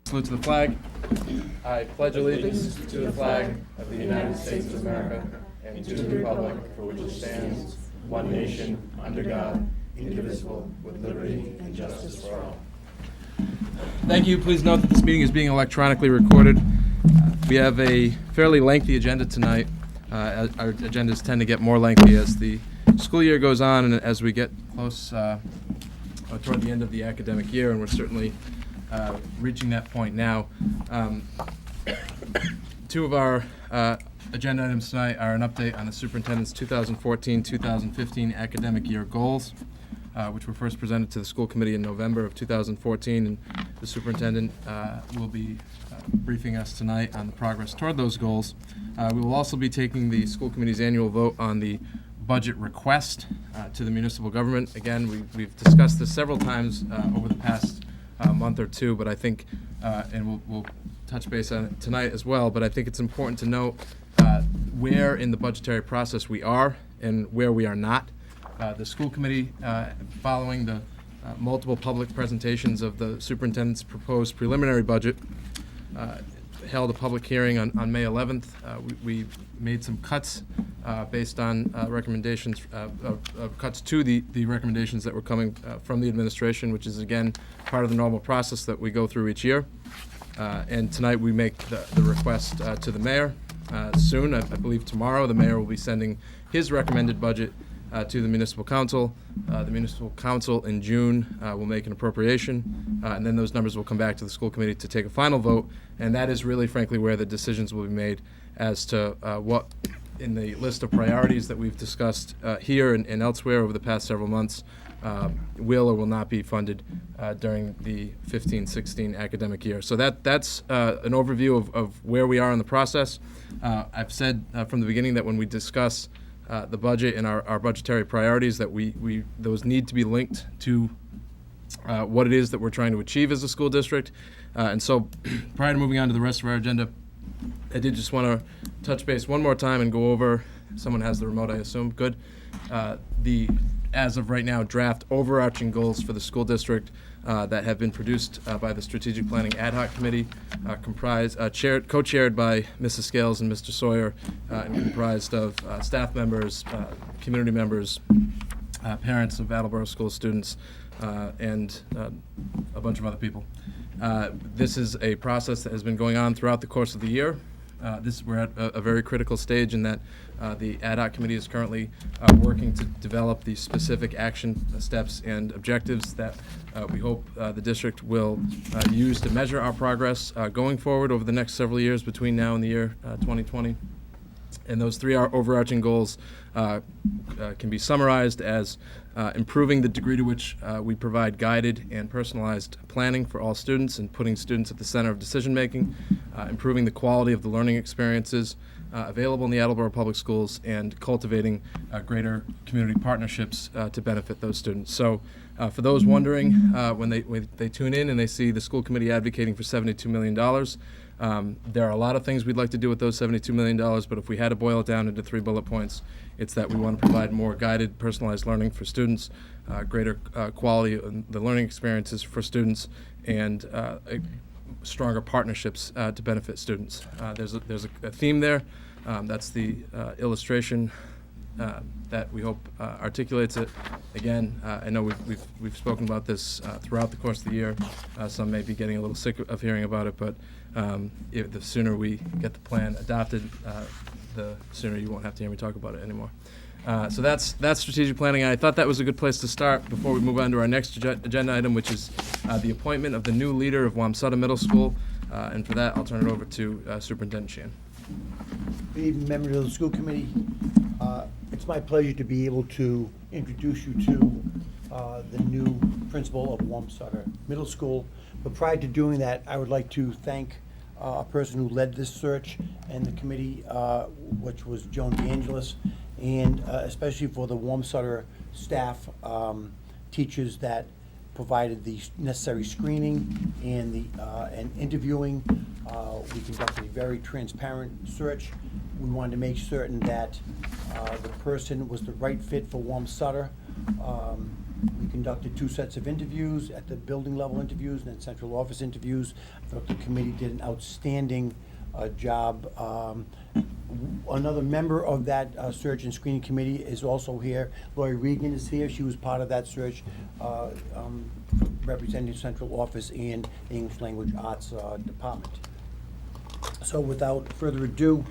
Salute to the flag. I pledge allegiance to the flag of the United States of America and to the republic for which it stands, one nation, under God, indivisible, with liberty and justice for all. Thank you. Please note that this meeting is being electronically recorded. We have a fairly lengthy agenda tonight. Our agendas tend to get more lengthy as the school year goes on and as we get close toward the end of the academic year, and we're certainly reaching that point now. Two of our agenda items tonight are an update on the superintendent's 2014-2015 academic year goals, which were first presented to the school committee in November of 2014, and the superintendent will be briefing us tonight on the progress toward those goals. We will also be taking the school committee's annual vote on the budget request to the municipal government. Again, we've discussed this several times over the past month or two, but I think, and we'll touch base on it tonight as well, but I think it's important to note where in the budgetary process we are and where we are not. The school committee, following the multiple public presentations of the superintendent's proposed preliminary budget, held a public hearing on May 11th. We made some cuts based on recommendations, cuts to the recommendations that were coming from the administration, which is, again, part of the normal process that we go through each year. And tonight we make the request to the mayor. Soon, I believe tomorrow, the mayor will be sending his recommended budget to the municipal council. The municipal council in June will make an appropriation, and then those numbers will come back to the school committee to take a final vote, and that is really, frankly, where the decisions will be made as to what in the list of priorities that we've discussed here and elsewhere over the past several months will or will not be funded during the 15-16 academic year. So that's an overview of where we are in the process. I've said from the beginning that when we discuss the budget and our budgetary priorities, that those need to be linked to what it is that we're trying to achieve as a school district. And so prior to moving on to the rest of our agenda, I did just want to touch base one more time and go over, someone has the remote, I assume, good, the, as of right now, draft overarching goals for the school district that have been produced by the Strategic Planning Ad Hoc Committee, co-chaired by Mrs. Scales and Mr. Sawyer, and comprised of staff members, community members, parents of Attleboro school students, and a bunch of other people. This is a process that has been going on throughout the course of the year. We're at a very critical stage in that the ad hoc committee is currently working to develop the specific action steps and objectives that we hope the district will use to measure our progress going forward over the next several years between now and the year 2020. And those three overarching goals can be summarized as improving the degree to which we provide guided and personalized planning for all students and putting students at the center of decision making, improving the quality of the learning experiences available in the Attleboro Public Schools, and cultivating greater community partnerships to benefit those students. So for those wondering, when they tune in and they see the school committee advocating for $72 million, there are a lot of things we'd like to do with those $72 million, but if we had to boil it down into 3 bullet points, it's that we want to provide more guided, personalized learning for students, greater quality in the learning experiences for students, and stronger partnerships to benefit students. There's a theme there. That's the illustration that we hope articulates it. Again, I know we've spoken about this throughout the course of the year. Some may be getting a little sick of hearing about it, but the sooner we get the plan adopted, the sooner you won't have to hear me talk about it anymore. So that's strategic planning. I thought that was a good place to start before we move on to our next agenda item, which is the appointment of the new leader of Wamsutta Middle School. And for that, I'll turn it over to Superintendent Sheehan. Good evening, members of the school committee. It's my pleasure to be able to introduce you to the new principal of Wamsutta Middle School. But prior to doing that, I would like to thank a person who led this search and the committee, which was Joan DeAngelis, and especially for the Wamsutta staff, teachers that provided the necessary screening and interviewing. We conducted a very transparent search. We wanted to make certain that the person was the right fit for Wamsutta. We conducted 2 sets of interviews, at the building level interviews and then central office interviews. I thought the committee did an outstanding job. Another member of that search and screening committee is also here. Lori Regan is here. She was part of that search, representing central office and the English Language Arts department. So without further ado,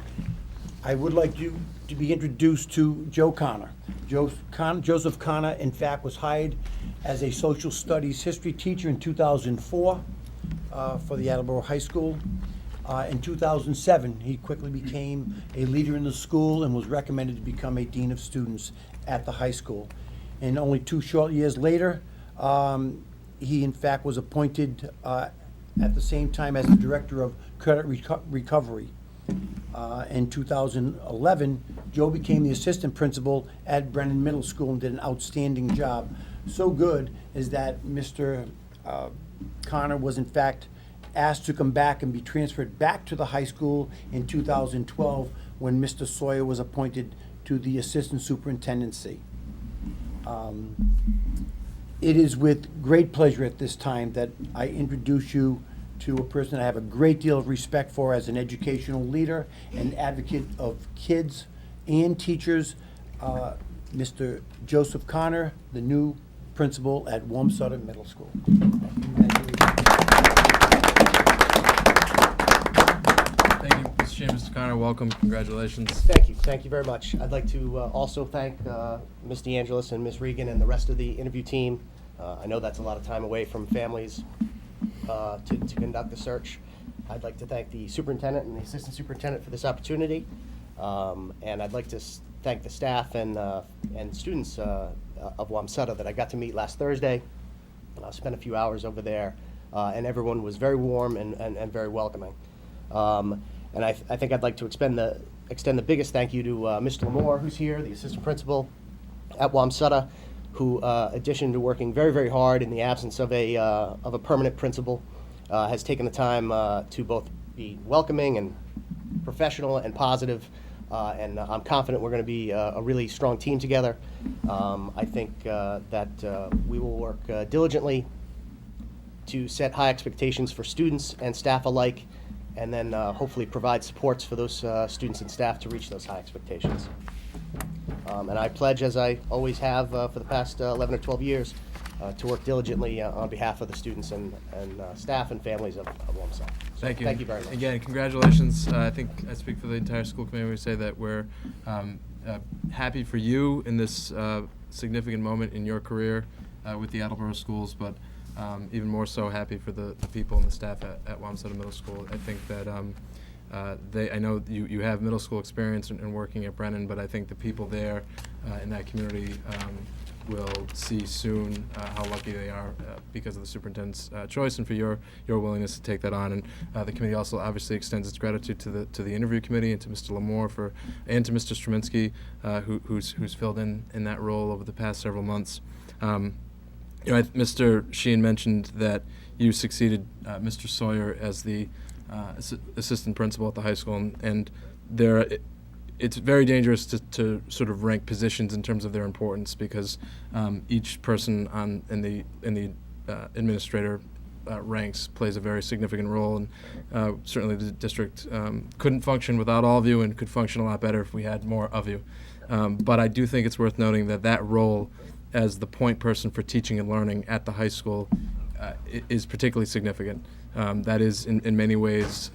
I would like you to be introduced to Joe Connor. Joseph Connor, in fact, was hired as a social studies history teacher in 2004 for the Attleboro High School. In 2007, he quickly became a leader in the school and was recommended to become a dean of students at the high school. And only 2 short years later, he in fact was appointed at the same time as the director of credit recovery. In 2011, Joe became the assistant principal at Brennan Middle School and did an outstanding job. So good is that Mr. Connor was in fact asked to come back and be transferred back to the high school in 2012 when Mr. Sawyer was appointed to the assistant superintendency. It is with great pleasure at this time that I introduce you to a person I have a great deal of respect for as an educational leader and advocate of kids and teachers, Mr. Joseph Connor, the new principal at Wamsutter Middle School. Thank you, Mr. Chairman. Mr. Connor, welcome. Congratulations. Thank you. Thank you very much. I'd like to also thank Ms. DeAngelis and Ms. Regan and the rest of the interview team. I know that's a lot of time away from families to conduct the search. I'd like to thank the superintendent and the assistant superintendent for this opportunity. And I'd like to thank the staff and students of Wamsutter that I got to meet last Thursday. I spent a few hours over there, and everyone was very warm and very welcoming. And I think I'd like to extend the biggest thank you to Mr. Lamore, who's here, the assistant principal at Wamsutter, who, in addition to working very, very hard in the absence of a permanent principal, has taken the time to both be welcoming and professional and positive. And I'm confident we're going to be a really strong team together. I think that we will work diligently to set high expectations for students and staff alike, and then hopefully provide supports for those students and staff to reach those high expectations. And I pledge, as I always have for the past 11 or 12 years, to work diligently on behalf of the students and staff and families of Wamsutter. Thank you. Thank you very much. Again, congratulations. I think I speak for the entire school committee when we say that we're happy for you in this significant moment in your career with the Attleboro schools, but even more so happy for the people and the staff at Wamsutter Middle School. I think that I know you have middle school experience in working at Brennan, but I think the people there in that community will see soon how lucky they are because of the superintendent's choice and for your willingness to take that on. And the committee also obviously extends its gratitude to the interview committee and to Mr. Lamore and to Mr. Straminsky, who's filled in that role over the past several months. Mr. Sheehan mentioned that you succeeded Mr. Sawyer as the assistant principal at the high school, and it's very dangerous to sort of rank positions in terms of their importance because each person in the administrator ranks plays a very significant role, and certainly the district couldn't function without all of you and could function a lot better if we had more of you. But I do think it's worth noting that role as the point person for teaching and learning at the high school is particularly significant. That is, in many ways,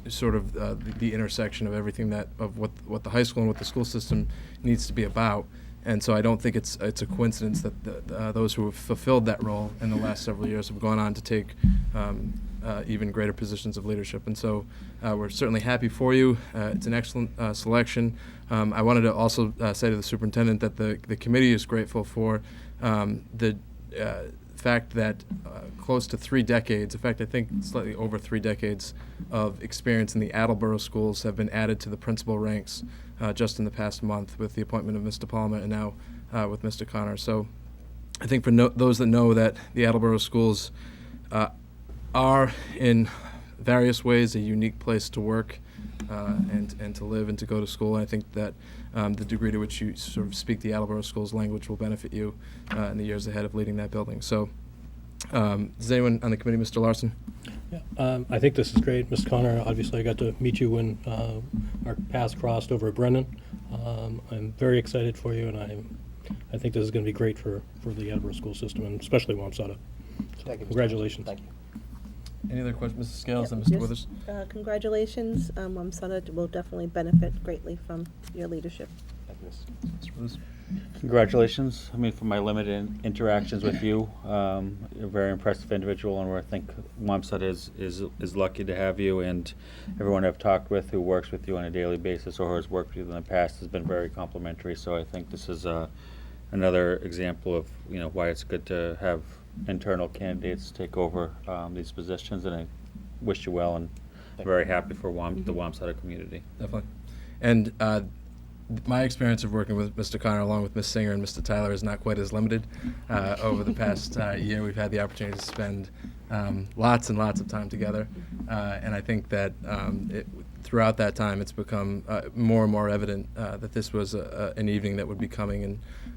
sort of the intersection of everything of what the high school and what the school system needs to be about. And so I don't think it's a coincidence that those who have fulfilled that role in the last several years have gone on to take even greater positions of leadership. And so we're certainly happy for you. It's an excellent selection. I wanted to also say to the superintendent that the committee is grateful for the fact that close to 3 decades, in fact I think slightly over 3 decades of experience in the Attleboro schools have been added to the principal ranks just in the past month with the appointment of Mr. Palmer and now with Mr. Connor. So I think for those that know that the Attleboro schools are in various ways a unique place to work. and to live and to go to school. And I think that the degree to which you sort of speak the Attleboro Schools language will benefit you in the years ahead of leading that building. So, does anyone on the committee, Mr. Larson? Yeah, I think this is great, Mr. Connor. Obviously, I got to meet you when our paths crossed over at Brennan. I'm very excited for you, and I think this is going to be great for the Attleboro school system, and especially Wamsutta. So Thank you, Mr. congratulations. Thank you. Any other questions, Mrs. Scales and Yep, Mr. Withers? Congratulations. Wamsutta will definitely benefit greatly from your leadership. Thank you, Ms. Mr. Withers? Congratulations. I mean, from my limited interactions with you, you're a very impressive individual, and I think Wamsutta is lucky to have you. And everyone I've talked with who works with you on a daily basis or has worked with you in the past has been very complimentary. So I think this is another example of why it's good to have internal candidates take over these positions. And I wish you well, and very happy for the Wamsutta community. Definitely. And my experience of working with Mr. Connor along with Ms. Singer and Mr. Tyler is not quite as limited. Over the past year, we've had the opportunity to spend lots and lots of time together. And I think that throughout that time, it's become more and more evident that this was an evening that would be coming.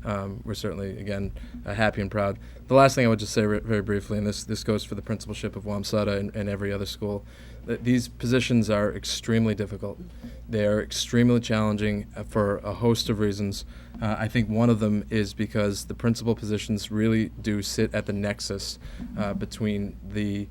And we're certainly, again, happy and proud. The last thing I would just say very briefly, and this goes for the principalship of Wamsutta and every other school, that these positions are extremely difficult. They are extremely challenging for a host of reasons. I think one of them is because the principal positions really do sit at the nexus between the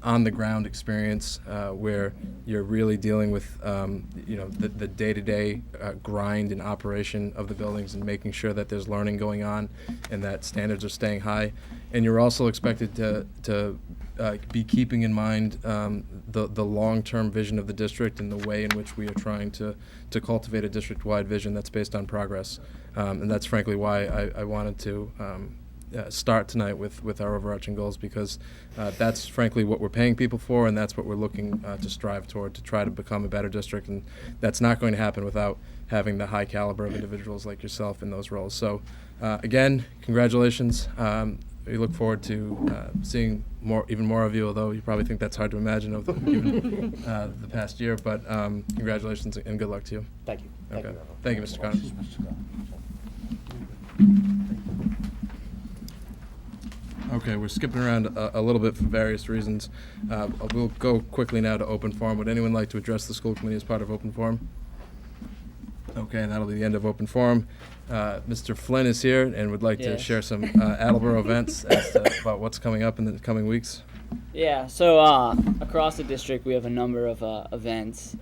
on-the-ground experience where you're really dealing with the day-to-day grind and operation of the buildings and making sure that there's learning going on and that standards are staying high. And you're also expected to be keeping in mind the long-term vision of the district and the way in which we are trying to cultivate a district-wide vision that's based on progress. And that's frankly why I wanted to start tonight with our overarching goals, because that's frankly what we're paying people for, and that's what we're looking to strive toward, to try to become a better district. And that's not going to happen without having the high caliber of individuals like yourself in those roles. So again, congratulations. We look forward to seeing even more of you, although you probably think that's hard to imagine given the past year. But congratulations and good luck to you. Thank you. Okay. Thank you. Thank you, Mr. Connor. Okay, we're skipping around a little bit for various reasons. We'll go quickly now to open forum. Would anyone like to address the school committee as part of open forum? Okay, and that'll be the end of open forum. Mr. Flynn is here and would like to Yes. share some Attleboro events about what's coming up in the coming weeks. Yeah, so across the district we have a number of events.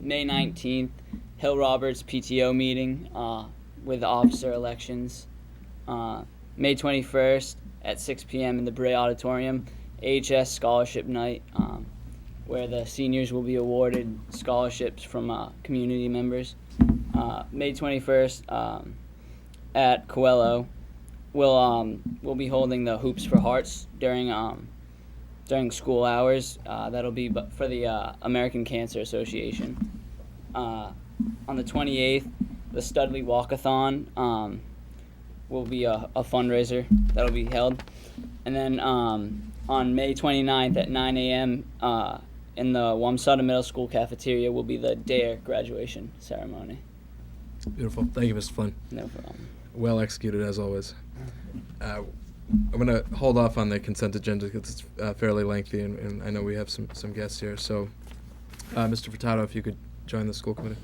May 19th, Hill Roberts PTO meeting with officer elections. May 21st at 6 p.m. in the Bray Auditorium, AHS Scholarship Night, where the seniors will be awarded scholarships from community members. May 21st at Coelho, we'll be holding the Hoops for Hearts during school hours. That'll be for the American Cancer Association. On the 28th, the Studley Walkathon will be a fundraiser that'll be held. And then on May 29th at 9 a.m. In the Wamsutta Middle School cafeteria will be the DARE graduation ceremony. Beautiful. Thank you, Mr. Flynn. No problem. Well executed, as always. I'm going to hold off on the consent agenda because it's fairly lengthy, and I know we have some guests here. So, Mr. Furtado, if you could join the school committee.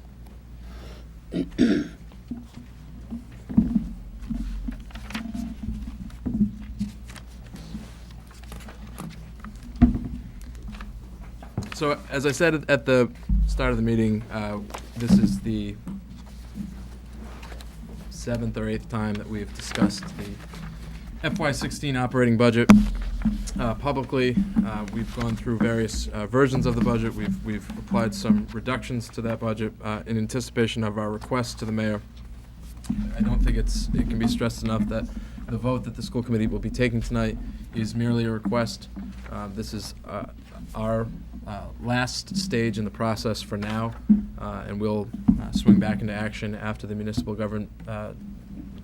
So, as I said at the start of the meeting, this is the 7th or 8th time that we've discussed the FY16 operating budget publicly. We've gone through various versions of the budget. We've applied some reductions to that budget in anticipation of our request to the mayor. I don't think it can be stressed enough that the vote that the school committee will be taking tonight is merely a request. This is our last stage in the process for now, and we'll swing back into action after the municipal government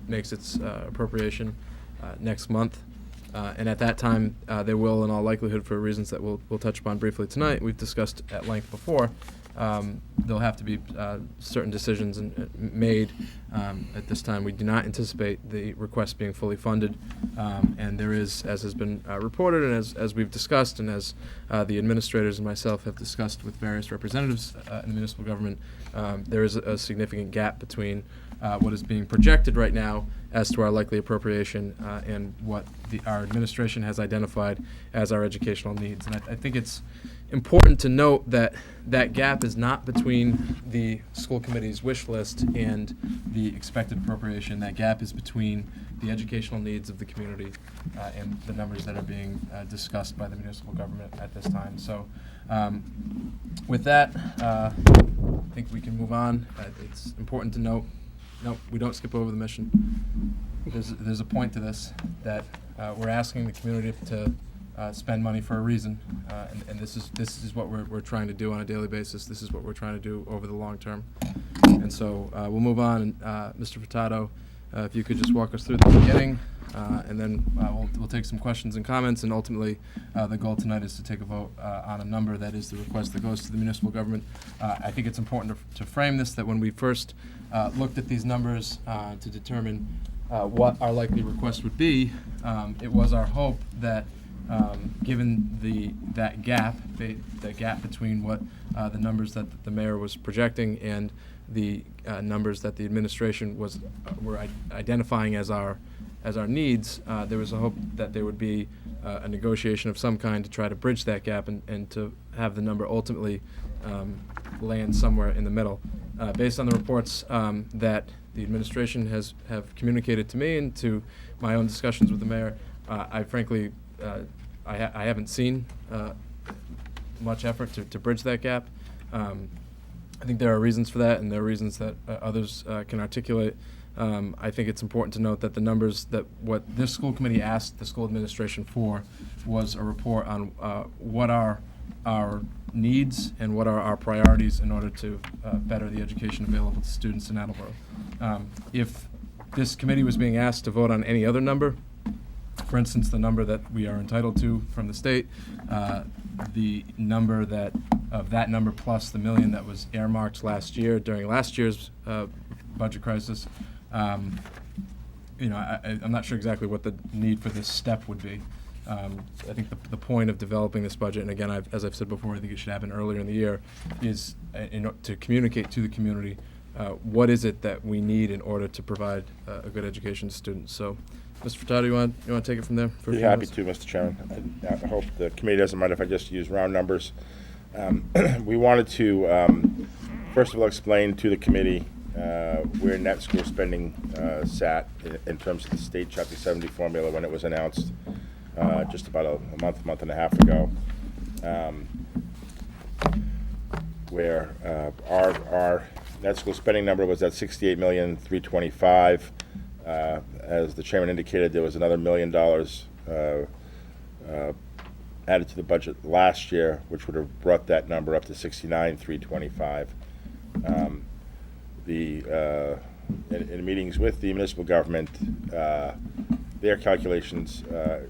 makes its appropriation next month. And at that time, there will, in all likelihood, for reasons that we'll touch upon briefly tonight, we've discussed at length before, there'll have to be certain decisions made. At this time, we do not anticipate the request being fully funded, and there is, as has been reported and as we've discussed and as the administrators and myself have discussed with various representatives in the municipal government, there is a significant gap between what is being projected right now as to our likely appropriation and what our administration has identified as our educational needs. And I think it's important to note that that gap is not between the school committee's wish list and the expected appropriation. That gap is between the educational needs of the community and the numbers that are being discussed by the municipal government at this time. So with that, I think we can move on. It's important to note, no, we don't skip over the mission. There's a point to this, that we're asking the community to spend money for a reason, and this is what we're trying to do on a daily basis. This is what we're trying to do over the long term. And so we'll move on. And Mr. Furtado, if you could just walk us through the beginning, and then we'll take some questions and comments. And ultimately, the goal tonight is to take a vote on a number that is the request that goes to the municipal government. I think it's important to frame this, that when we first looked at these numbers to determine what our likely request would be, it was our hope that given that gap between what the numbers that the mayor was projecting and the numbers that the administration were identifying as our needs, there was a hope that there would be a negotiation of some kind to try to bridge that gap and to have the number ultimately land somewhere in the middle. Based on the reports that the administration have communicated to me and to my own discussions with the mayor, I frankly I haven't seen much effort to bridge that gap. I think there are reasons for that, and there are reasons that others can articulate. I think it's important to note that the numbers that what this school committee asked the school administration for was a report on what are our needs and what are our priorities in order to better the education available to students in Attleboro. If this committee was being asked to vote on any other number, for instance, the number that we are entitled to from the state, the number of that number plus the $1 million that was earmarked last year during last year's budget crisis, I'm not sure exactly what the need for this step would be. I think the point of developing this budget, and again, as I've said before, I think it should happen earlier in the year, is to communicate to the community what is it that we need in order to provide a good education to students. So, Mr. Furtado, you want to take it from there? For a Be few happy minutes? to, Mr. Chairman. I hope the committee doesn't mind if I just use round numbers. We wanted to, first of all, explain to the committee where net school spending sat in terms of the state Chapter 70 formula when it was announced just about a month and a half ago, where our net school spending number was at $68,325,000. As the chairman indicated, there was another $1 million added to the budget last year, which would have brought that number up to $69,325,000. In meetings with the municipal government, their calculations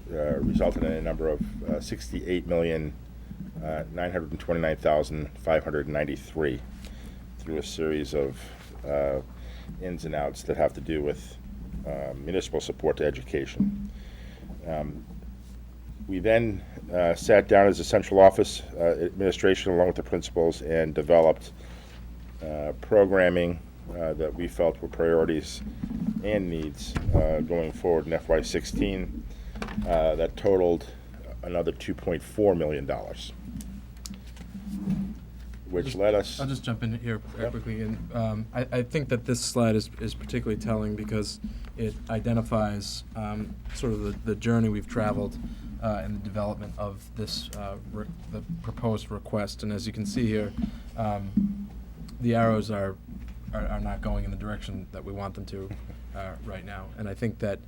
resulted in a number of $68,929,593 through a series of ins and outs that have to do with municipal support to education. We then sat down as a central office administration along with the principals and developed programming that we felt were priorities and needs going forward in FY16 that totaled another $2.4 million, which led us... I'll just jump in here Yep. quickly. And I think that this slide is particularly telling because it identifies sort of the journey we've traveled in the development of this the proposed request. And as you can see here, the arrows are not going in the direction that we want them to right now. And I think that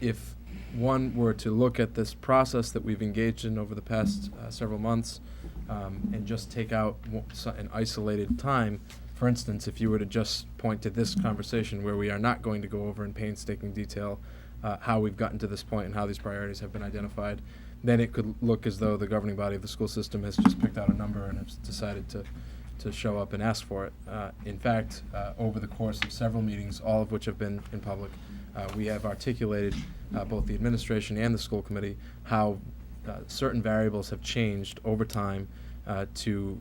if one were to look at this process that we've engaged in over the past several months and just take out an isolated time, for instance, if you were to just point to this conversation where we are not going to go over in painstaking detail how we've gotten to this point and how these priorities have been identified, then it could look as though the governing body of the school system has just picked out a number and has decided to show up and ask for it. In fact, over the course of several meetings, all of which have been in public, we have articulated, both the administration and the school committee, how certain variables have changed over time to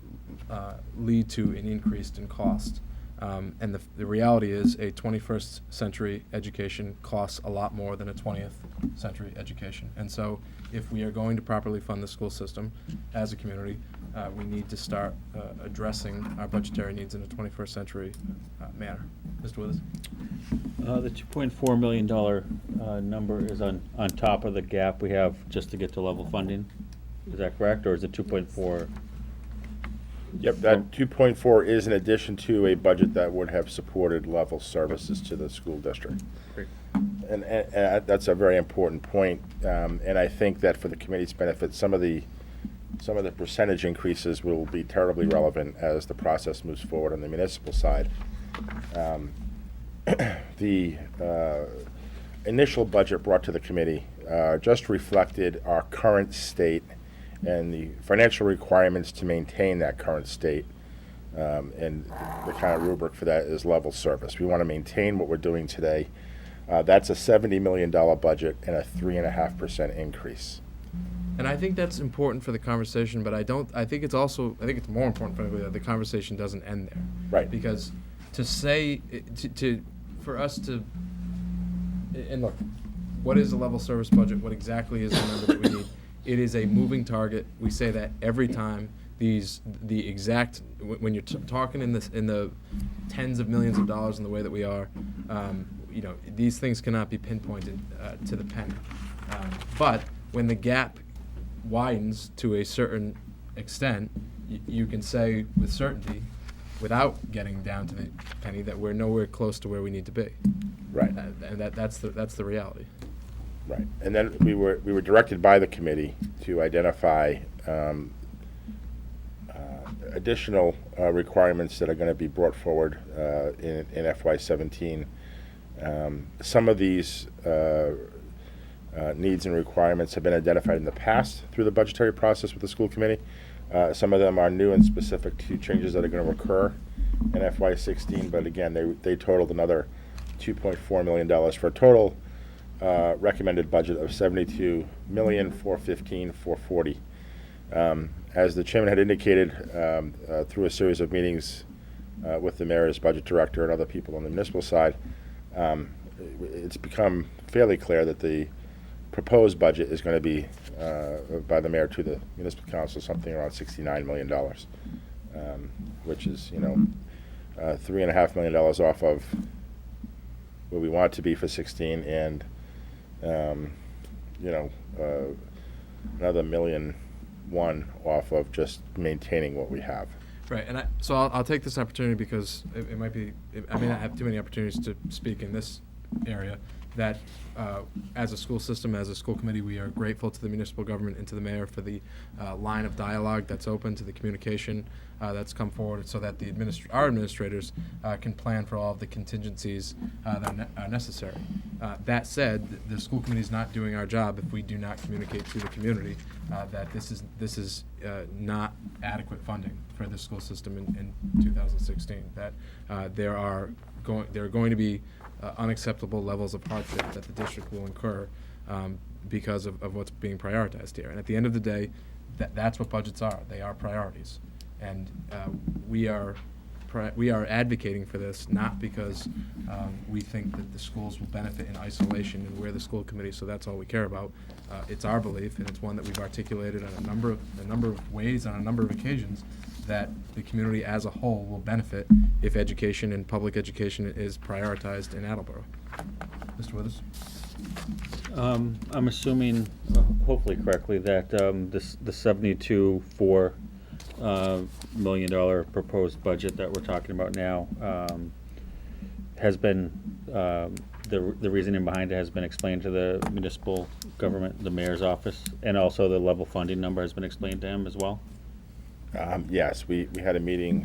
lead to an increase in cost. And the reality is a 21st century education costs a lot more than a 20th century education. And so if we are going to properly fund the school system as a community, we need to start addressing our budgetary needs in a 21st century manner. Mr. Withers? The $2.4 million number is on top of the gap we have just to get to level funding. Is that correct, or is it 2.4? Yep, that 2.4 is in addition to a budget that would have supported level services to the school district. Great. And that's a very important point. And I think that for the committee's benefit, some of the percentage increases will be terribly relevant as the process moves forward on the municipal side. The initial budget brought to the committee just reflected our current state and the financial requirements to maintain that current state. And the kind of rubric for that is level service. We want to maintain what we're doing today. That's a $70 million budget and a 3.5% increase. And I think that's important for the conversation, but I think it's more important that the conversation doesn't end there. Right. Because to say, for us to, and look, what is a level service budget? What exactly is the number that we need? It is a moving target. We say that every time. When you're talking in the tens of millions of dollars in the way that we are, these things cannot be pinpointed to the penny. But when the gap widens to a certain extent, you can say with certainty, without getting down to the penny, that we're nowhere close to where we need to be. Right. And that's the reality. Right. And then we were directed by the committee to identify additional requirements that are going to be brought forward in FY17. Some of these needs and requirements have been identified in the past through the budgetary process with the school committee. Some of them are new and specific to changes that are going to occur in FY16, but again, they totaled another $2.4 million for a total recommended budget of $72,415,440. As the chairman had indicated through a series of meetings with the mayor's budget director and other people on the municipal side, it's become fairly clear that the proposed budget is going to be, by the mayor to the municipal council, something around $69 million, which is, $3.5 million off of where we want it to be for 16, and another $1.1 million off of just maintaining what we have. Right, and so I'll take this opportunity because it might be, I may not have too many opportunities to speak in this area, that as a school system, as a school committee, we are grateful to the municipal government and to the mayor for the line of dialogue that's open, to the communication that's come forward, so that our administrators can plan for all of the contingencies that are necessary. That said, the school committee is not doing our job if we do not communicate to the community that this is not adequate funding for the school system in 2016. That there are going to be unacceptable levels of hardship that the district will incur because of what's being prioritized here. And at the end of the day, that's what budgets are. They are priorities. And we are advocating for this not because we think that the schools will benefit in isolation and we're the school committee, so that's all we care about. It's our belief, and it's one that we've articulated in a number of ways on a number of occasions, that the community as a whole will benefit if education and public education is prioritized in Attleboro. Mr. Withers? I'm assuming, hopefully correctly, that the $72.4 million proposed budget that we're talking about now has been, the reasoning behind it has been explained to the municipal government, the mayor's office, and also the level funding number has been explained to him as well? Yes, we had a meeting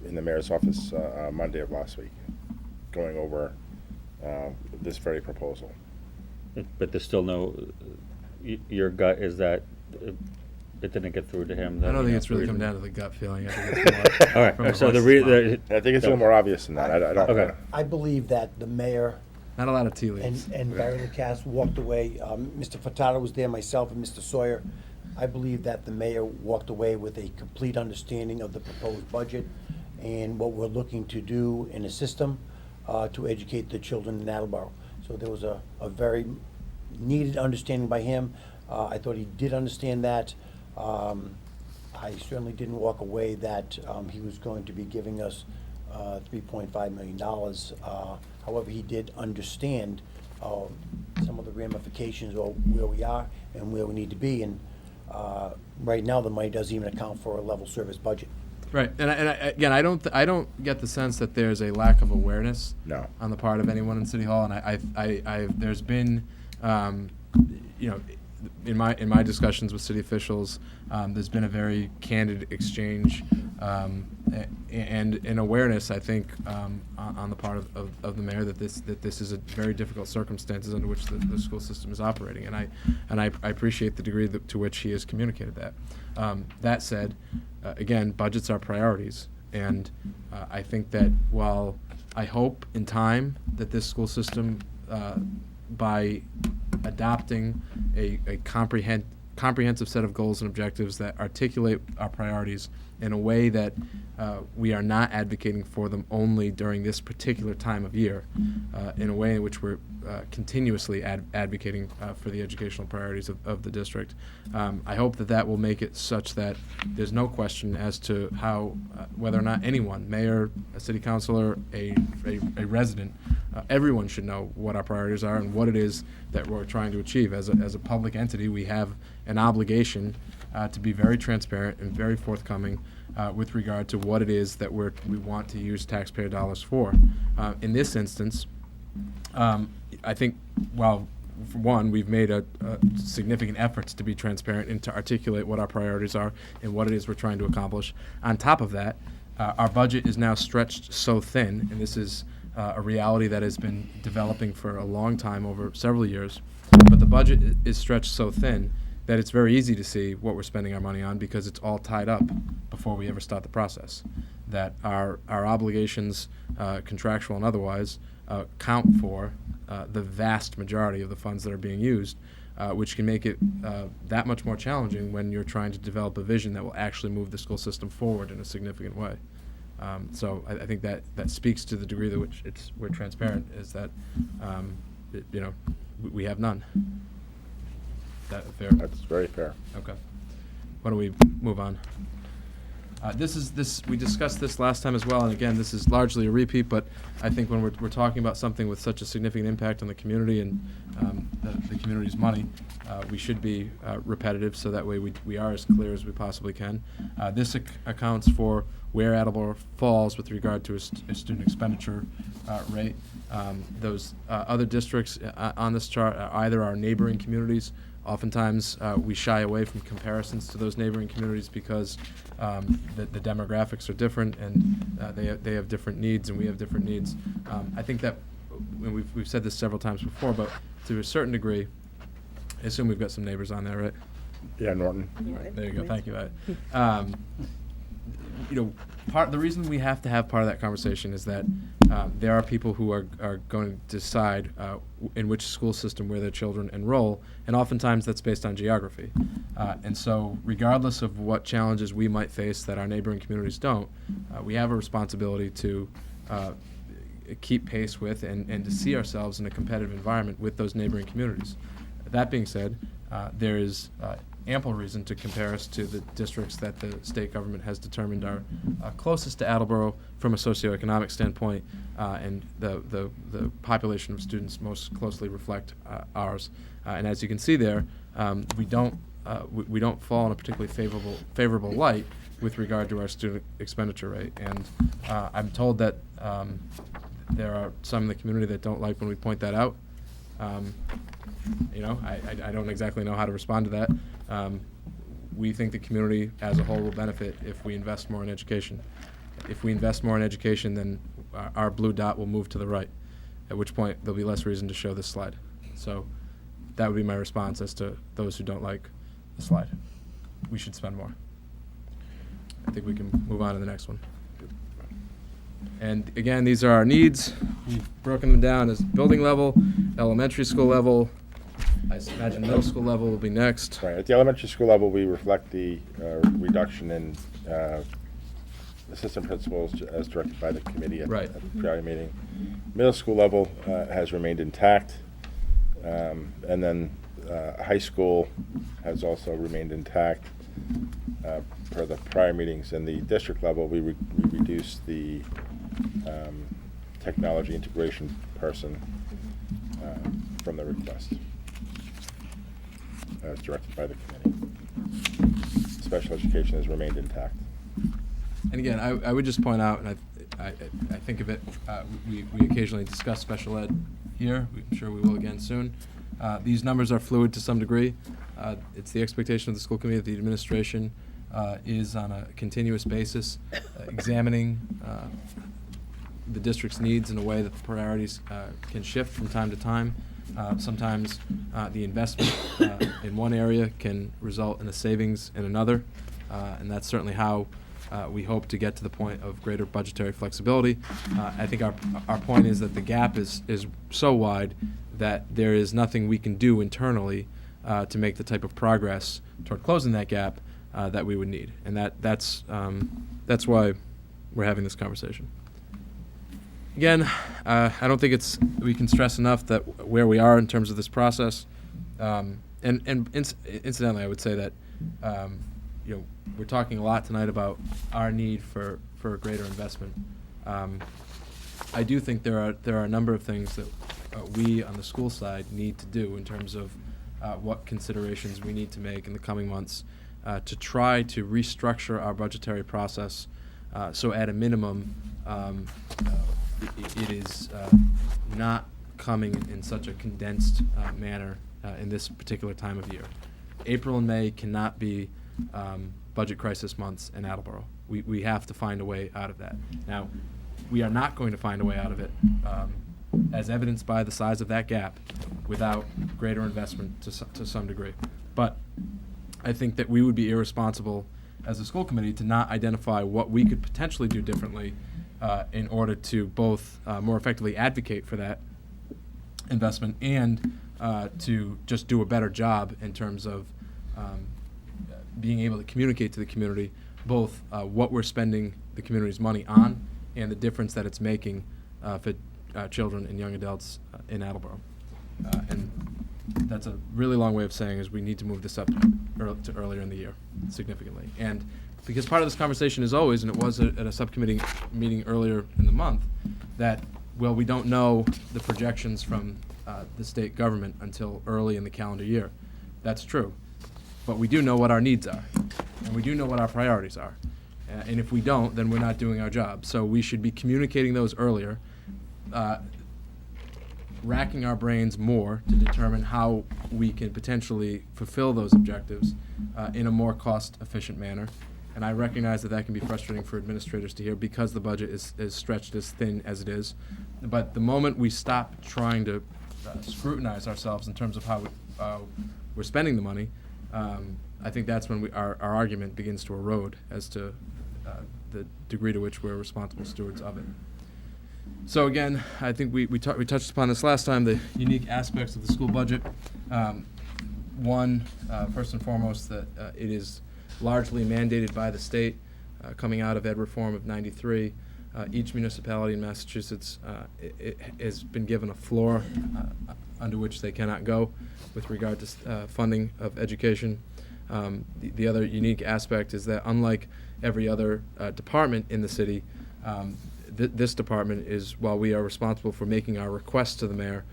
in the mayor's office Monday of last week, going over this very proposal. But there's still your gut is that it didn't get through to him. I don't think it's really come down to the gut feeling. I think it's more All right, from the so the horse's mouth. I think it's a little more obvious than that. I don't. Okay. I believe that the mayor Not a lot of tea and, leaves. and Barry Lacasse walked away. Mr. Furtado was there, myself and Mr. Sawyer. I believe that the mayor walked away with a complete understanding of the proposed budget and what we're looking to do in a system to educate the children in Attleboro. So there was a very needed understanding by him. I thought he did understand that. I certainly didn't walk away that he was going to be giving us $3.5 million. However, he did understand some of the ramifications of where we are and where we need to be. And right now, the money doesn't even account for a level service budget. Right, and again, I don't get the sense that there's a lack of awareness No. on the part of anyone in City Hall, and there's been, you know, in my discussions with city officials, there's been a very candid exchange and an awareness, I think, on the part of the mayor that this is a very difficult circumstances under which the school system is operating, and I appreciate the degree to which he has communicated that. That said, again, budgets are priorities, and I think that while I hope in time that this school system, by adopting a comprehensive set of goals and objectives that articulate our priorities in a way that we are not advocating for them only during this particular time of year, in a way in which we're continuously advocating for the educational priorities of the district. I hope that will make it such that there's no question as to how, whether or not anyone, mayor, a city councilor, a resident, everyone should know what our priorities are and what it is that we're trying to achieve. As a public entity, we have an obligation to be very transparent and very forthcoming with regard to what it is that we want to use taxpayer dollars for. In this instance, I think, well, for one, we've made a significant efforts to be transparent and to articulate what our priorities are and what it is we're trying to accomplish. On top of that, our budget is now stretched so thin, and this is a reality that has been developing for a long time, over several years, but the budget is stretched so thin that it's very easy to see what we're spending our money on because it's all tied up before we ever start the process. That our obligations, contractual and otherwise, count for the vast majority of the funds that are being used, which can make it that much more challenging when you're trying to develop a vision that will actually move the school system forward in a significant way. So I think that speaks to the degree to which we're transparent, is that we have none. Is that fair? That's very fair. Okay. Why don't we move on? We discussed this last time as well, and again, this is largely a repeat, but I think when we're talking about something with such a significant impact on the community and the community's money, we should be repetitive, so that way we are as clear as we possibly can. This accounts for where Attleboro falls with regard to a student expenditure rate. Those other districts on this chart are either our neighboring communities. Oftentimes, we shy away from comparisons to those neighboring communities because the demographics are different, and they have different needs, and we have different needs. I think that, and we've said this several times before, but to a certain degree, I assume we've got some neighbors on there, right? Yeah, Norton. There you go. Thank you, Ed. The reason we have to have part of that conversation is that there are people who are going to decide in which school system where their children enroll, and oftentimes that's based on geography. And so regardless of what challenges we might face that our neighboring communities don't, we have a responsibility to keep pace with and to see ourselves in a competitive environment with those neighboring communities. That being said, there is ample reason to compare us to the districts that the state government has determined are closest to Attleboro from a socioeconomic standpoint, and the population of students most closely reflect ours. And as you can see there, we don't fall in a particularly favorable light with regard to our student expenditure rate. And I'm told that there are some in the community that don't like when we point that out. I don't exactly know how to respond to that. We think the community as a whole will benefit if we invest more in education. If we invest more in education, then our blue dot will move to the right, at which point there'll be less reason to show this slide. So that would be my response as to those who don't like the slide. We should spend more. I think we can move on to the next one. And again, these are our needs. We've broken them down as building level, elementary school level. I imagine middle school level will be next. Right, at the elementary school level, we reflect the reduction in assistant principals as directed by the committee at Right. at the prior meeting. Middle school level has remained intact, and then high school has also remained intact per the prior meetings. And the district level, we reduced the technology integration person from the request as directed by the committee. Special education has remained intact. And again, I would just point out, and I think of it, we occasionally discuss special ed here. I'm sure we will again soon. These numbers are fluid to some degree. It's the expectation of the school committee that the administration is on a continuous basis examining the district's needs in a way that the priorities can shift from time to time. Sometimes the investment in one area can result in a savings in another, and that's certainly how we hope to get to the point of greater budgetary flexibility. I think our point is that the gap is so wide that there is nothing we can do internally to make the type of progress toward closing that gap that we would need, and that's why we're having this conversation. Again, I don't think we can stress enough that where we are in terms of this process, and incidentally, I would say that we're talking a lot tonight about our need for greater investment. I do think there are a number of things that we on the school side need to do in terms of what considerations we need to make in the coming months to try to restructure our budgetary process so at a minimum it is not coming in such a condensed manner in this particular time of year. April and May cannot be budget crisis months in Attleboro. We have to find a way out of that. Now, we are not going to find a way out of it, as evidenced by the size of that gap, without greater investment to some degree. But I think that we would be irresponsible as a school committee to not identify what we could potentially do differently in order to both more effectively advocate for that investment and to just do a better job in terms of being able to communicate to the community both what we're spending the community's money on and the difference that it's making for children and young adults in Attleboro. And that's a really long way of saying is we need to move this up to earlier in the year significantly. And because part of this conversation is always, and it was at a subcommittee meeting earlier in the month, that, well, we don't know the projections from the state government until early in the calendar year. That's true. But we do know what our needs are, and we do know what our priorities are. And if we don't, then we're not doing our job. So we should be communicating those earlier, racking our brains more to determine how we can potentially fulfill those objectives in a more cost-efficient manner. And I recognize that that can be frustrating for administrators to hear because the budget is stretched as thin as it is. But the moment we stop trying to scrutinize ourselves in terms of how we're spending the money, I think that's when our argument begins to erode as to the degree to which we're responsible stewards of it. So again, I think we touched upon this last time, the unique aspects of the school budget. One, first and foremost, that it is largely mandated by the state coming out of Ed Reform of '93. Each municipality in Massachusetts it has been given a floor under which they cannot go with regard to funding of education. The other unique aspect is that unlike every other department in the city, this department is, while we are responsible for making our requests to the mayor,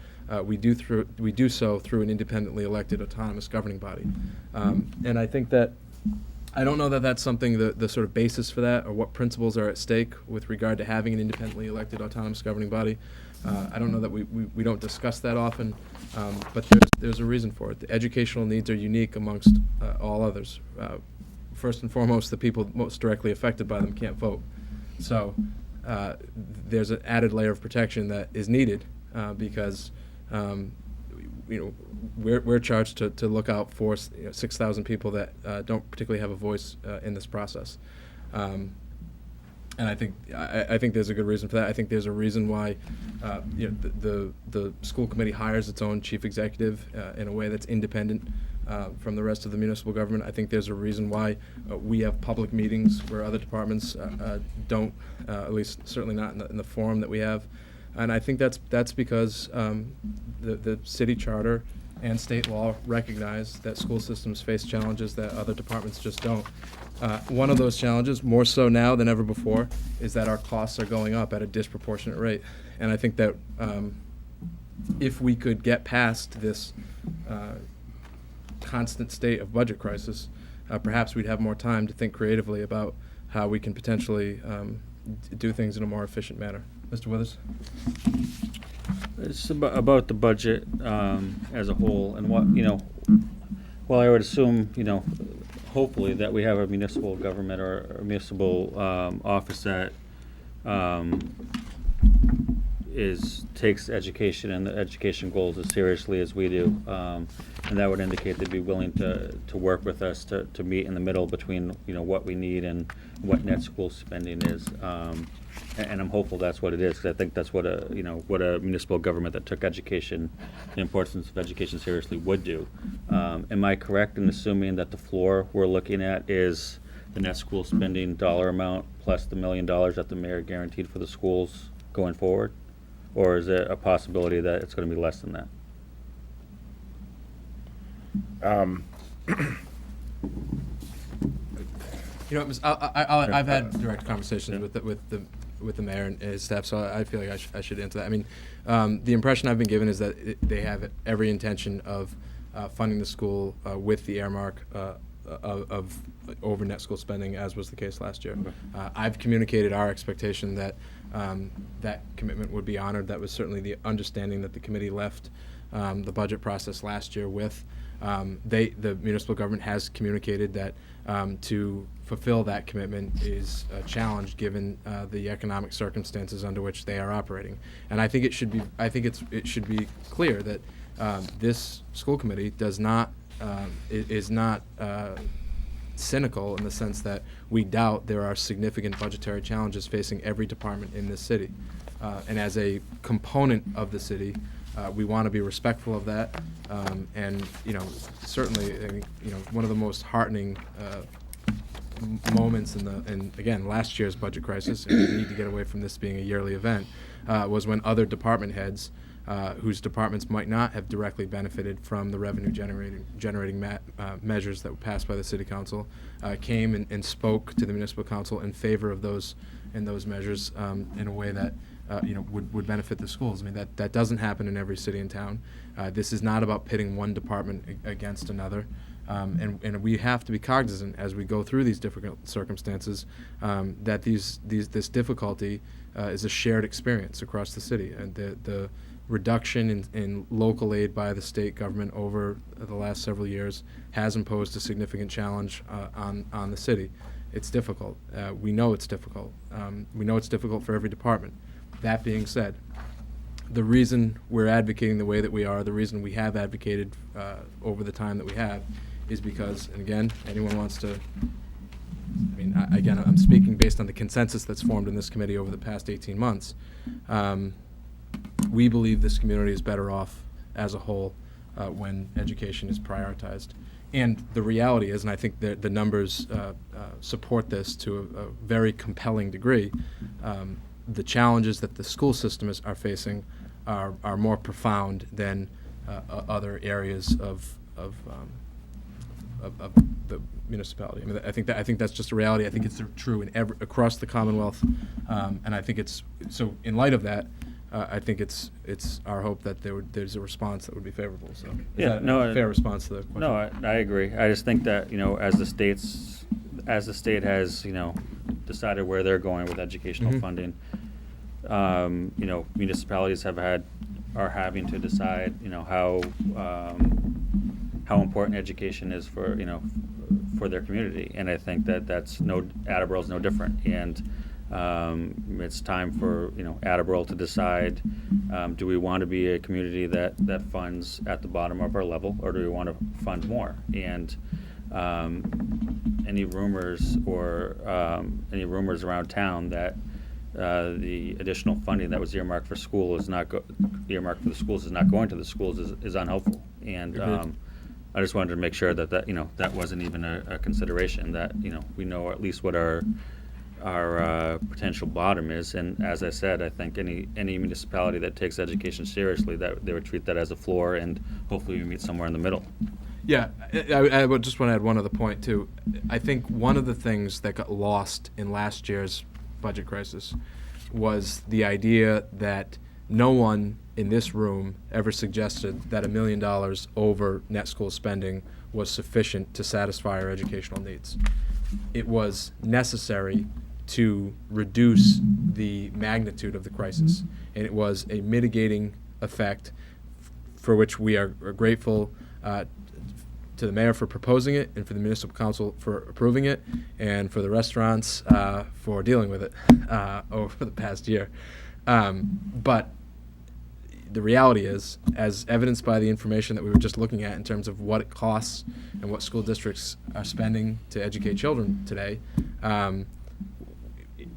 we do so through an independently elected autonomous governing body. And I think that I don't know that that's something, the sort of basis for that, or what principles are at stake with regard to having an independently elected autonomous governing body. I don't know that we don't discuss that often, but there's a reason for it. The educational needs are unique amongst all others. First and foremost, the people most directly affected by them can't vote. So there's an added layer of protection that is needed because we're charged to look out for 6,000 people that don't particularly have a voice in this process. And I think there's a good reason for that. I think there's a reason why the school committee hires its own chief executive in a way that's independent from the rest of the municipal government. I think there's a reason why we have public meetings where other departments don't, at least certainly not in the forum that we have. And I think that's because the city charter and state law recognize that school systems face challenges that other departments just don't. One of those challenges, more so now than ever before, is that our costs are going up at a disproportionate rate. And I think that if we could get past this constant state of budget crisis, perhaps we'd have more time to think creatively about how we can potentially do things in a more efficient manner. Mr. Withers? It's about the budget as a whole, and well, I would assume, hopefully that we have a municipal government or a municipal office that takes education and the education goals as seriously as we do, and that would indicate they'd be willing to work with us to meet in the middle between what we need and what net school spending is. And I'm hopeful that's what it is, because I think that's what a municipal government that took education, the importance of education seriously would do. Am I correct in assuming that the floor we're looking at is the net school spending dollar amount plus the $1 million that the mayor guaranteed for the schools going forward? Or is it a possibility that it's going to be less than that? I've had direct conversations with the mayor and his staff, so I feel like I should answer that. I mean, the impression I've been given is that they have every intention of funding the school with the earmark of over net school spending, as was the case last year. I've communicated our expectation that that commitment would be honored. That was certainly the understanding that the committee left the budget process last year with. The municipal government has communicated that to fulfill that commitment is a challenge given the economic circumstances under which they are operating. And I think it should be clear that this school committee is not cynical in the sense that we doubt there are significant budgetary challenges facing every department in this city. And as a component of the city, we want to be respectful of that, and certainly, I mean, one of the most heartening moments in again last year's budget crisis, and we need to get away from this being a yearly event, was when other department heads, whose departments might not have directly benefited from the revenue generating measures that were passed by the city council, came and spoke to the municipal council in favor of those measures in a way that would benefit the schools. I mean, that doesn't happen in every city and town. This is not about pitting one department against another. And we have to be cognizant as we go through these difficult circumstances that this difficulty is a shared experience across the city. And the reduction in local aid by the state government over the last several years has imposed a significant challenge on the city. It's difficult. We know it's difficult. We know it's difficult for every department. That being said, the reason we're advocating the way that we are, the reason we have advocated over the time that we have, is because, and again, anyone wants to, I mean, I'm speaking based on the consensus that's formed in this committee over the past 18 months. We believe this community is better off as a whole when education is prioritized. And the reality is, and I think that the numbers support this to a very compelling degree, the challenges that the school system are facing are more profound than other areas of the municipality. I mean, I think that's just a reality. I think it's true across the Commonwealth, and I think it's so. In light of that, I think it's our hope that there's a response that would be favorable. So is that a fair response to the question? No, I agree. I just think that as the state has decided where they're going with educational funding, municipalities are having to decide how important education is for their community, and I think that Attleboro is no different. And It's time for, Attleboro to decide, do we want to be a community that funds at the bottom of our level, or do we want to fund more? And any rumors around town that the additional funding that was earmarked for school is not earmarked for the schools is not going to the schools is unhelpful. And Agreed. I just wanted to make sure that that wasn't even a consideration, that we know at least what our potential bottom is. And as I said, I think any municipality that takes education seriously, that they would treat that as a floor, and hopefully we meet somewhere in the middle. Yeah, I would just want to add one other point too. I think one of the things that got lost in last year's budget crisis was the idea that no one in this room ever suggested that $1 million over net school spending was sufficient to satisfy our educational needs. It was necessary to reduce the magnitude of the crisis, and it was a mitigating effect for which we are grateful to the mayor for proposing it, and for the municipal council for approving it, and for the restaurants for dealing with it over the past year. But the reality is, as evidenced by the information that we were just looking at in terms of what it costs and what school districts are spending to educate children today,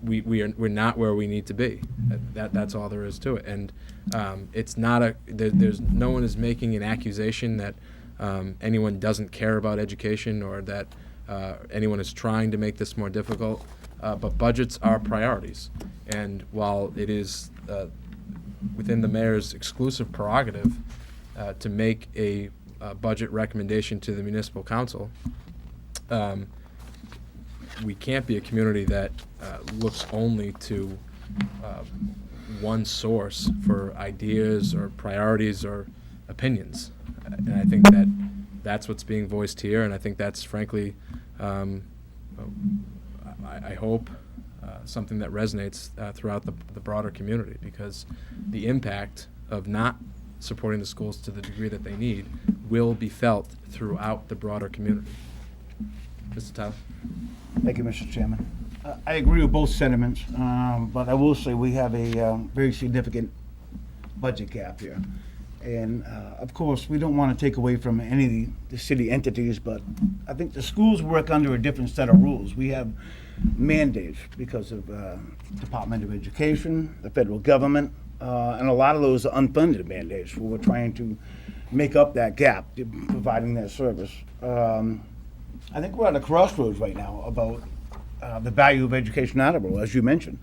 we're not where we need to be. That's all there is to it. And it's not there's no one is making an accusation that anyone doesn't care about education, or that anyone is trying to make this more difficult. But budgets are priorities. And while it is within the mayor's exclusive prerogative to make a budget recommendation to the municipal council, we can't be a community that looks only to one source for ideas or priorities or opinions. And I think that's what's being voiced here, and I think that's frankly, I hope, something that resonates throughout the broader community, because the impact of not supporting the schools to the degree that they need will be felt throughout the broader community. Mr. Tyler? Thank you, Mr. Chairman. I agree with both sentiments, but I will say we have a very significant budget gap here. And of course, we don't want to take away from any of the city entities, but I think the schools work under a different set of rules. We have mandates because of Department of Education, the federal government, and a lot of those are unfunded mandates where we're trying to make up that gap, providing that service. I think we're at a crossroads right now about the value of education in Attleboro, as you mentioned,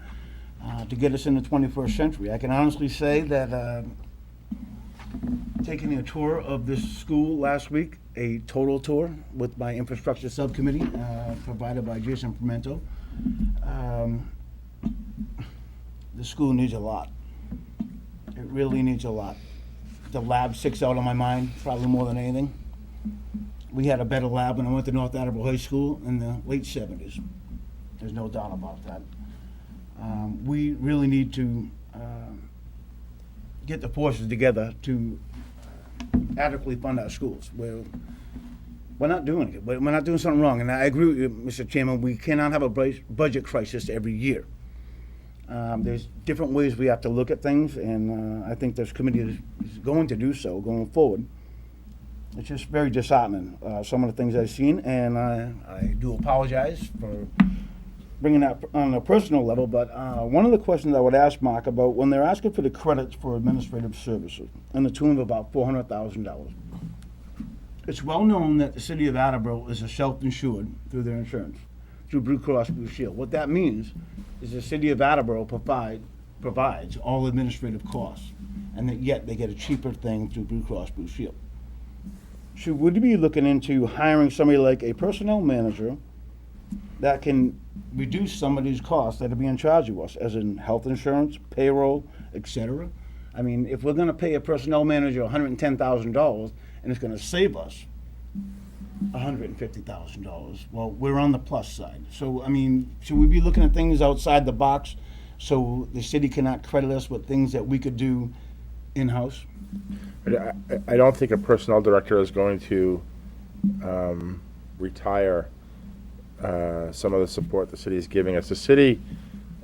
to get us in the 21st century. I can honestly say that taking a tour of this school last week, a total tour with my infrastructure subcommittee, provided by Jason Pimento, the school needs a lot. It really needs a lot. The lab sticks out on my mind, probably more than anything. We had a better lab when I went to North Attleboro High School in the late 70s. There's no doubt about that. We really need to get the forces together to adequately fund our schools. We're not doing it. We're not doing something wrong. And I agree with you, Mr. Chairman, we cannot have a budget crisis every year. There's different ways we have to look at things, and I think this committee is going to do so going forward. It's just very disheartening, some of the things I've seen, and I do apologize for bringing that on a personal level, but one of the questions I would ask Mark about when they're asking for the credits for administrative services in the tune of about $400,000. It's well known that the city of Attleboro is self-insured through their insurance, through Blue Cross Blue Shield. What that means is the city of Attleboro provides all administrative costs, and that yet they get a cheaper thing through Blue Cross Blue Shield. Would you be looking into hiring somebody like a personnel manager that can reduce some of these costs that are being charged to us, as in health insurance, payroll, etc.? I mean, if we're going to pay a personnel manager $110,000 and it's going to save us $150,000, well, we're on the plus side. So, I mean, should we be looking at things outside the box so the city cannot credit us with things that we could do in-house? I don't think a personnel director is going to retire some of the support the city is giving us. The city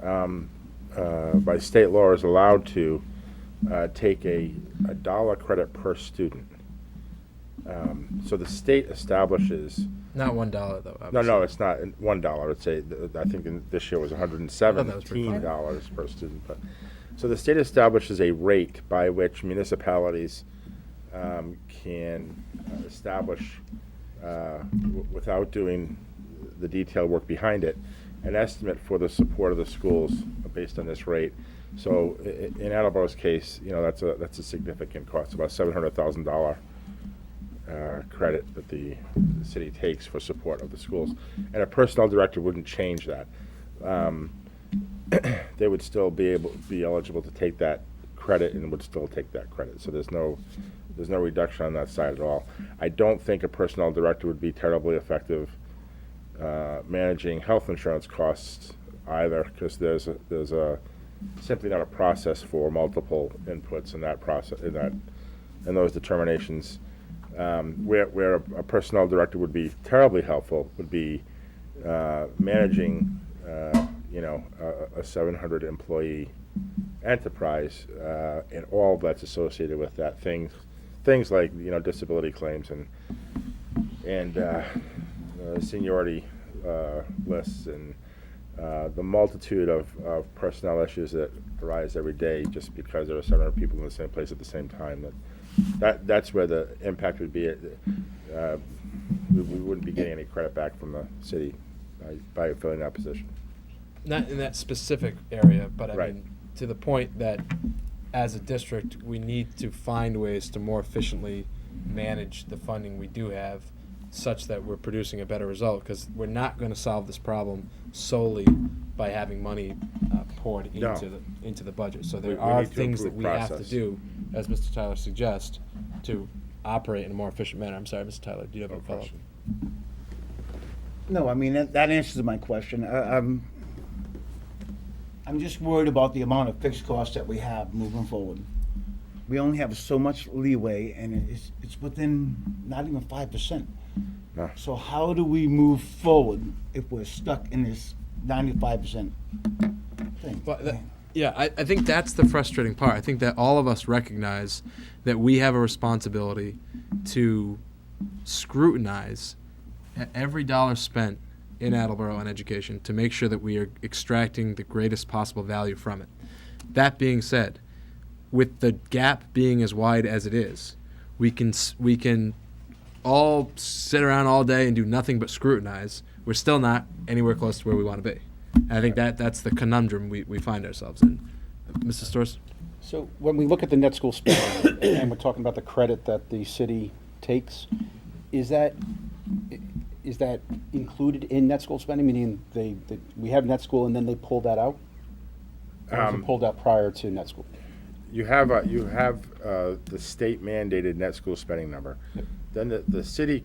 by state law, is allowed to take a dollar credit per student. So the state establishes. Not $1 though. No, Obviously. no, it's not $1. It's I think this year was I thought that was pretty fine. $117 per student. But so the state establishes a rate by which municipalities can establish, without doing the detailed work behind it, an estimate for the support of the schools based on this rate. So in Attleboro's case, that's a significant cost, about $700,000 credit that the city takes for support of the schools. And a personnel director wouldn't change that. They would still be eligible to take that credit and would still take that credit. So there's no reduction on that side at all. I don't think a personnel director would be terribly effective managing health insurance costs either, because there's simply not a process for multiple inputs in that process, in those determinations. Where a personnel director would be terribly helpful would be managing a 700 employee enterprise and all that's associated with that, things like disability claims and seniority lists and the multitude of personnel issues that arise every day just because there are 700 people in the same place at the same time. That's where the impact would be. We wouldn't be getting any credit back from the city by filling that position. Not in that specific area, but I Right. mean, to the point that as a district, we need to find ways to more efficiently manage the funding we do have such that we're producing a better result, because we're not going to solve this problem solely by having money poured No. into the budget. So there We are need to things that improve we have to process. do, as Mr. Tyler suggests, to operate in a more efficient manner. I'm sorry, Mr. Tyler, do you have No a follow-up? question. No, I mean, that answers my question. I'm just worried about the amount of fixed costs that we have moving forward. We only have so much leeway, and it's within not even 5%. No. So how do we move forward if we're stuck in this 95% thing? Well, yeah, I think that's the frustrating part. I think that all of us recognize that we have a responsibility to scrutinize every dollar spent in Attleboro on education to make sure that we are extracting the greatest possible value from it. That being said, with the gap being as wide as it is, we can all sit around all day and do nothing but scrutinize. We're still not anywhere close to where we want to be. And I think that's the conundrum we find ourselves in. Mr. Storrs? So when we look at the net school spending, and we're talking about the credit that the city takes, is that included in net school spending, meaning we have net school and then they pull that out? Or is it pulled out prior to net school? You have the state mandated net school spending number. Yep. Then the city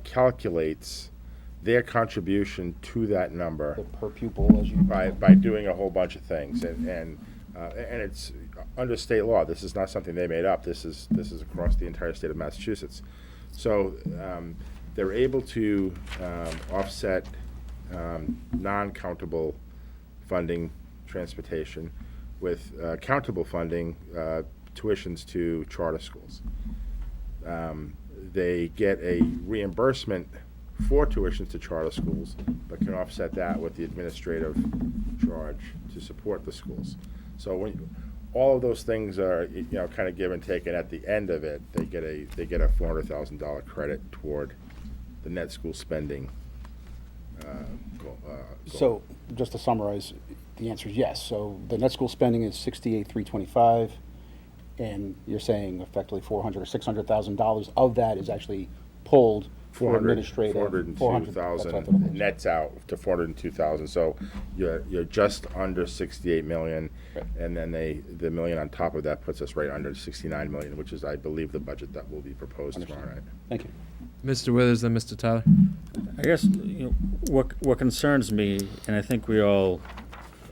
calculates their contribution to that number The per pupil, as you. by doing a whole bunch of things, and it's under state law. This is not something they made up. This is across the entire state of Massachusetts. So they're able to offset non-countable funding, transportation, with countable funding, tuitions to charter schools. They get a reimbursement for tuitions to charter schools, but can offset that with the administrative charge to support the schools. So when all of those things are kind of give and take, and at the end of it, they get a $400,000 credit toward the net school spending. Goal. So, just to summarize, the answer is yes. So the net school spending is $68,325, and you're saying effectively $400,000 or $600,000 of that is actually pulled for administrative. 402,000 nets out to 402,000. So you're just under 68 million, Right. and then the million on top of that puts us right under 69 million, which is, I believe, the budget that will be proposed tomorrow night. Thank you. Mr. Withers, then Mr. Tyler? I guess what concerns me, and I think we all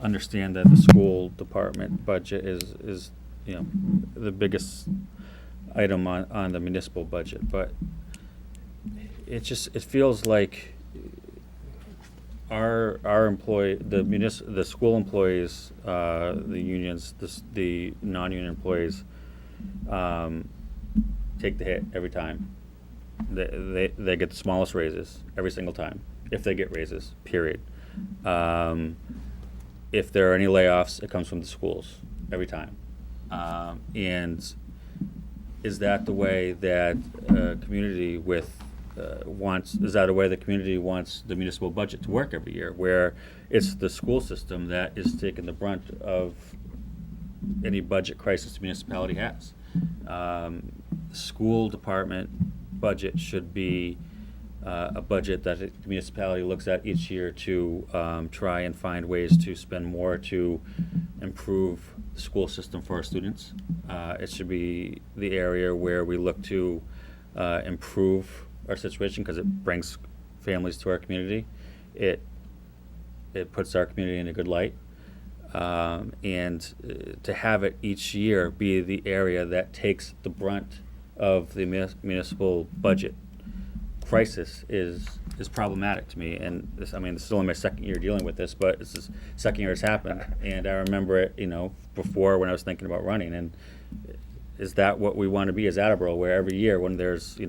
understand that the school department budget is the biggest item on the municipal budget, but it feels like our employee, the school employees, the unions, the non-union employees, take the hit every time. They get the smallest raises every single time, if they get raises, period. If there are any layoffs, it comes from the schools every time. And is that the way that community is that a way the community wants the municipal budget to work every year, where it's the school system that is taking the brunt of any budget crisis the municipality has? School department budget should be a budget that the municipality looks at each year to try and find ways to spend more to improve the school system for our students. It should be the area where we look to improve our situation because it brings families to our community. It puts our community in a good light. And to have it each year be the area that takes the brunt of the municipal budget crisis is problematic to me. And this is only my second year dealing with this, but it's the second year it's happened. And I remember it, before when I was thinking about running. And is that what we want to be as Attleboro, where every year when there's,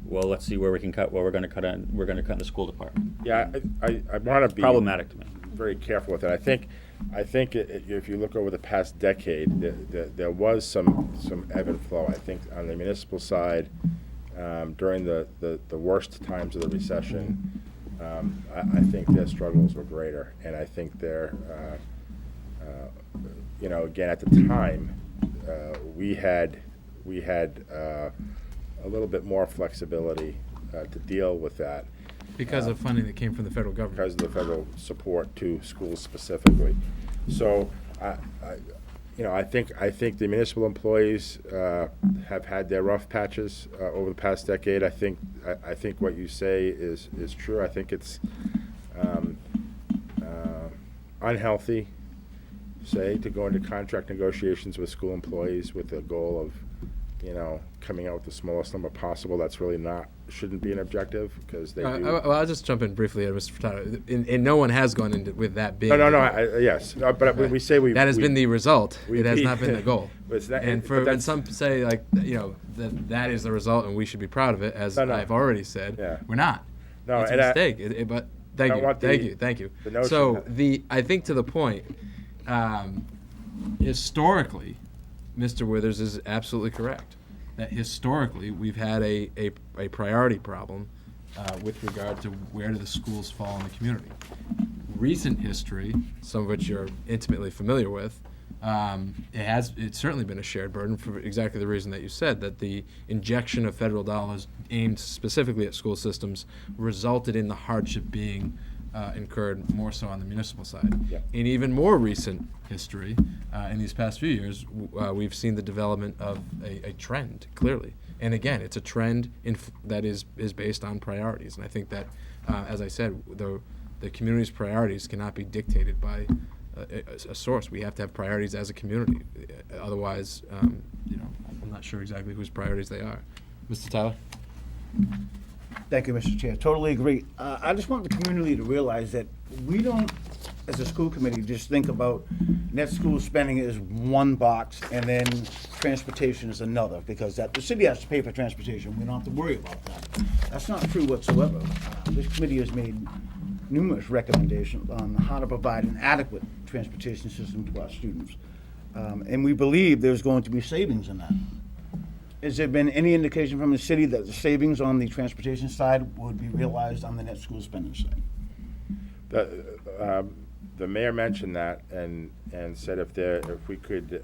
well, let's see where we can cut. Well, we're going to cut in the school department. Yeah, I want to be Problematic to me. very careful with it. I think if you look over the past decade, there was some ebb and flow. I think on the municipal side, during the worst times of the recession, I think their struggles were greater, and I think they're, again at the time, we had a little bit more flexibility to deal with that. Because of funding that came from the federal government. Because of the federal support to schools specifically. So, I think the municipal employees have had their rough patches over the past decade. I think what you say is true. I think it's unhealthy, say, to go into contract negotiations with school employees with the goal of, coming out with the smallest number possible. That's really shouldn't be an objective, because they do. Well, I'll just jump in briefly, Mr. Furtado. And no one has gone into with that big. No. Yes, but when we say that has been the result. It has not been the goal. And some say that is the result, and we should be proud of it. As No. I've already said, Yeah. we're not. No, It's a and mistake. But thank you. the notion So that- I think to the point, historically, Mr. Withers is absolutely correct. That historically we've had a priority problem with regard to where do the schools fall in the community. Recent history, some of which you're intimately familiar with, it's certainly been a shared burden for exactly the reason that you said, that the injection of federal dollars aimed specifically at school systems resulted in the hardship being incurred more so on the municipal side. Yep. In even more recent history, in these past few years, we've seen the development of a trend, clearly. And again, it's a trend that is based on priorities. And I think that, as I said, the community's priorities cannot be dictated by a source. We have to have priorities as a community. Otherwise, I'm not sure exactly whose priorities they are. Mr. Tyler? Thank you, Mr. Chair. Totally agree. I just want the community to realize that we don't, as a school committee, just think about net school spending as one box and then transportation is another, because the city has to pay for transportation. We don't have to worry about that. That's not true whatsoever. This committee has made numerous recommendations on how to provide an adequate transportation system to our students. And we believe there's going to be savings in that. Has there been any indication from the city that the savings on the transportation side would be realized on the net school spending side? The mayor mentioned that and said if we could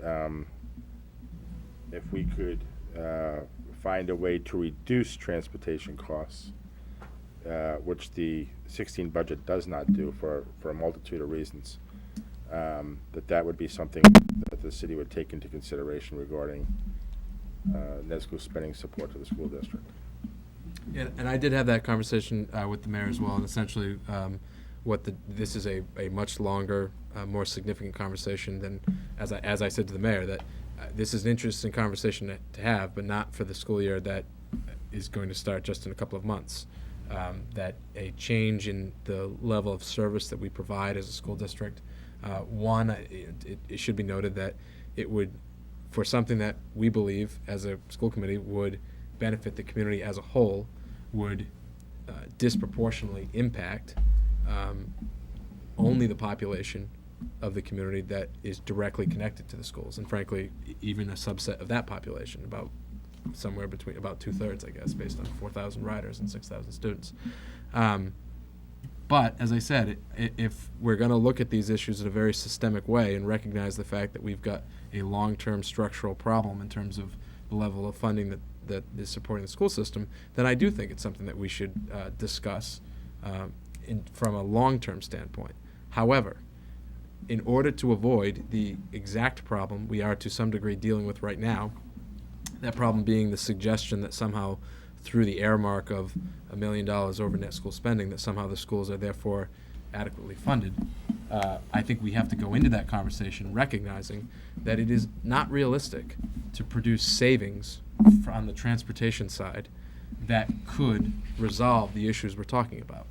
find a way to reduce transportation costs, which the 16 budget does not do for a multitude of reasons, that would be something that the city would take into consideration regarding net school spending support to the school district. Yeah, and I did have that conversation with the mayor as well, and essentially this is a much longer, more significant conversation than, as I said to the mayor, that this is an interesting conversation to have, but not for the school year that is going to start just in a couple of months. that a change in the level of service that we provide as a school district, it should be noted that it would, for something that we believe as a school committee would benefit the community as a whole, would disproportionately impact only the population of the community that is directly connected to the schools, and frankly, even a subset of that population, about somewhere between about 2/3, I guess, based on 4,000 riders and 6,000 students. But as I said, if we're going to look at these issues in a very systemic way and recognize the fact that we've got a long-term structural problem in terms of the level of funding that is supporting the school system, then I do think it's something that we should discuss from a long-term standpoint. However, in order to avoid the exact problem we are to some degree dealing with right now, that problem being the suggestion that somehow through the earmark of $1 million over net school spending, that somehow the schools are therefore adequately funded, I think we have to go into that conversation recognizing that it is not realistic to produce savings on the transportation side that could resolve the issues we're talking about.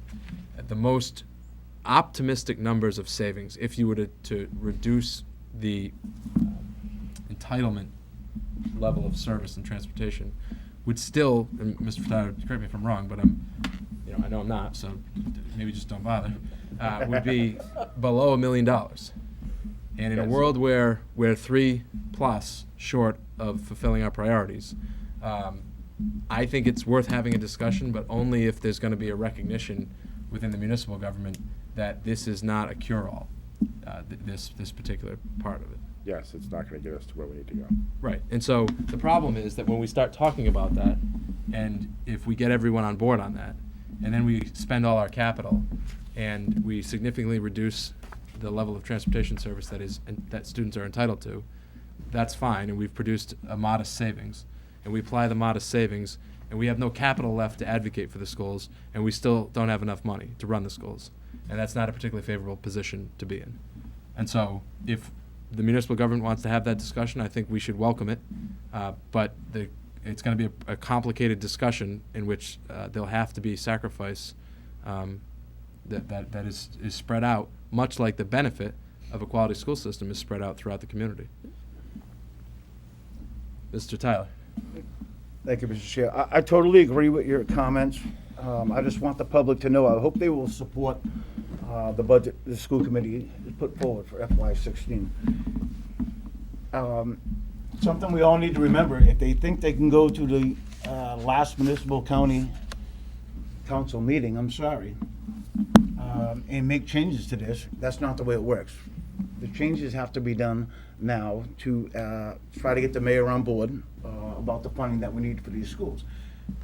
At the most optimistic numbers of savings, if you were to reduce the entitlement level of service and transportation, would still, and Mr. Furtado, correct me if I'm wrong, but I know I'm not, so maybe just don't bother, would be below $1 million. And in a world where we're 3+ short of fulfilling our priorities, I think it's worth having a discussion, but only if there's going to be a recognition within the municipal government that this is not a cure-all, this particular part of it. Yes, it's not going to get us to where we need to go. Right. And so the problem is that when we start talking about that, and if we get everyone on board on that, and then we spend all our capital, and we significantly reduce the level of transportation service that students are entitled to, that's fine, and we've produced a modest savings, and we apply the modest savings, and we have no capital left to advocate for the schools, and we still don't have enough money to run the schools. And that's not a particularly favorable position to be in. And so if the municipal government wants to have that discussion, I think we should welcome it. But it's going to be a complicated discussion in which there'll have to be sacrifice that is spread out, much like the benefit of a quality school system is spread out throughout the community. Mr. Tyler. Thank you, Mr. Chair. I totally agree with your comments. I just want the public to know, I hope they will support the budget the school committee has put forward for FY16. Something we all need to remember, if they think they can go to the last municipal county council meeting, I'm sorry, and make changes to this, that's not the way it works. The changes have to be done now to try to get the mayor on board about the funding that we need for these schools.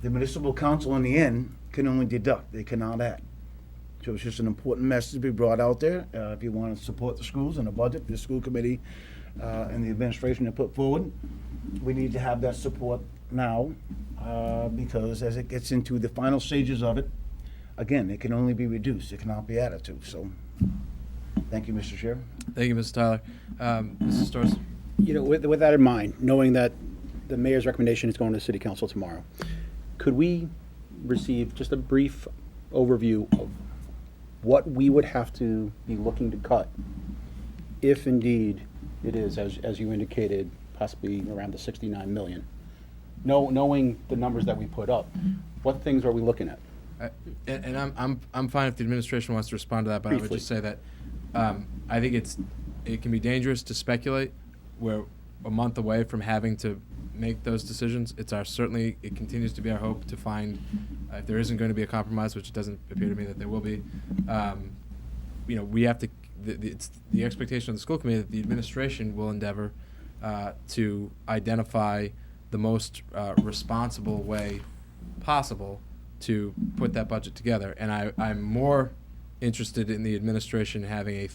The municipal council in the end can only deduct, they cannot add. So it's just an important message to be brought out there. If you want to support the schools and the budget, the school committee and the administration to put forward, we need to have that support now because as it gets into the final stages of it, again, it can only be reduced, it cannot be added to. So, thank you, Mr. Chair. Thank you, Mr. Tyler. Mrs. Storrs. With that in mind, knowing that the mayor's recommendation is going to the city council tomorrow, could we receive just a brief overview of what we would have to be looking to cut if indeed it is, as you indicated, possibly around the 69 million? Knowing the numbers that we put up, what things are we looking at? And I'm fine if the administration wants to respond to that, but I would Briefly. just say that I think it can be dangerous to speculate. We're a month away from having to make those decisions. It continues to be our hope to find, if there isn't going to be a compromise, which it doesn't appear to me that there will be, we have to, it's the expectation of the school committee that the administration will endeavor to identify the most responsible way possible to put that budget together. And I'm more interested in the administration having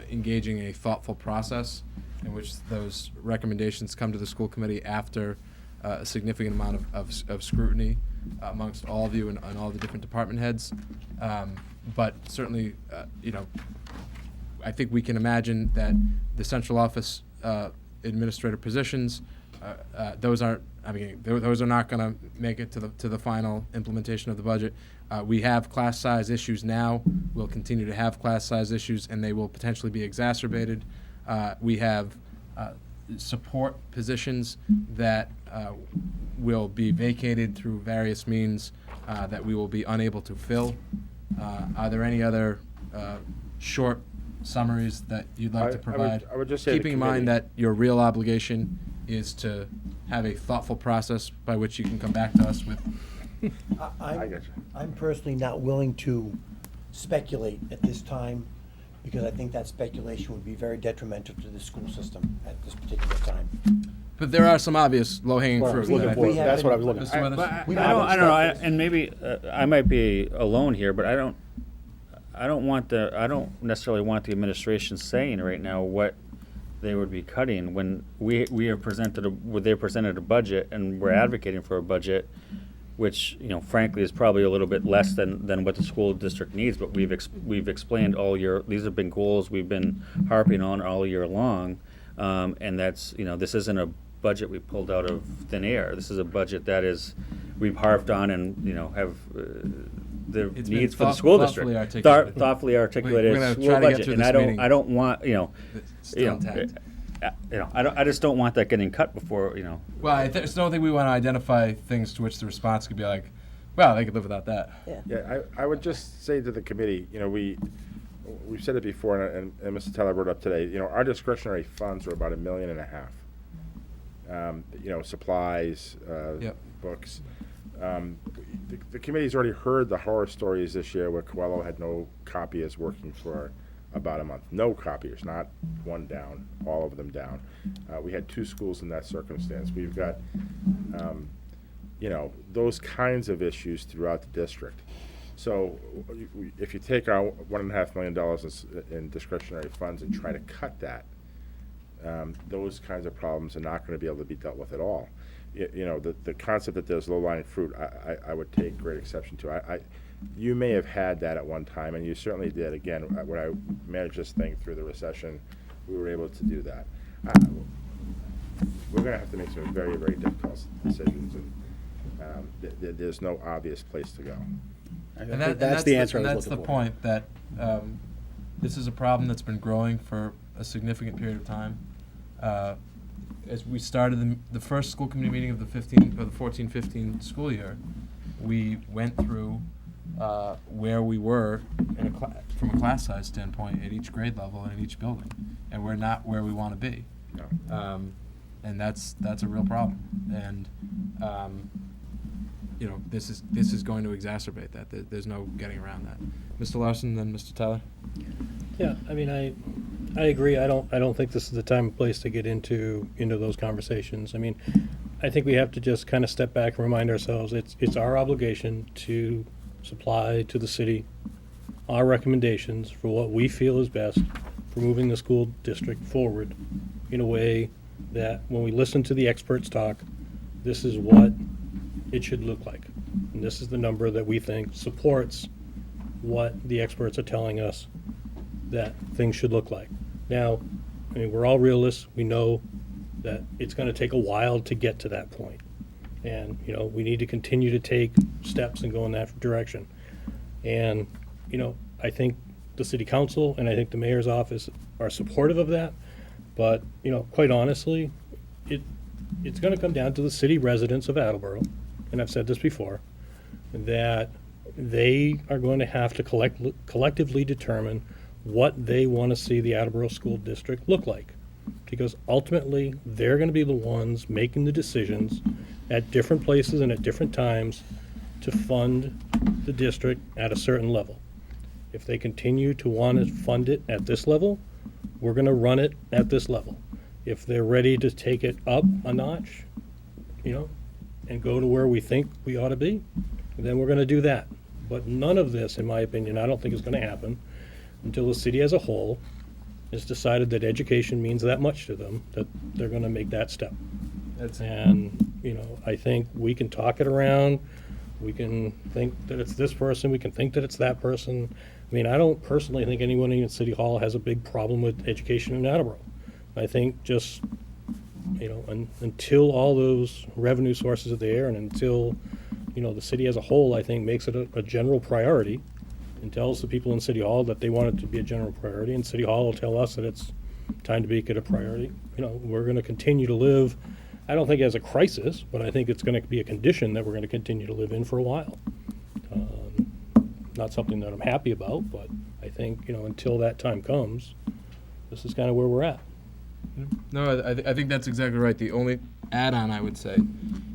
engaging a thoughtful process in which those recommendations come to the school committee after a significant amount of scrutiny amongst all of you and all the different department heads. But certainly, I think we can imagine that the central office administrator positions those aren't, I mean, those are not going to make it to the final implementation of the budget. We have class size issues now. We'll continue to have class size issues, and they will potentially be exacerbated. We have support positions that will be vacated through various means that we will be unable to fill. Are there any other short summaries that you'd like to provide? I would just say the keeping in mind committee- that your real obligation is to have a thoughtful process by which you can come back to us with. I got you. I'm personally not willing to speculate at this time, because I think that speculation would be very detrimental to the school system at this particular time. But there are some obvious low-hanging Well, fruit. we- that I we think- have That's what I been- was looking Mr. at. Weathers? But I We don't haven't know, discussed this. and maybe I might be alone here, but I don't necessarily want the administration saying right now what they would be cutting when we have they presented a budget and we're advocating for a budget, which, you know, frankly is probably a little bit less than what the school district needs, but we've explained all year, these have been goals we've been harping on all year long, and that's, you know, this isn't a budget we pulled out of thin air. This is a budget that we've harped on and, you know, have the It's been needs for the school thoughtfully district. articulated. Thoughtfully articulated We're gonna school try to get budget, through and this meeting. I don't want, you know, It's you still know, intact. I just don't want that getting cut before, you know. Well, I just don't think we want to identify things to which the response could be like, well, they could live without that. Yeah. Yeah, I would just say to the committee, you know, we've said it before, and Mr. Teller brought it up today, you know, our discretionary funds are about $1.5 million. You know, supplies, Yep. books. The committee's already heard the horror stories this year where Coelho had no copiers working for about a month. No copiers, not one down, all of them down. We had 2 schools in that circumstance. We've got, you know, those kinds of issues throughout the district. So if you take our $1.5 million in discretionary funds and try to cut that, those kinds of problems are not going to be able to be dealt with at all. You know, the concept that there's low-lying fruit, I would take great exception to. You may have had that at one time, and you certainly did. Again, when I managed this thing through the recession, we were able to do that. We're going to have to make some very, very difficult decisions, and there's no obvious place to go. That's the answer I was That's looking the for. point, that this is a problem that's been growing for a significant period of time. As we started the first school committee meeting of the 14-15 school year, we went through where we were from a class size standpoint at each grade level and at each building, and we're not where we want to be. No. And that's a real problem. And you know, this is going to exacerbate that. There's no getting around that. Mr. Larson, then Mr. Teller. Yeah, I mean, I agree. I don't think this is the time and place to get into those conversations. I mean, I think we have to just kind of step back and remind ourselves it's our obligation to supply to the city our recommendations for what we feel is best for moving the school district forward in a way that when we listen to the experts talk, this is what it should look like. And this is the number that we think supports what the experts are telling us that things should look like. Now, I mean, we're all realists. We know that it's going to take a while to get to that point. And, you know, we need to continue to take steps and go in that direction. And, you know, I think the city council and I think the mayor's office are supportive of that. But, you know, quite honestly, it's going to come down to the city residents of Attleboro, and I've said this before, that they are going to have to collectively determine what they want to see the Attleboro School District look like. Because ultimately, they're going to be the ones making the decisions at different places and at different times to fund the district at a certain level. If they continue to want to fund it at this level, we're going to run it at this level. If they're ready to take it up a notch, you know, and go to where we think we ought to be, then we're going to do that. But none of this, in my opinion, I don't think is going to happen until the city as a whole has decided that education means that much to them, that they're going to make that step. And, you know, I think we can talk it around. We can think that it's this person. We can think that it's that person. I mean, I don't personally think anyone in City Hall has a big problem with education in Attleboro. I think just until all those revenue sources are there, and until, the city as a whole, I think, makes it a general priority, and tells the people in City Hall that they want it to be a general priority, and City Hall will tell us that it's time to make it a priority. We're going to continue to live, I don't think as a crisis, but I think it's going to be a condition that we're going to continue to live in for a while. Not something that I'm happy about, but I think, until that time comes, this is kind of where we're at. No, I think that's exactly right. The only add-on I would say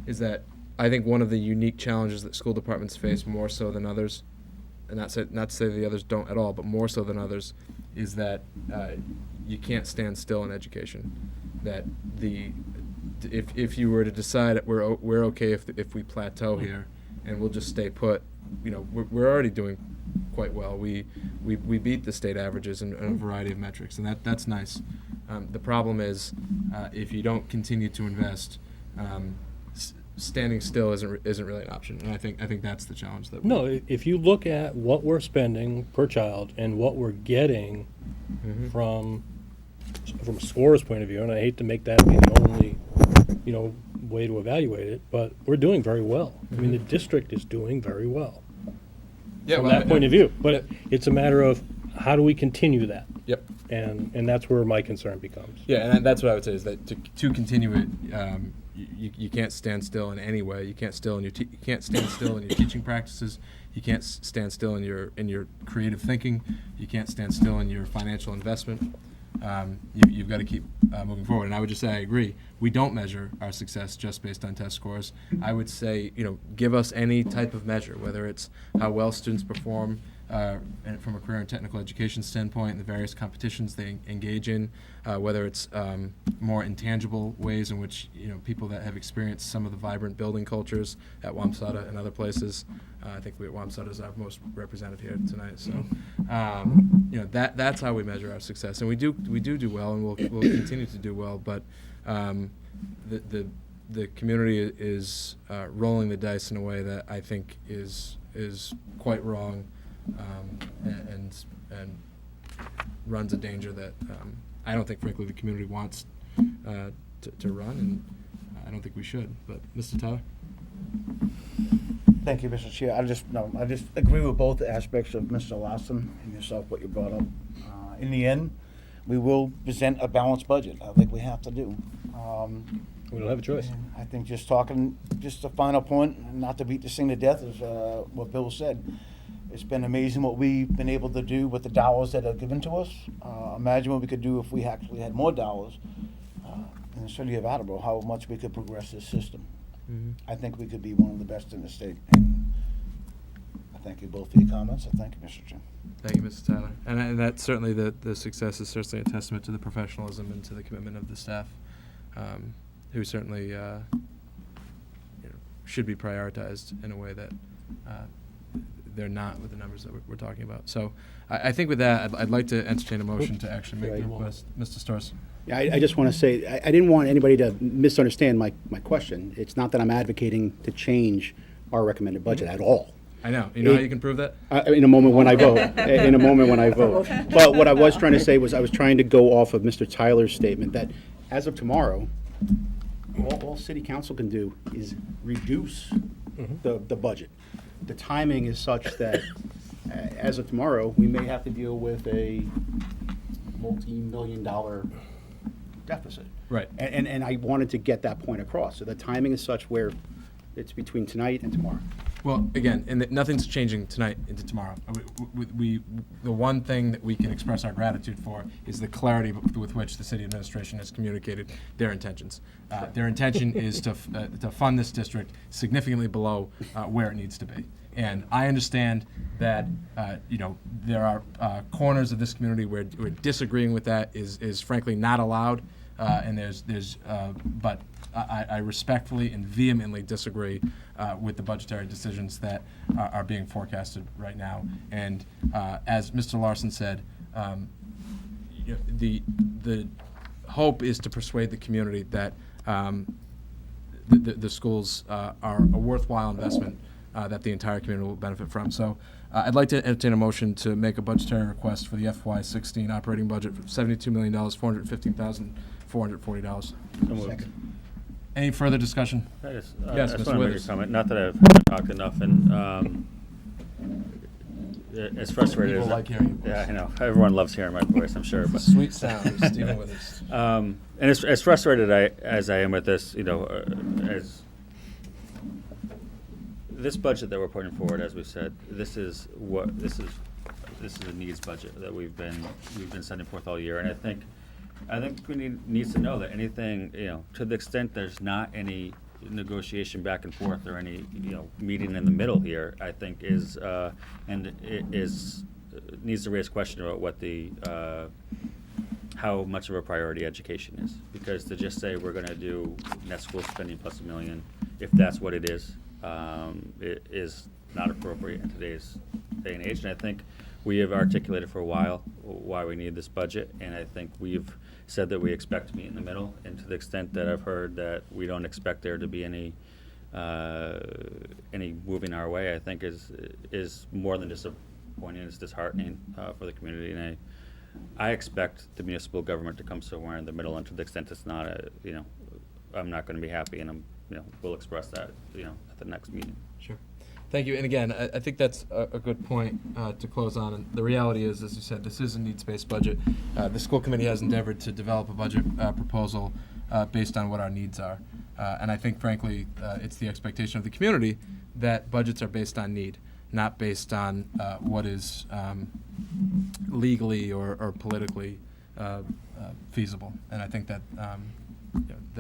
is that I think one of the unique challenges that school departments face more so than others, and not to say the others don't at all, but more so than others, is that you can't stand still in education. That if you were to decide we're okay if we plateau here and we'll just stay put, we're already doing quite well. We beat the state averages in a variety of metrics, and that's nice. The problem is if you don't continue to invest, standing still isn't really an option, and I think that's the challenge that. No, if you look at what we're spending per child and what we're getting from a scorer's point of view, and I hate to make that be the only way to evaluate it, but we're doing very well. I mean, the district is doing very well from that point of view. But it's a matter of how do we continue that? Yep. And that's where my concern becomes. Yeah, and that's what I would say is that to continue it, you can't stand still in any way. You can't stand still in your teaching practices. You can't stand still in your creative thinking. You can't stand still in your financial investment. You've got to keep moving forward. And I would just say I agree. We don't measure our success just based on test scores. I would say, give us any type of measure, whether it's how well students perform and from a career and technical education standpoint, the various competitions they engage in, whether it's more intangible ways in which people that have experienced some of the vibrant building cultures at Wamsutta and other places. I think we at Wamsutta is our most represented here tonight. So that's how we measure our success, and we do well, and we'll continue to do well. But the community is rolling the dice in a way that I think is quite wrong. And runs a danger that I don't think, frankly, the community wants to run, and I don't think we should. But Mr. Tyler? Thank you, Mr. Chair. I just agree with both aspects of Mr. Larson and yourself, what you brought up. In the end, we will present a balanced budget. I think we have to do. We don't have a choice. I think just a final point, not to beat this thing to death, is what Bill said. It's been amazing what we've been able to do with the dollars that are given to us. Imagine what we could do if we actually had more dollars in the city of Attleboro, how much we could progress this system. Mm-hmm. I think we could be one of the best in the state. And I thank you both for your comments. I thank you, Mr. Chair. Thank you, Mr. Tyler. And that's certainly the success is certainly a testament to the professionalism and to the commitment of the staff, who certainly should be prioritized in a way that they're not with the numbers that we're talking about. So I think with that, I'd like to entertain a motion to actually make the request. Mr. Storrs. Yeah, I just want to say, I didn't want anybody to misunderstand my question. It's not that I'm advocating to change our recommended budget at all. I know. You know how you can prove that? In a moment when I vote. In a moment when I vote. But what I was trying to say was I was trying to go off of Mr. Tyler's statement that as of tomorrow, all city council can do is reduce the budget. The timing is such that as of tomorrow, we may have to deal with a multi-million-dollar deficit. Right. And I wanted to get that point across. So the timing is such where it's between tonight and tomorrow. Well, again, and nothing's changing tonight into tomorrow. The one thing that we can express our gratitude for is the clarity with which the city administration has communicated their intentions. Their intention is to fund this district significantly below where it needs to be. And I understand that there are corners of this community where disagreeing with that is frankly not allowed. But I respectfully and vehemently disagree with the budgetary decisions that are being forecasted right now. And as Mr. Larson said, the hope is to persuade the community that the schools are a worthwhile investment that the entire community will benefit from. So I'd like to entertain a motion to make a budgetary request for the FY16 operating budget for $72,415,400 $440. So moved. Second. Any further discussion? Yes, Yes, I just Mr. want to make a Withers. comment. Not that I've talked enough, and as frustrated People as like hearing your yeah, voice. I know everyone loves hearing my voice. I'm sure, but Sweet sound of Stephen Withers. and as frustrated as I am with this, as this budget that we're putting forward, as we said, this is a needs budget that we've been sending forth all year, and I think we needs to know that anything, to the extent there's not any negotiation back and forth or any, meeting in the middle here, I think is needs to raise question about what how much of a priority education is. Because to just say we're gonna do net school spending plus $1 million, if that's what it is not appropriate in today's day and age. And I think we have articulated for a while why we need this budget, and I think we've said that we expect to be in the middle. And to the extent that I've heard that we don't expect there to be any moving our way, I think is more than disappointing. It's disheartening for the community, and I expect the municipal government to come somewhere in the middle. And to the extent it's not I'm not going to be happy, and we'll express that at the next meeting. Sure. Thank you. And again, I think that's a good point to close on. And the reality is, as you said, this is a needs-based budget. The school committee has endeavored to develop a budget proposal based on what our needs are. And I think, frankly, it's the expectation of the community that budgets are based on need, not based on what is legally or politically feasible. And I think that,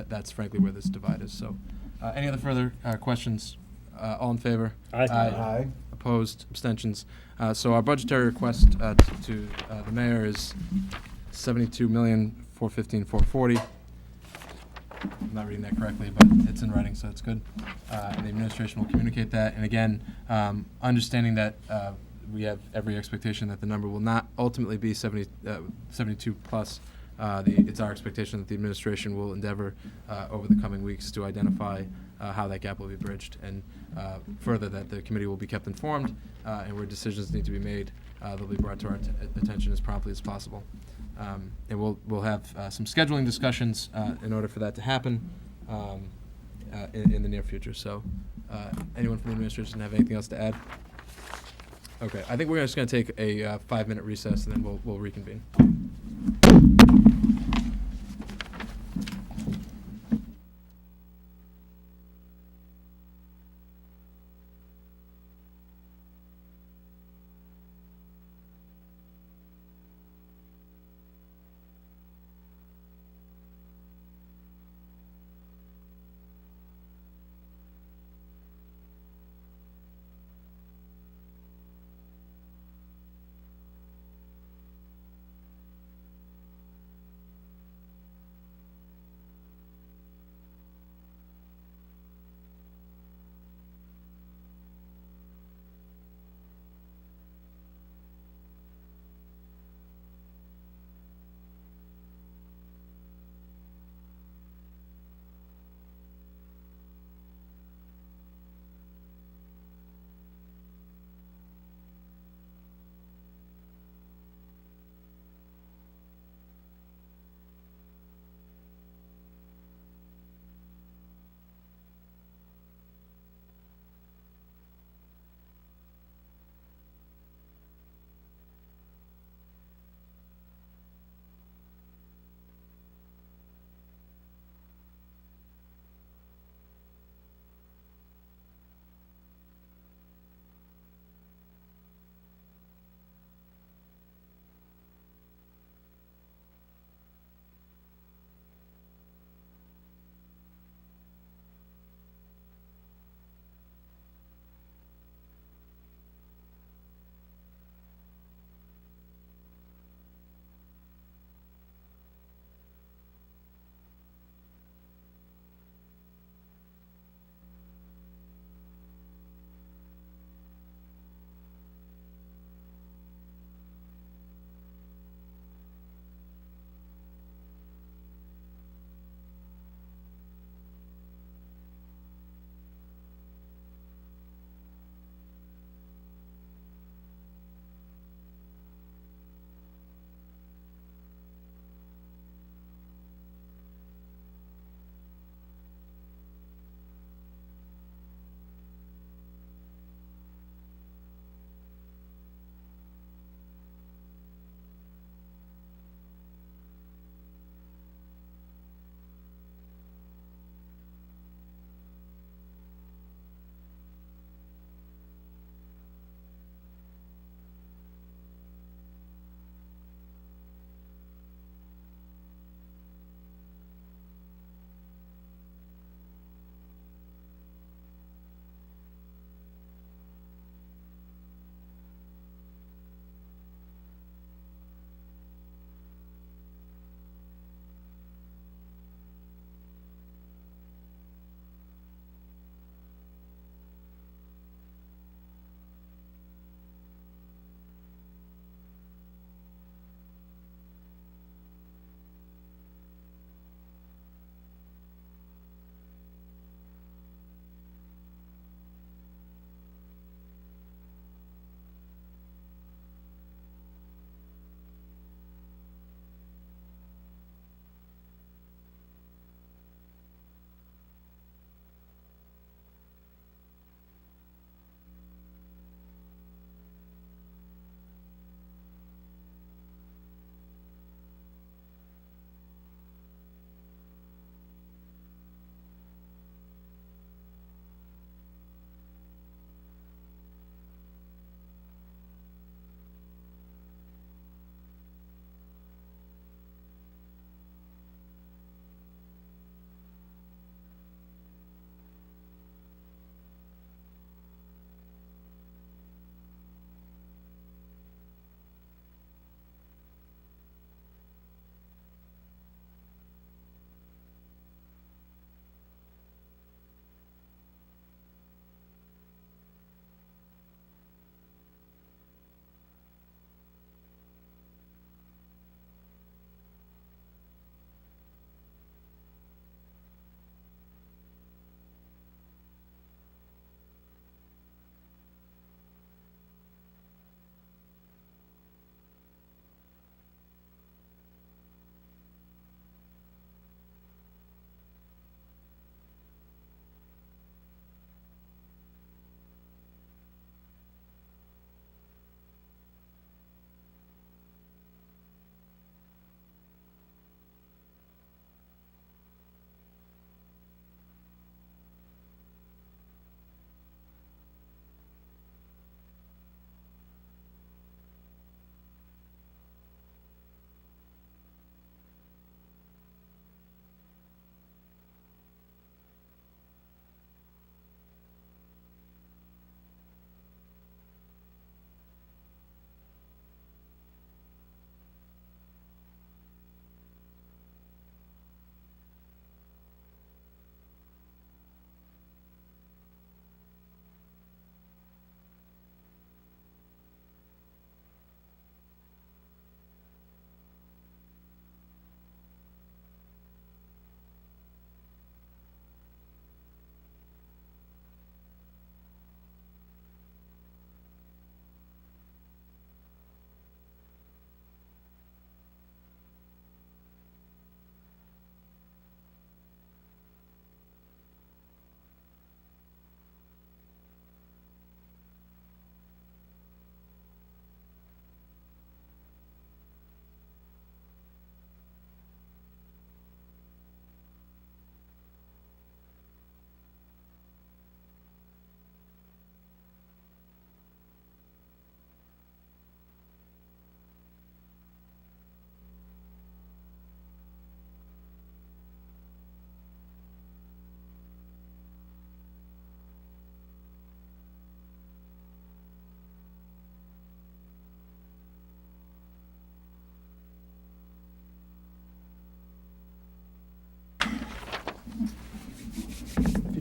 that's frankly where this divide is. So any other further questions? All in favor? Aye. Aye. Opposed? Abstentions? So our budgetary request to the mayor is $72,415,440. I'm not reading that correctly, but it's in writing, so it's good. And the administration will communicate that. And again, understanding that we have every expectation that the number will not ultimately be 72 plus. It's our expectation that the administration will endeavor over the coming weeks to identify how that gap will be bridged, and further that the committee will be kept informed, and where decisions need to be made, they'll be brought to our attention as promptly as possible. And we'll have some scheduling discussions in order for that to happen in the near future. So anyone from the administration have anything else to add? Okay, I think we're just going to take a 5-minute recess, and then we'll reconvene.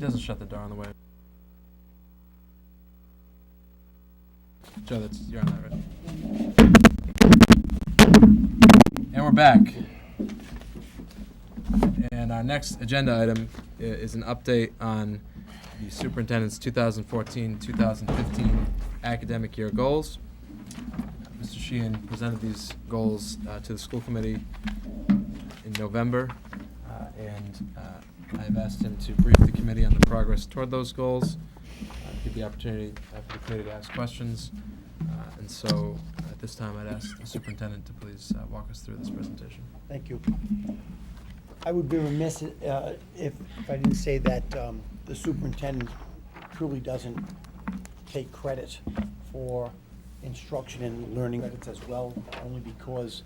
doesn't shut the door on the way. Joe, you're on that, right? And we're back. And our next agenda item is an update on the superintendent's 2014-2015 academic year goals. Mr. Sheehan presented these goals to the school committee in November, and I have asked him to brief the committee on the progress toward those goals, give the opportunity for the committee to ask questions, and so at this time I'd ask the superintendent to please walk us through this presentation. Thank you. I would be remiss if I didn't say that the superintendent truly doesn't take credit for instruction and learning credits as well, only because,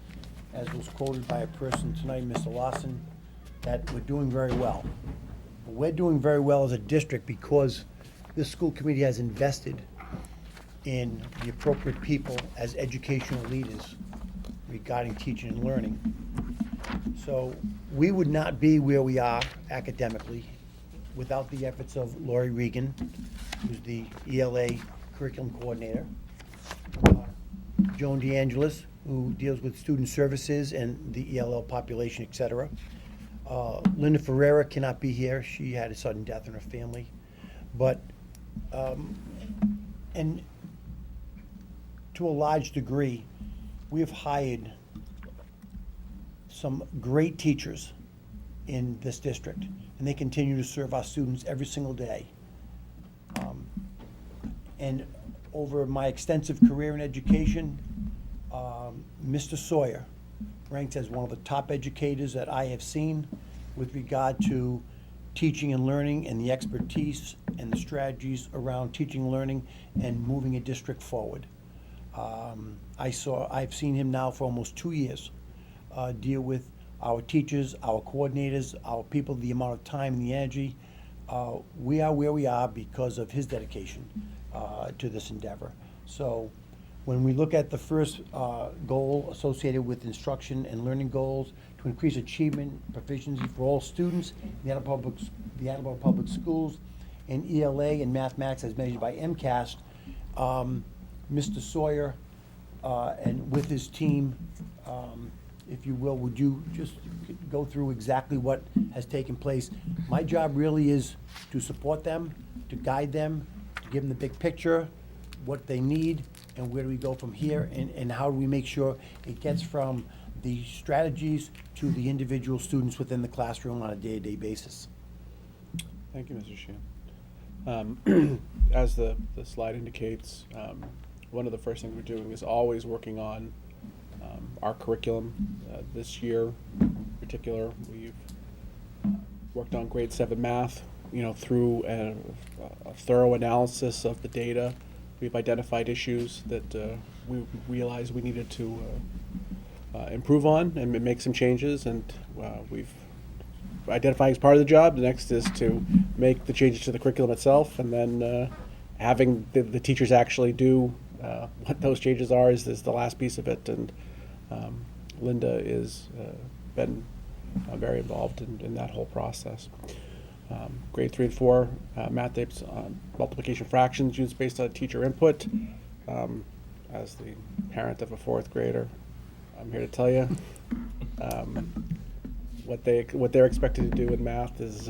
as was quoted by a person tonight, Mr. Lawson, that we're doing very well. We're doing very well as a district because this school committee has invested in the appropriate people as educational leaders regarding teaching and learning. So we would not be where we are academically without the efforts of Lori Regan, who's the ELA curriculum coordinator, Joan DeAngelis, who deals with student services and the ELL population, et cetera. Linda Ferreira cannot be here. She had a sudden death in her family. But, and to a large degree, we have hired some great teachers in this district, and they continue to serve our students every single day. And over my extensive career in education, Mr. Sawyer ranks as one of the top educators that I have seen with regard to teaching and learning and the expertise and the strategies around teaching and learning and moving a district forward. I've seen him now for almost 2 years deal with our teachers, our coordinators, our people, the amount of time and the energy. We are where we are because of his dedication to this endeavor. So when we look at the first goal associated with instruction and learning goals to increase achievement, proficiency for all students in the Attleboro Public Schools, and ELA and mathematics as measured by MCAS, Mr. Sawyer and with his team, if you will, would you just go through exactly what has taken place? My job really is to support them, to guide them, to give them the big picture, what they need, and where do we go from here, and how do we make sure it gets from the strategies to the individual students within the classroom on a day-to-day basis. Thank you, Mr. Sheehan. As the slide indicates, one of the first things we're doing is always working on our curriculum. This year in particular, we've worked on grade 7 math, through a thorough analysis of the data. We've identified issues that we realized we needed to improve on and make some changes, and we've identifying as part of the job. The next is to make the changes to the curriculum itself, and then having the teachers actually do what those changes are is the last piece of it. And Linda is been very involved in that whole process. Grade 3 and 4 math tapes on multiplication fractions used based on teacher input. As the parent of a 4th grader, I'm here to tell you what they're expected to do in math is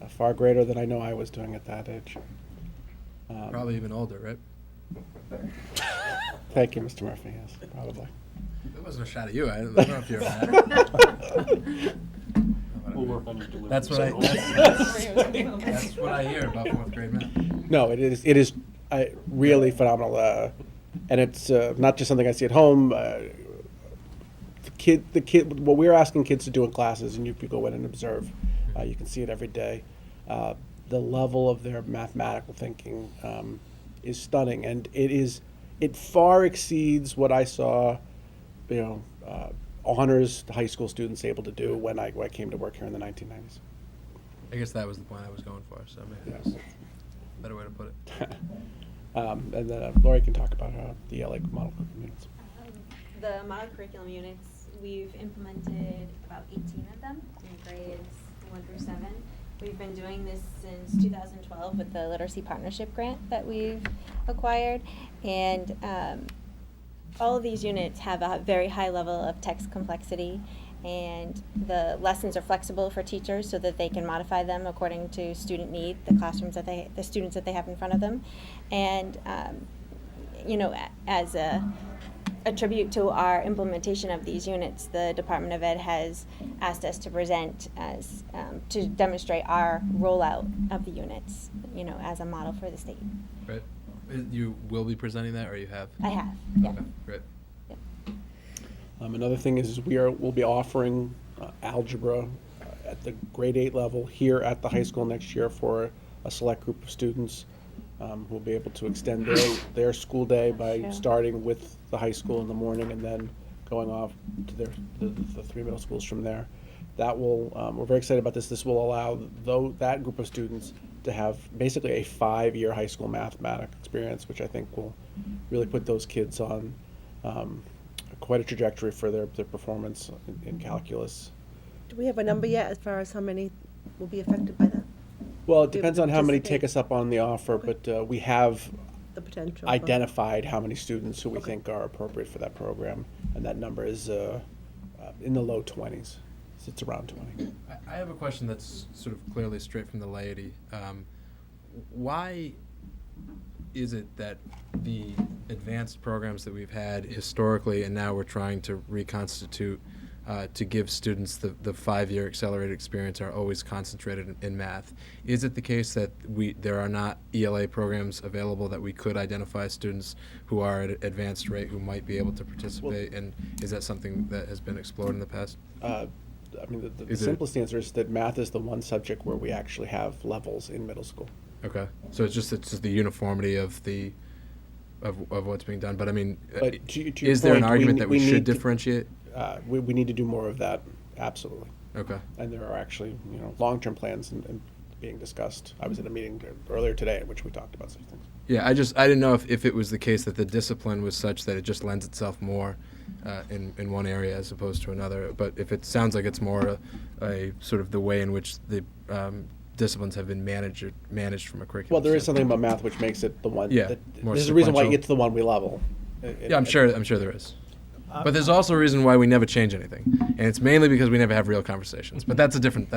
far greater than I know I was doing at that age. Probably even older, right? Thank you, Mr. Murphy. Yes, probably. It wasn't a shot at you. I don't know if you're mad. We'll work on your delivery. That's what that's what I hear about 4th grade math. No, it is really phenomenal, and it's not just something I see at home. The kid, what we're asking kids to do in classes, and you go in and observe, you can see it every day. The level of their mathematical thinking is stunning, and it far exceeds what I saw, honors high school students able to do when I came to work here in the 1990s. I guess that was the point I was going for, so maybe that's a better way to put it. And then Lori can talk about the LA model curriculum units. The model curriculum units, we've implemented about 18 of them in grades 1 through 7, We've been doing this since 2012 with the Literacy Partnership Grant that we've acquired. And all of these units have a very high level of text complexity, and the lessons are flexible for teachers so that they can modify them according to student need, the students that they have in front of them. And as a tribute to our implementation of these units, the Department of Ed has asked us to present to demonstrate our rollout of the units, as a model for the state. Right. You will be presenting that, or you have? I have, yeah. Okay, great. Another thing is we'll be offering algebra at the grade 8 level here at the high school next year for a select group of students who will be able to extend their school day by Sure. starting with the high school in the morning and then going off to the 3 middle schools from there. That will, we're very excited about this. This will allow that group of students to have basically a 5-year high school mathematics experience, which I think will really put those kids on quite a trajectory for their performance in calculus. Do we have a number yet as far as how many will be affected by that? Well, it Be able depends to on how many participate. take us up on the offer, Okay. but we have The potential. identified how many students who we Okay. think are appropriate for that program, and that number is in the low 20s. It's around 20. I have a question that's sort of clearly straight from the laity. Why is it that the advanced programs that we've had historically, and now we're trying to reconstitute to give students the 5-year accelerated experience, are always concentrated in math? Is it the case that there are not ELA programs available that we could identify students who are at advanced rate who might be able to participate? And is that something that has been explored in the past? I mean, the Is it- simplest answer is that math is the one subject where we actually have levels in middle school. Okay, so it's just the uniformity of what's being done. But I mean, But to your is there an point, argument we that we need should to- differentiate? We need to do more of that, absolutely. Okay. And there are actually, long-term plans and being discussed. I was at a meeting earlier today in which we talked about such things. Yeah, I didn't know if it was the case that the discipline was such that it just lends itself more in one area as opposed to another. But if it sounds like it's more a sort of the way in which the disciplines have been managed from a curriculum. Well, there is something standpoint. about math which makes it the one. Yeah, more There's a reason why sequential. it's the one we level. Yeah, I'm sure there is. But there's also a reason why we never change anything, and it's mainly because we never have real conversations. But that's a different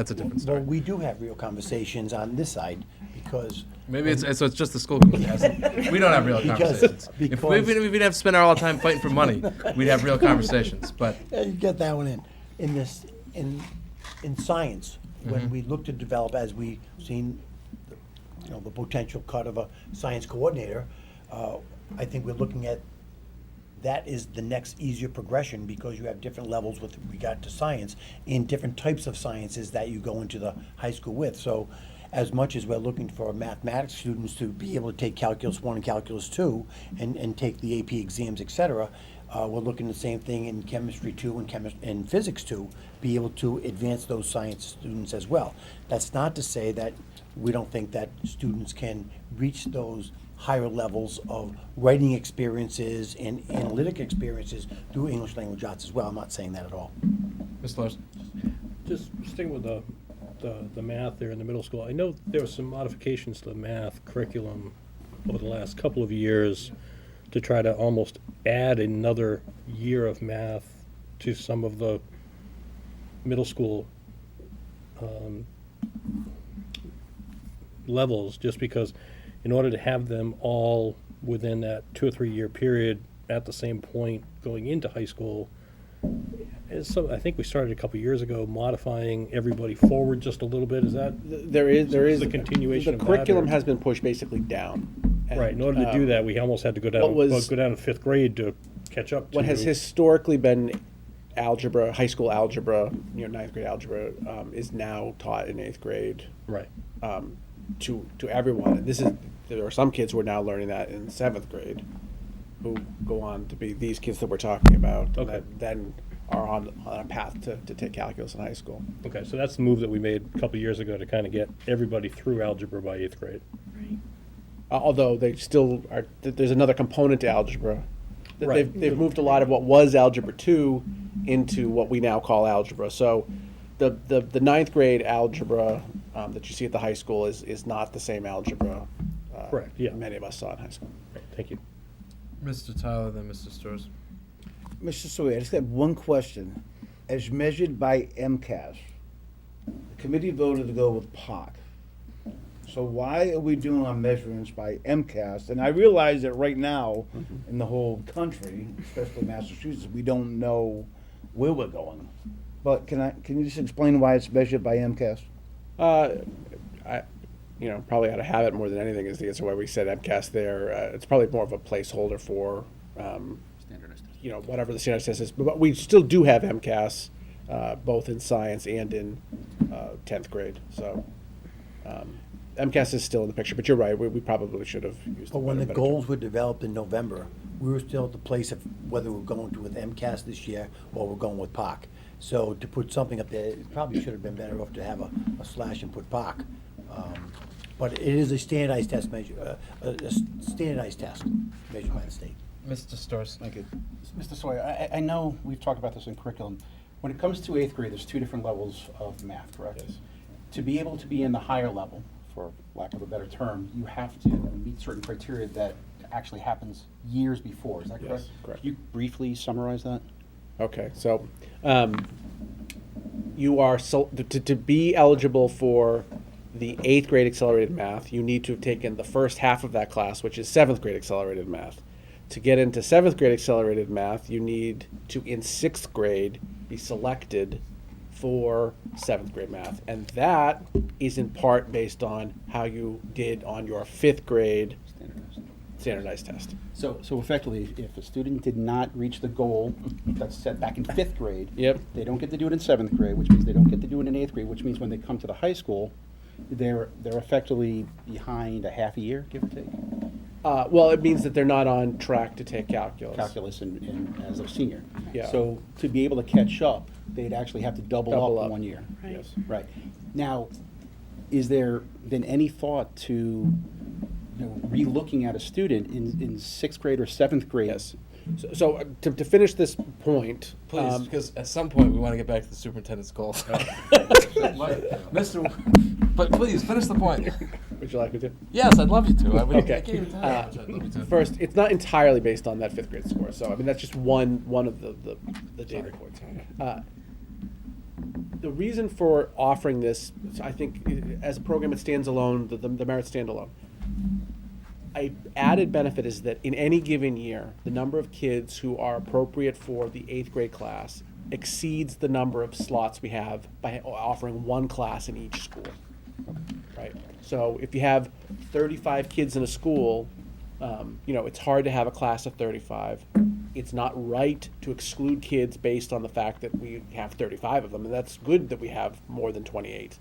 story. Well, we do have real conversations on this side, because Maybe it's just the school committee hasn't. We don't have real Because- conversations. If we because- didn't have to spend our time fighting for money, we'd have real conversations. But Yeah, you get that one in. In science, when we look to develop, as we've seen, the potential cut of a science coordinator, I think we're looking at, that is the next easier progression, because you have different levels with regard to science in different types of sciences that you go into the high school with. So as much as we're looking for mathematics students to be able to take Calculus 1 and Calculus 2 and take the AP exams, et cetera, we're looking at the same thing in Chemistry 2 and Physics 2, be able to advance those science students as well. That's not to say that we don't think that students can reach those higher levels of writing experiences and analytic experiences through English language arts as well. I'm not saying that at all. Mr. Larson. Just sticking with the math there in the middle school, I know there were some modifications to the math curriculum over the last couple of years to try to almost add another year of math to some of the middle school levels, just because in order to have them all within that 2 or 3 year period at the same point going into high school, I think we started a couple years ago modifying everybody forward just a little bit. Is that There is the continuation The of that, curriculum or- has been pushed basically down. And, right? In order to do that, we almost had to go down to 5th grade to catch up to What has historically been algebra, high school algebra, 9th grade algebra, is now taught in 8th grade right. To everyone. And there are some kids who are now learning that in 7th grade, who go on to be these kids that we're talking about. Okay. That then are on a path to take calculus in high school. Okay, so that's the move that we made a couple years ago to kind of get everybody through algebra by 8th grade. Although they still are, there's another component to algebra. Right. They've moved a lot of what was algebra 2 into what we now call algebra. So the 9th grade algebra that you see at the high school is not the same algebra. Correct, yeah. Many of us saw in high school. Thank you. Mr. Tyler, then Mr. Storrs. Mr. Sawyer, I just have one question. As measured by MCAS, the committee voted to go with POC. So why are we doing our measurements by MCAS? And I realize that right now, in the whole country, especially Massachusetts, we don't know where we're going. But can you just explain why it's measured by MCAS? Probably out of habit more than anything is the answer why we said MCAS there. It's probably more of a placeholder for, whatever the standardized test is. But we still do have MCAS, both in science and in 10th grade. So MCAS is still in the picture, but you're right. We probably should have used. But when the better goals term. were developed in November, we were still at the place of whether we're going to with MCAS this year or we're going with POC. So to put something up there, it probably should have been better off to have a slash and put POC. But it is a standardized test measure, a standardized test measured by the state. Mr. Storrs. Thank you. Mr. Sawyer, I know we've talked about this in curriculum. When it comes to 8th grade, there's 2 different levels of math, correct? Yes. To be able to be in the higher level, for lack of a better term, you have to meet certain criteria that actually happens years before. Is that correct? Yes, correct. Can you briefly summarize that? Okay, so you are to be eligible for the 8th grade accelerated math, you need to have taken the first half of that class, which is 7th grade accelerated math. To get into 7th grade accelerated math, you need to, in 6th grade, be selected for 7th grade math. And that is in part based on how you did on your 5th grade standardized test. So effectively, if a student did not reach the goal that's set back in 5th grade, Yep. they don't get to do it in 7th grade, which means they don't get to do it in 8th grade, which means when they come to the high school, they're effectively behind a half a year, give or take, Well, it means that they're not on track to take calculus. as a senior. Yeah. So to be able to catch up, they'd actually have to double Double up up. in 1 year. Right. Yes. Right. Now, is there been any thought to re-looking at a student in 6th grade or 7th grade? Yes. So to finish this point, Please, because at some point we want to get back to the superintendent's goals. But please, finish the point. would you like me to? Yes, I'd love you to. I Okay. can't even tell you how much I'd love you to. First, it's not entirely based on that 5th grade score. So, I mean, that's just one of the data points. The reason for offering this, I think, as a program, it stands alone, the merits stand alone. A added benefit is that in any given year, the number of kids who are appropriate for the 8th grade class exceeds the number of slots we have by offering one class in each school. Right? So if you have 35 kids in a school, it's hard to have a class of 35. It's not right to exclude kids based on the fact that we have 35 of them, and that's good that we have more than 28.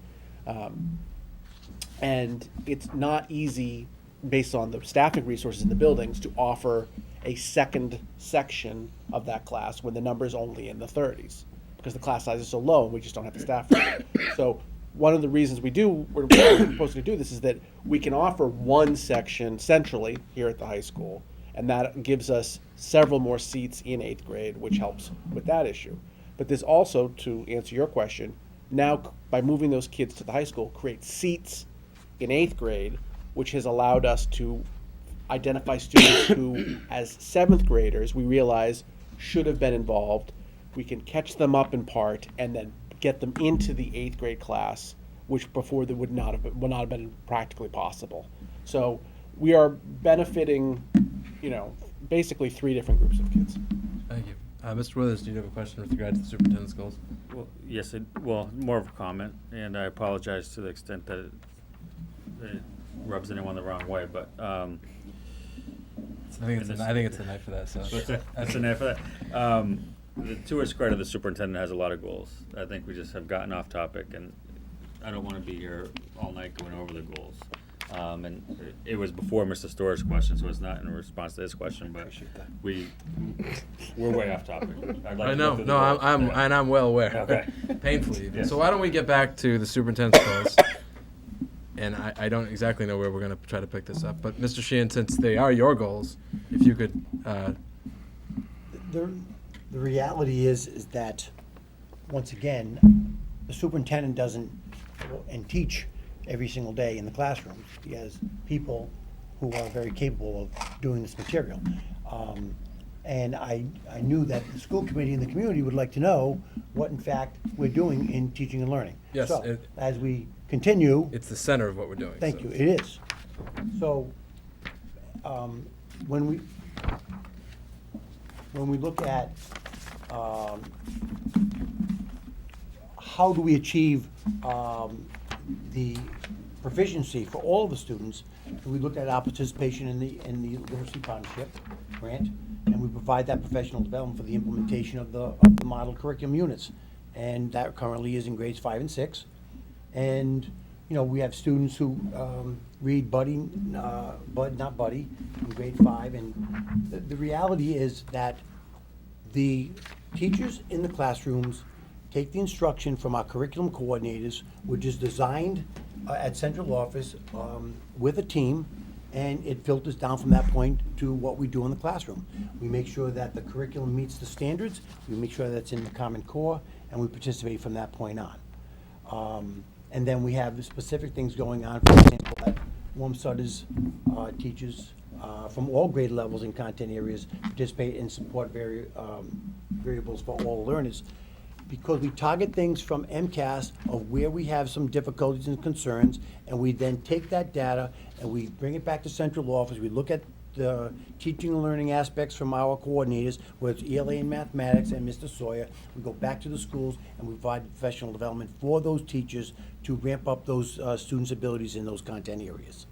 And it's not easy, based on the staffing resources in the buildings, to offer a second section of that class when the number is only in the 30s, because the class size is so low and we just don't have the staff for it. So one of the reasons we're supposed to do this is that we can offer one section centrally here at the high school, and that gives us several more seats in 8th grade, which helps with that issue. But this also, to answer your question, now by moving those kids to the high school, creates seats in 8th grade, which has allowed us to identify students who, as 7th graders, we realize should have been involved. We can catch them up in part and then get them into the 8th grade class, which before they would not have been practically possible. So we are benefiting, basically 3 different groups of kids. Thank you. Mr. Withers, do you have a question with regard to the superintendent's goals? Well, yes, more of a comment, and I apologize to the extent that it rubs anyone the wrong way, but I think it's a night for that. So that's enough for that. To his credit, the superintendent has a lot of goals. I think we just have gotten off topic, and I don't want to be here all night going over the goals. And it was before Mr. Storr's question, so it's not in response to his question, but we're way off topic. I'd like I to know. go through the No, goals. I'm well aware. Okay. Painfully. Yes. So why don't we get back to the superintendent's goals? And I don't exactly know where we're going to try to pick this up, but Mr. Sheehan, since they are your goals, if you could. The reality is that, once again, the superintendent doesn't and teach every single day in the classrooms. He has people who are very capable of doing this material. And I knew that the school committee and the community would like to know what in fact we're doing in teaching and learning. Yes, So, it- as we continue, It's the center of what we're doing. thank so. you, it is. So, when we look at, how do we achieve, the proficiency for all of the students, we looked at our participation in the literacy partnership grant, and we provide that professional development for the implementation of the model curriculum units. And that currently is in grades 5 and 6. And, you know, we have students who read Bud, not Buddy, in grade 5. And the reality is that the teachers in the classrooms take the instruction from our curriculum coordinators, which is designed at central office with a team, and it filters down from that point to what we do in the classroom. We make sure that the curriculum meets the standards, we make sure that's in the Common Core, and we participate from that point on. And then we have the specific things going on, for example, that Warm Sutter's teachers from all grade levels and content areas participate and support variables for all learners. Because we target things from MCAS of where we have some difficulties and concerns, and we then take that data and we bring it back to central office. We look at the teaching and learning aspects from our coordinators, whether it's ELA and mathematics and Mr. Sawyer. We go back to the schools and we provide professional development for those teachers to ramp up those students' abilities in those content areas.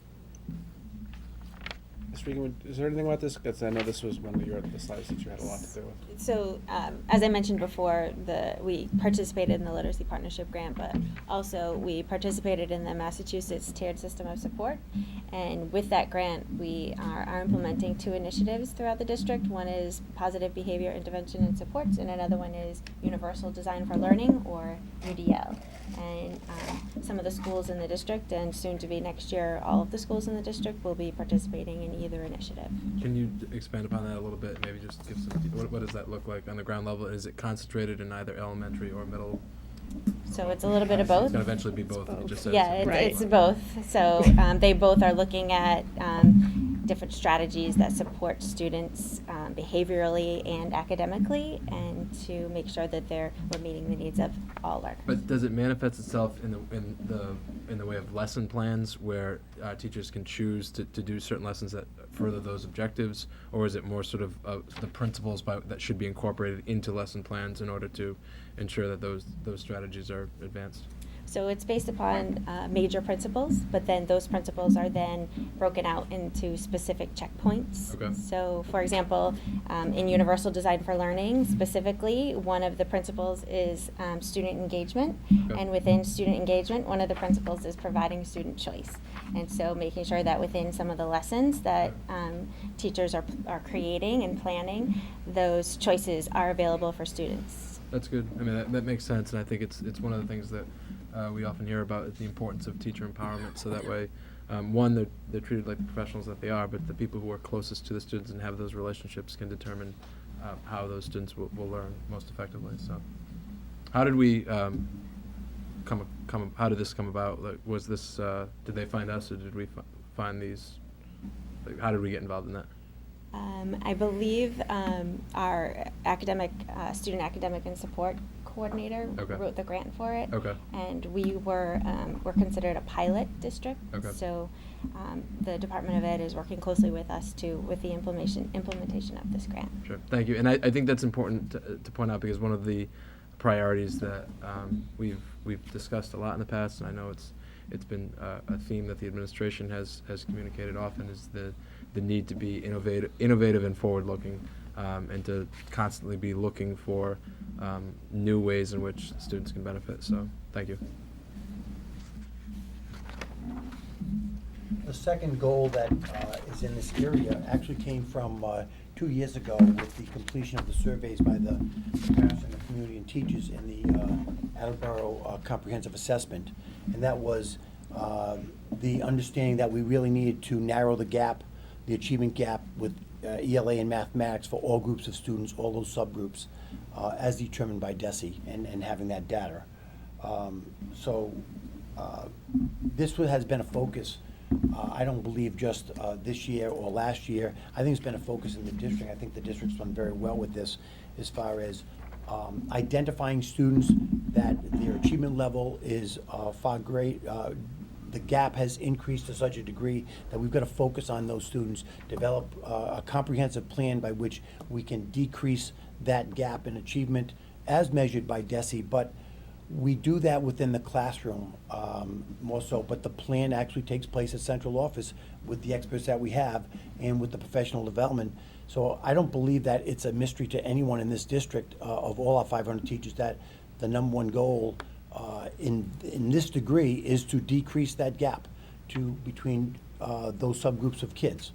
Ms. Regan, is there anything about this? Because I know this was one of the slides that you had a lot to do with. So, as I mentioned before, we participated in the Literacy Partnership Grant, but also we participated in the Massachusetts Tiered System of Support. And with that grant, we are implementing 2 initiatives throughout the district. One is Positive Behavior Intervention and Supports, and another one is Universal Design for Learning, or UDL. And some of the schools in the district, and soon to be next year, all of the schools in the district will be participating in either initiative. Can you expand upon that a little bit? Maybe just give some. What does that look like on the ground level? Is it concentrated in either elementary or middle? So it's a little bit of It's both. going to eventually be both. You just said Yeah, it's both. So they both are looking at different strategies that support students behaviorally and academically, and to make sure that we're meeting the needs of all learners. But does it manifest itself in the way of lesson plans where teachers can choose to do certain lessons that further those objectives, or is it more sort of the principles that should be incorporated into lesson plans in order to ensure that those strategies are advanced? So it's based upon major principles, but then those principles are then broken out into specific checkpoints. Okay. So, for example, in Universal Design for Learning, specifically, one of the principles is student engagement. Okay. And within student engagement, one of the principles is providing student choice. And so making sure that within some of the lessons that teachers are creating and planning, those choices are available for students. That's good. I mean, that makes sense, and I think it's one of the things that we often hear about is the importance of teacher empowerment. So that way, one, they're treated like the professionals that they are, but the people who are closest to the students and have those relationships can determine how those students will learn most effectively. So, how did we how did this come about? Like, was this did they find us, or did we find these? Like, how did we get involved in that? I believe our student academic and support coordinator Okay. wrote the grant for it. Okay. And we were considered a pilot district. Okay. So the Department of Ed is working closely with us with the implementation of this grant. Sure, thank you. And I think that's important to point out, because one of the priorities that we've discussed a lot in the past, and I know it's been a theme that the administration has communicated often, is the need to be innovative and forward-looking, and to constantly be looking for new ways in which students can benefit. So, thank you. The second goal that is in this area actually came from 2 years ago with the completion of the surveys by the parents and the community and teachers in the Attleboro Comprehensive Assessment. And that was the understanding that we really needed to narrow the gap, the achievement gap with ELA and mathematics for all groups of students, all those subgroups, as determined by DESE, and having that data. this has been a focus. I don't believe just this year or last year. I think it's been a focus in the district. I think the district's done very well with this as far as identifying students that their achievement level is far great. The gap has increased to such a degree that we've got to focus on those students, develop a comprehensive plan by which we can decrease that gap in achievement as measured by DESE, but we do that within the classroom more so, but the plan actually takes place at central office with the experts that we have and with the professional development. So I don't believe that it's a mystery to anyone in this district of all our 500 teachers that the number one goal in this degree is to decrease that gap between those subgroups of kids.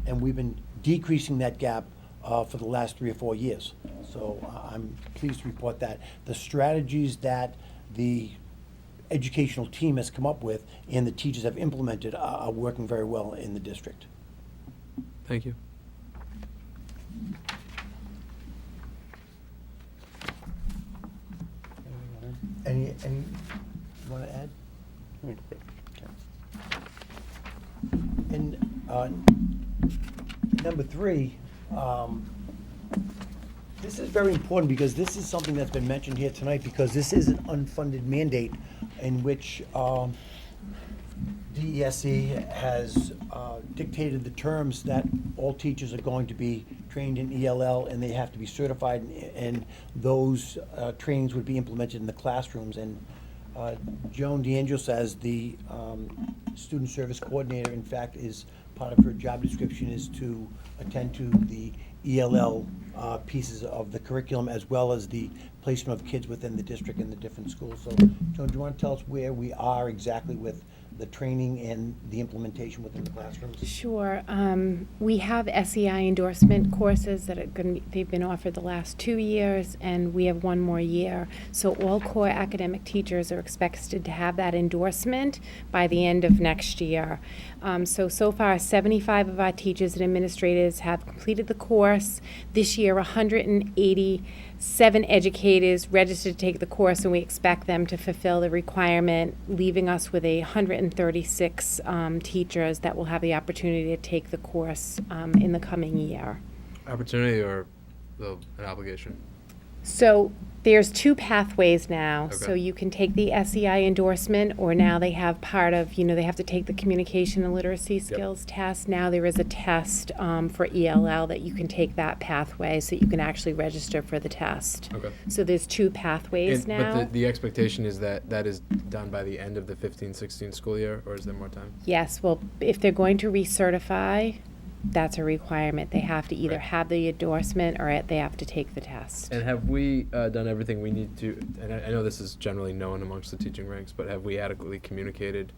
And we've been decreasing that gap for the last 3 or 4 years. So I'm pleased to report that the strategies that the educational team has come up with and the teachers have implemented are working very well in the district. Thank you. Any you want to add? And number 3, this is very important because this is something that's been mentioned here tonight because this is an unfunded mandate in which DESE has dictated the terms that all teachers are going to be trained in ELL and they have to be certified, and those trainings would be implemented in the classrooms. And Joan DeAngelis, as the student service coordinator, in fact, is part of her job description is to attend to the ELL pieces of the curriculum as well as the placement of kids within the district in the different schools. So, Joan, do you want to tell us where we are exactly with the training and the implementation within the classrooms? Sure. We have SEI endorsement courses that are going to be, they've been offered the last 2 years, and we have 1 more year. So all core academic teachers are expected to have that endorsement by the end of next year. So far, 75 of our teachers and administrators have completed the course. This year, 187 educators registered to take the course, and we expect them to fulfill the requirement, leaving us with 136 teachers that will have the opportunity to take the course in the coming year. Opportunity or an obligation? So there's 2 pathways now. Okay. So you can take the SEI endorsement, or now they have part of, they have to take the communication and literacy skills test. Now there is a test for ELL that you can take that pathway so you can actually register for the test. Okay. So there's 2 pathways now. But the expectation is that that is done by the end of the 15-16 school year, or is there more time? Yes, well, if they're going to recertify, that's a requirement. They have to either have the endorsement or they have to take the test. And have we done everything we need to, and I know this is generally known amongst the teaching ranks, but have we adequately communicated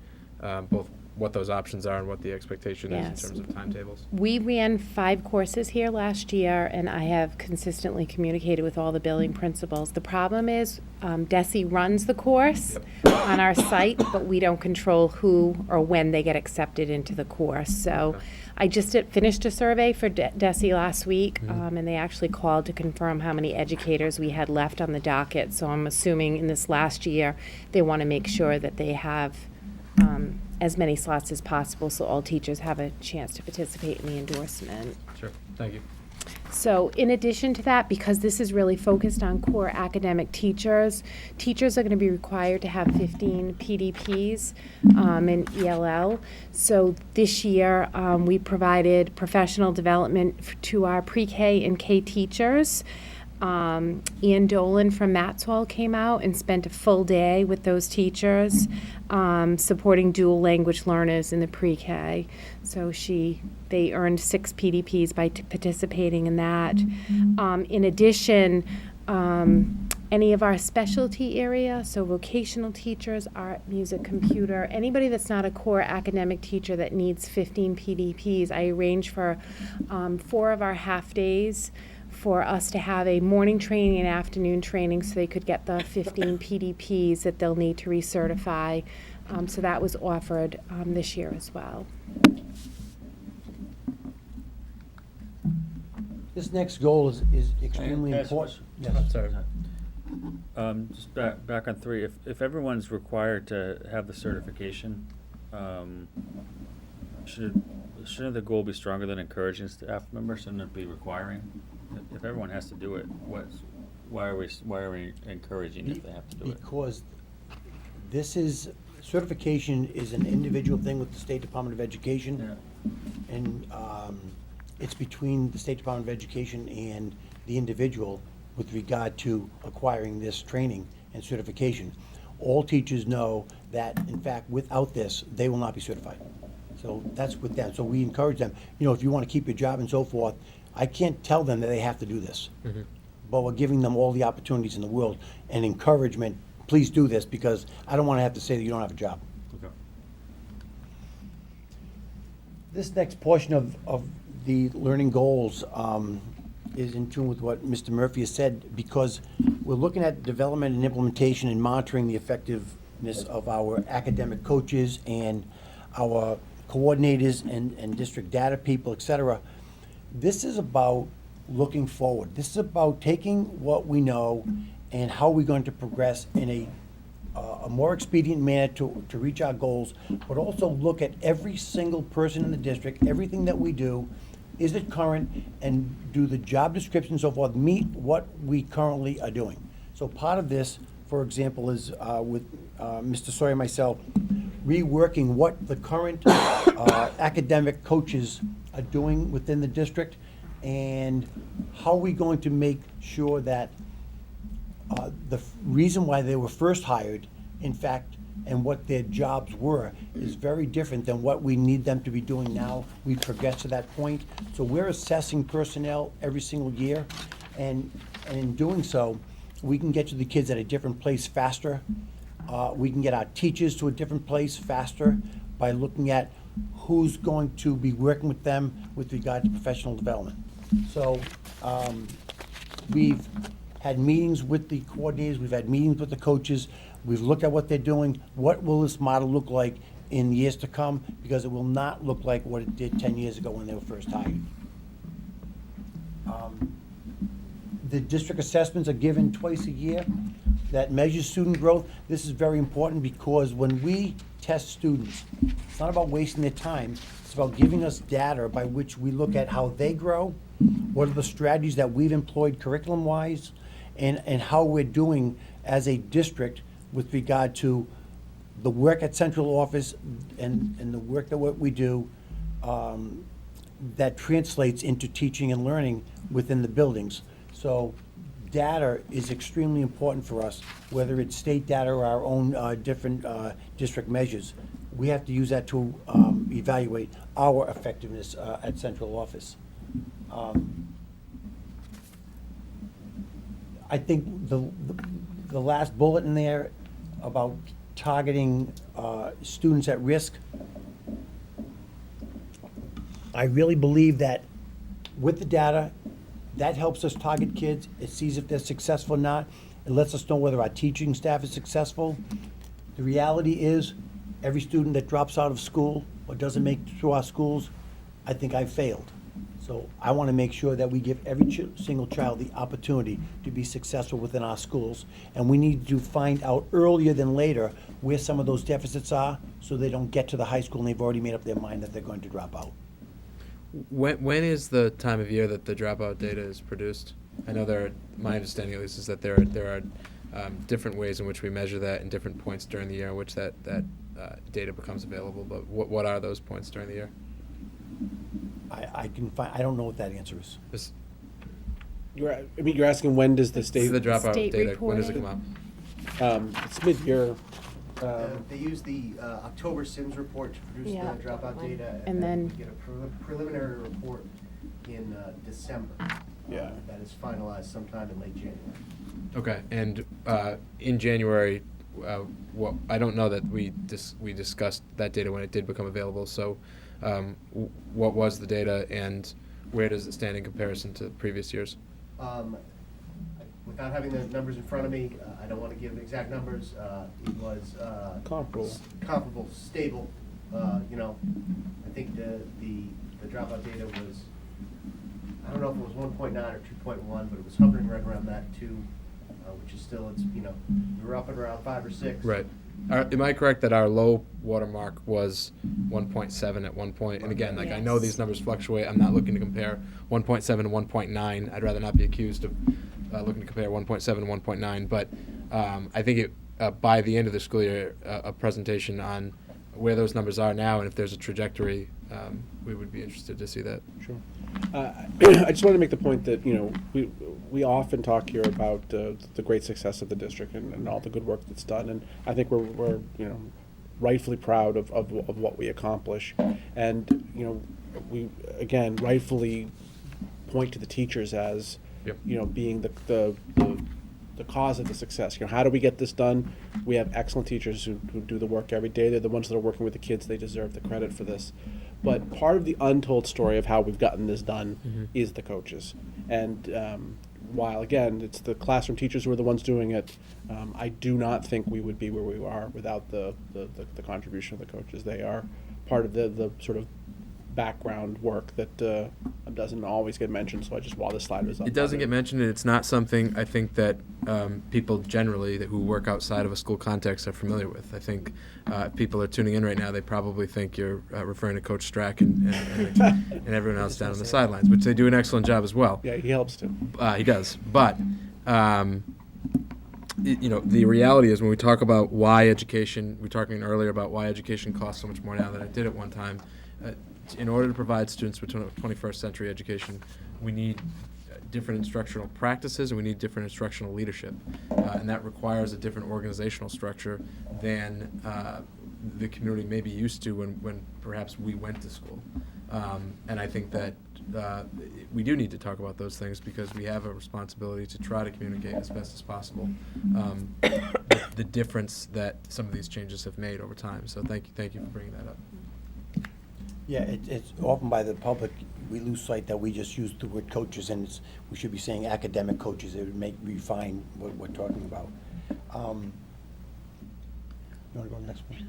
both what those options are and what the expectation is in terms of timetables? We ran 5 courses here last year, and I have consistently communicated with all the building principals. The problem is DESE runs the course on our site, but we don't control who or when they get accepted into the course. So I just finished a survey for DESE last week, and they actually called to confirm how many educators we had left on the docket. So I'm assuming in this last year they want to make sure that they have as many slots as possible so all teachers have a chance to participate in the endorsement. Sure, thank you. So in addition to that, because this is really focused on core academic teachers, teachers are going to be required to have 15 PDPs in ELL. So this year we provided professional development to our pre-K and K teachers. Ian Dolan from Maxwell came out and spent a full day with those teachers supporting dual language learners in the pre-K. So they earned 6 PDPs by participating in that. In addition, any of our specialty area, so vocational teachers, art, music, computer, anybody that's not a core academic teacher that needs 15 PDPs, I arrange for 4 of our half days for us to have a morning training and afternoon training so they could get the 15 PDPs that they'll need to recertify. So that was offered this year as well. This next goal is extremely important. Yes. Sorry. Just back on 3, if everyone's required to have the certification, shouldn't the goal be stronger than encouraging staff members? Shouldn't it be requiring? If everyone has to do it, why are we encouraging if they have to do it? Because this is, certification is an individual thing with the State Department of Education. Yeah. And it's between the State Department of Education and the individual with regard to acquiring this training and certification. All teachers know that, in fact, without this, they will not be certified. So that's with them. So we encourage them, you know, if you want to keep your job and so forth, I can't tell them that they have to do this. But we're giving them all the opportunities in the world and encouragement, please do this, because I don't want to have to say that you don't have a job. Okay. This next portion of the learning goals is in tune with what Mr. Murphy has said, because we're looking at development and implementation and monitoring the effectiveness of our academic coaches and our coordinators and district data people, et cetera. This is about looking forward. This is about taking what we know and how we're going to progress in a more expedient manner to reach our goals, but also look at every single person in the district, everything that we do, is it current, and do the job descriptions, so forth, meet what we currently are doing. So part of this, for example, is with Mr. Sawyer and myself, reworking what the current academic coaches are doing within the district, and how are we going to make sure that the reason why they were first hired, in fact, and what their jobs were, is very different than what we need them to be doing now. We've progressed to that point. So we're assessing personnel every single year, and in doing so, we can get to the kids at a different place faster. We can get our teachers to a different place faster by looking at who's going to be working with them with regard to professional development. So we've had meetings with the coordinators, we've had meetings with the coaches, we've looked at what they're doing. What will this model look like in years to come? Because it will not look like what it did 10 years ago when they were first hired. The district assessments are given twice a year that measures student growth. This is very important because when we test students, it's not about wasting their time, it's about giving us data by which we look at how they grow, what are the strategies that we've employed curriculum-wise, and how we're doing as a district with regard to the work at central office and the work that what we do that translates into teaching and learning within the buildings. So data is extremely important for us, whether it's state data or our own different district measures. We have to use that to evaluate our effectiveness at central office. I think the last bullet in there about targeting students at risk, I really believe that with the data, that helps us target kids. It sees if they're successful or not. It lets us know whether our teaching staff is successful. The reality is, every student that drops out of school or doesn't make it through our schools, I think I've failed. So I want to make sure that we give every single child the opportunity to be successful within our schools. And we need to find out earlier than later where some of those deficits are, so they don't get to the high school and they've already made up their mind that they're going to drop out. When is the time of year that the dropout data is produced? I know my understanding at least is that there are different ways in which we measure that and different points during the year in which that data becomes available, but what are those points during the year? I don't know what that answer is. You're asking when does the state? The dropout State data, when does it reporting. come out? It's mid-year. They use the October SIMS report to produce Yeah. the dropout data, And then- we get a preliminary report in December. Yeah. That is finalized sometime in late January. Okay, and in January, I don't know that we discussed that data when it did become available, so what was the data and where does it stand in comparison to previous years? Without having the numbers in front of me, I don't want to give exact numbers. It was comparable, stable. I think the dropout data was, I don't know if it was 1.9 or 2.1, but it was hovering right around that 2 which is still, it's, we were up at around 5 or 6. Right. Am I correct that our low water mark was 1.7 at one point? And again, like I know these numbers fluctuate. I'm not looking to compare 1.7 to 1.9. I'd rather not be accused of looking to compare 1.7 to 1.9. But I think by the end of the school year, a presentation on where those numbers are now and if there's a trajectory, we would be interested to see that. Sure. I just want to make the point that, we often talk here about the great success of the district and all the good work that's done, and I think we're rightfully proud of what we accomplish, and we again rightfully point to the teachers as being the cause of the success. How do we get this done? We have excellent teachers who do the work every day. They're the ones that are working with the kids. They deserve the credit for this. But part of the untold story of how we've gotten this done is the coaches. And while, again, it's the classroom teachers who are the ones doing it, I do not think we would be where we are without the contribution of the coaches. They are part of the sort of background work that doesn't always get mentioned. So while this slide was up, it doesn't get mentioned, and it's not something I think that people generally who work outside of a school context are familiar with. I think if people are tuning in right now, they probably think you're referring to Coach Strack and everyone else down on the sidelines, which they do an excellent job as well. Yeah, he helps too. He does, but the reality is when we talk about why education, we were talking earlier about why education costs so much more now than it did at one time. In order to provide students with 21st century education, we need different instructional practices and we need different instructional leadership. And that requires a different organizational structure than the community may be used to when perhaps we went to school. And I think that we do need to talk about those things because we have a responsibility to try to communicate as best as possible the difference that some of these changes have made over time. So thank you for bringing that up. Yeah, it's often by the public, we lose sight that we just use the word coaches, and we should be saying academic coaches. It would refine what we're talking about. You want to go to the next one?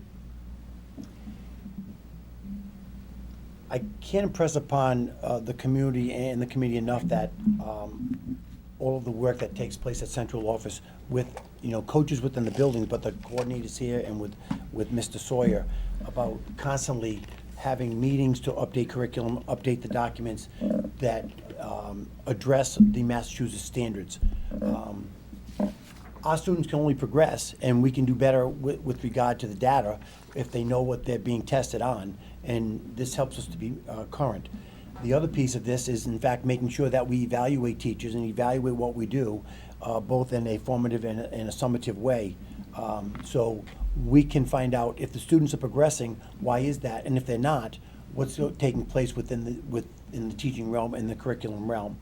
I can't impress upon the community and the committee enough that all of the work that takes place at central office with coaches within the buildings, but the coordinators here and with Mr. Sawyer about constantly having meetings to update curriculum, update the documents that address the Massachusetts standards. Our students can only progress, and we can do better with regard to the data if they know what they're being tested on, and this helps us to be current. The other piece of this is, in fact, making sure that we evaluate teachers and evaluate what we do, both in a formative and a summative way. So we can find out if the students are progressing, why is that? And if they're not, what's taking place within the teaching realm and the curriculum realm.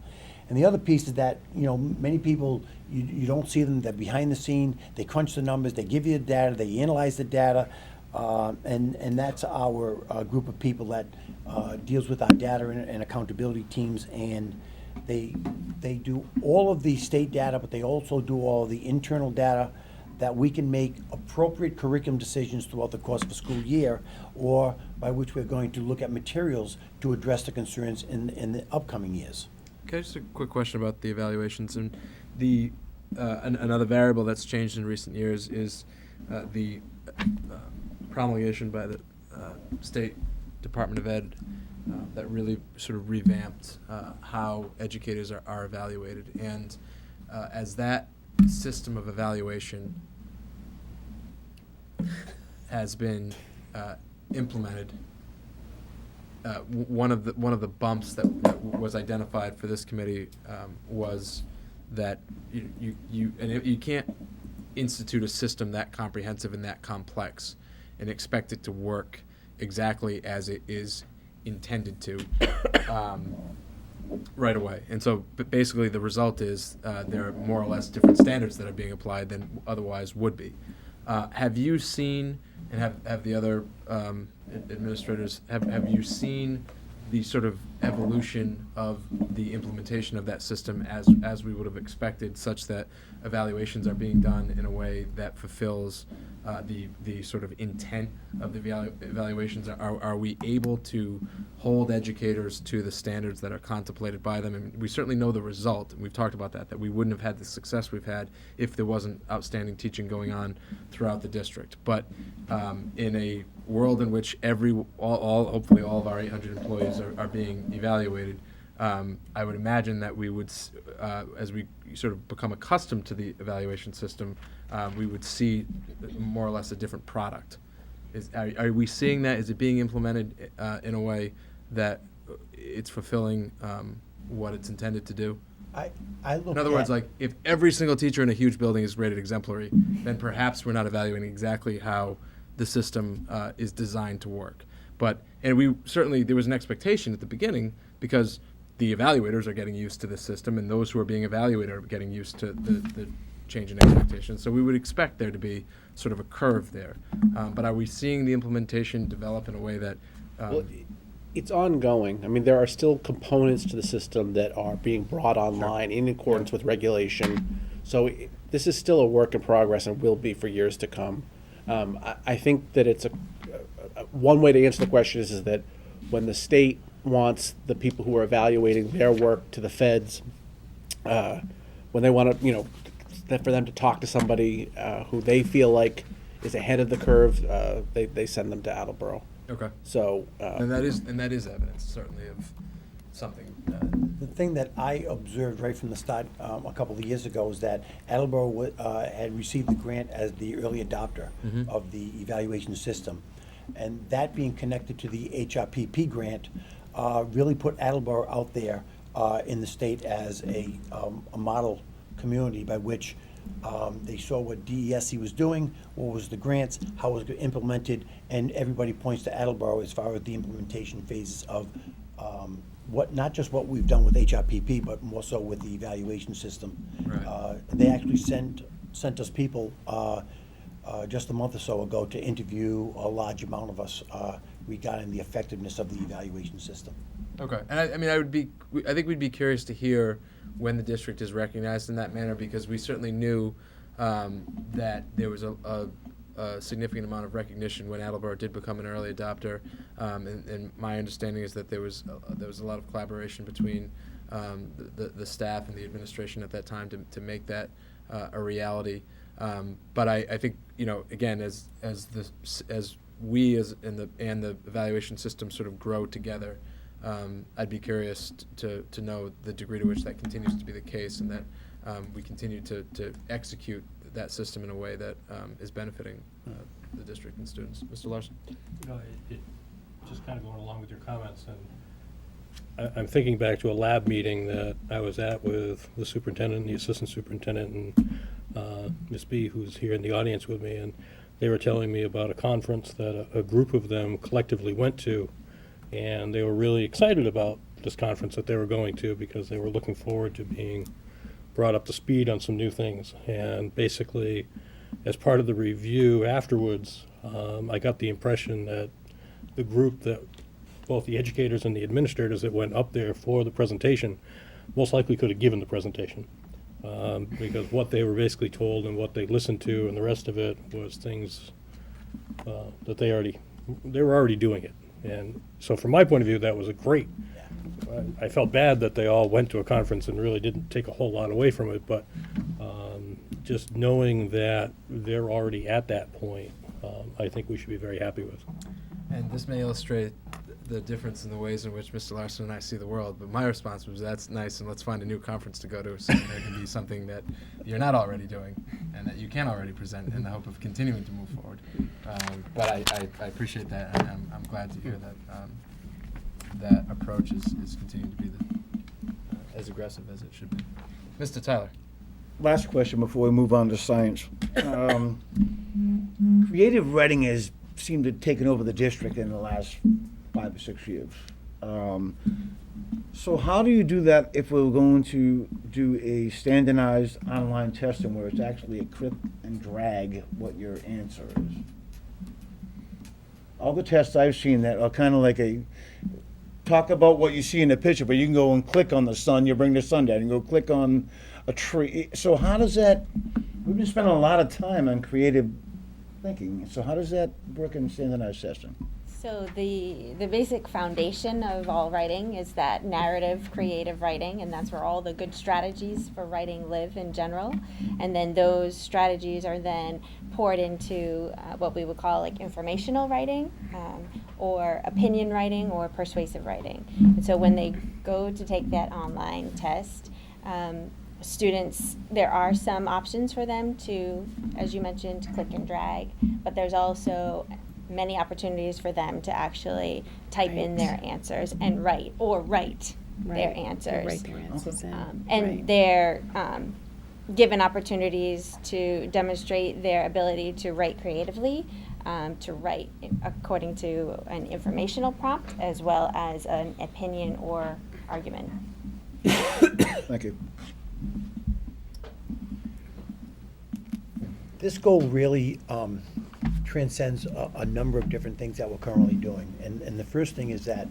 And the other piece is that, many people, you don't see them, they're behind the scene, they crunch the numbers, they give you the data, they analyze the data, and that's our group of people that deals with our data and accountability teams, and they do all of the state data, but they also do all of the internal data that we can make appropriate curriculum decisions throughout the course of a school year, or by which we're going to look at materials to address the concerns in the upcoming years. Okay, just a quick question about the evaluations. And another variable that's changed in recent years is the promulgation by the State Department of Ed that really sort of revamped how educators are evaluated. And as that system of evaluation has been implemented, one of the bumps that was identified for this committee was that you can't institute a system that comprehensive and that complex and expect it to work exactly as it is intended to right away. And so basically the result is there are more or less different standards that are being applied than otherwise would be. Have you seen, and have the other administrators, have you seen the sort of evolution of the implementation of that system as we would have expected, such that evaluations are being done in a way that fulfills the sort of intent of the evaluations? Are we able to hold educators to the standards that are contemplated by them? And we certainly know the result, and we've talked about that we wouldn't have had the success we've had if there wasn't outstanding teaching going on throughout the district. But in a world in which hopefully all of our 800 employees are being evaluated, I would imagine that we would, as we sort of become accustomed to the evaluation system, we would see more or less a different product. Are we seeing that? Is it being implemented in a way that it's fulfilling what it's intended to do? I look In other words, like if every single teacher in a huge building is rated exemplary, then perhaps we're not evaluating exactly how the system is designed to work. And we certainly, there was an expectation at the beginning because the evaluators are getting used to the system and those who are being evaluated are getting used to the change in expectations. So we would expect there to be sort of a curve there. But are we seeing the implementation develop in a way that Well, it's ongoing. I mean, there are still components to the system that are being brought online in accordance with regulation. So this is still a work in progress and will be for years to come. I think that it's one way to answer the question is that when the state wants the people who are evaluating their work to the feds, when they want to, that for them to talk to somebody who they feel like is ahead of the curve, they send them to Attleboro. Okay. So and that is evidence certainly of something. The thing that I observed right from the start a couple of years ago is that Attleboro had received the grant as the early adopter of the evaluation system. And that being connected to the HRPP grant really put Attleboro out there in the state as a model community by which they saw what DESE was doing, what was the grants, how it was implemented, and everybody points to Attleboro as far as the implementation phases of not just what we've done with HRPP, but more so with the evaluation system. Right. They actually sent us people just a month or so ago to interview a large amount of us regarding the effectiveness of the evaluation system. Okay, and I think we'd be curious to hear when the district is recognized in that manner, because we certainly knew that there was a significant amount of recognition when Attleboro did become an early adopter, and my understanding is that there was a lot of collaboration between the staff and the administration at that time to make that a reality. But I think again as we and the evaluation system sort of grow together, I'd be curious to know the degree to which that continues to be the case, and that we continue to execute that system in a way that is benefiting the district and students. Mr. Larson? Just kind of going along with your comments, and I'm thinking back to a lab meeting that I was at with the superintendent and the assistant superintendent and Ms. B, who's here in the audience with me, and they were telling me about a conference that a group of them collectively went to, and they were really excited about this conference that they were going to because they were looking forward to being brought up to speed on some new things. And basically, as part of the review afterwards, I got the impression that the group that both the educators and the administrators that went up there for the presentation most likely could have given the presentation, because what they were basically told and what they listened to and the rest of it was things that they were already doing it. And so from my point of view, that was a great. I felt bad that they all went to a conference and really didn't take a whole lot away from it, but just knowing that they're already at that point, I think we should be very happy with. And this may illustrate the difference in the ways in which Mr. Larson and I see the world, but my response was, that's nice, and let's find a new conference to go to so there can be something that you're not already doing and that you can already present in the hope of continuing to move forward. But I appreciate that, and I'm glad to hear that that approach is continuing to be as aggressive as it should be. Mr. Tyler. Last question before we move on to science. Creative writing has seemed to have taken over the district in the last 5 or 6 years. So how do you do that if we're going to do a standardized online testing where it's actually a click and drag what your answer is? All the tests I've seen that are kind of like talk about what you see in the picture, but you can go and click on the sun, you bring the sun down, you can go click on a tree. So how does that, we've been spending a lot of time on creative thinking, so how does that work in standardized testing? So the basic foundation of all writing is that narrative creative writing, and that's where all the good strategies for writing live in general. And then those strategies are then poured into what we would call like informational writing, or opinion writing, or persuasive writing. And so when they go to take that online test, students, there are some options for them to, as you mentioned, click and drag, but there's also many opportunities for them to actually type in their answers and write their answers. Write their answers in. And Right. they're given opportunities to demonstrate their ability to write creatively, to write according to an informational prompt as well as an opinion or argument. Thank you. This goal really transcends a number of different things that we're currently doing. And the first thing is that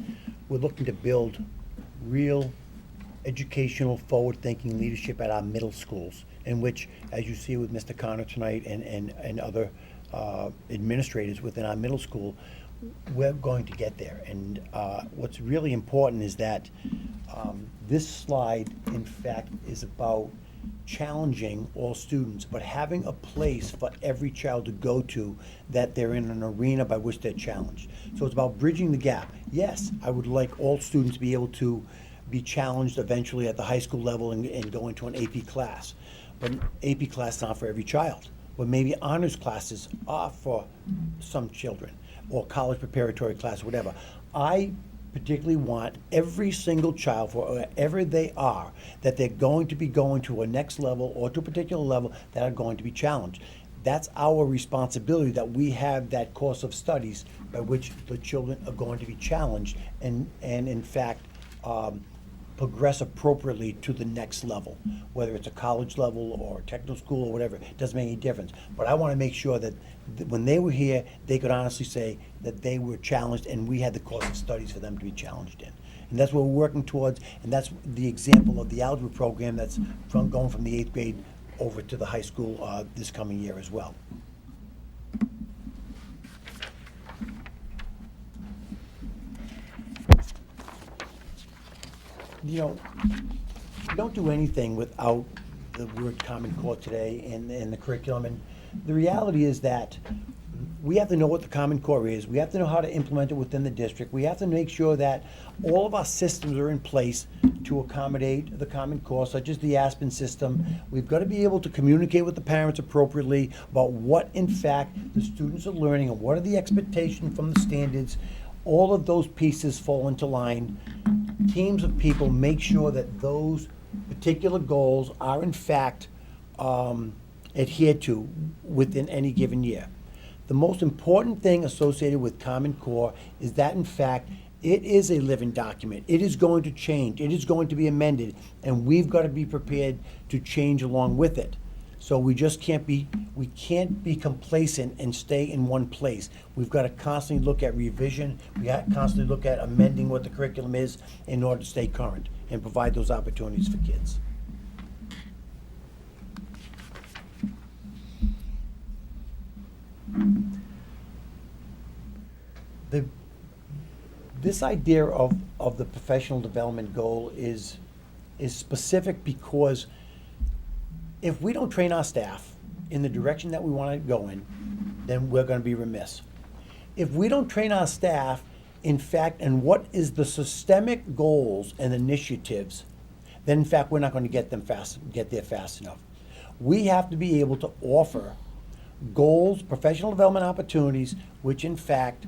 we're looking to build real educational, forward-thinking leadership at our middle schools, in which, as you see with Mr. Connor tonight and other administrators within our middle school, we're going to get there. And what's really important is that this slide, in fact, is about challenging all students, but having a place for every child to go to that they're in an arena by which they're challenged. So it's about bridging the gap. Yes, I would like all students to be able to be challenged eventually at the high school level and go into an AP class. But an AP class is not for every child. But maybe honors classes are for some children, or college preparatory class, whatever. I particularly want every single child, for wherever they are, that they're going to be going to a next level or to a particular level that are going to be challenged. That's our responsibility, that we have that course of studies by which the children are going to be challenged and in fact, progress appropriately to the next level, whether it's a college level or technical school or whatever. It doesn't make any difference. But I want to make sure that when they were here, they could honestly say that they were challenged and we had the course of studies for them to be challenged in. And that's what we're working towards, and that's the example of the algebra program that's going from the 8th grade over to the high school this coming year as well. You know, we don't do anything without the word Common Core today and the curriculum. And the reality is that we have to know what the Common Core is. We have to know how to implement it within the district. We have to make sure that all of our systems are in place to accommodate the Common Core, such as the Aspen system. We've got to be able to communicate with the parents appropriately about what, in fact, the students are learning and what are the expectations from the standards. All of those pieces fall into line. Teams of people make sure that those particular goals are in fact adhered to within any given year. The most important thing associated with Common Core is that in fact it is a living document. It is going to change. It is going to be amended, and we've got to be prepared to change along with it. So we can't be complacent and stay in one place. We've got to constantly look at revision. We have to constantly look at amending what the curriculum is in order to stay current and provide those opportunities for kids. This idea of the professional development goal is specific because if we don't train our staff in the direction that we want to go in, then we're going to be remiss. If we don't train our staff, in fact, and what is the systemic goals and initiatives, then in fact we're not going to get there fast enough. We have to be able to offer goals, professional development opportunities, which in fact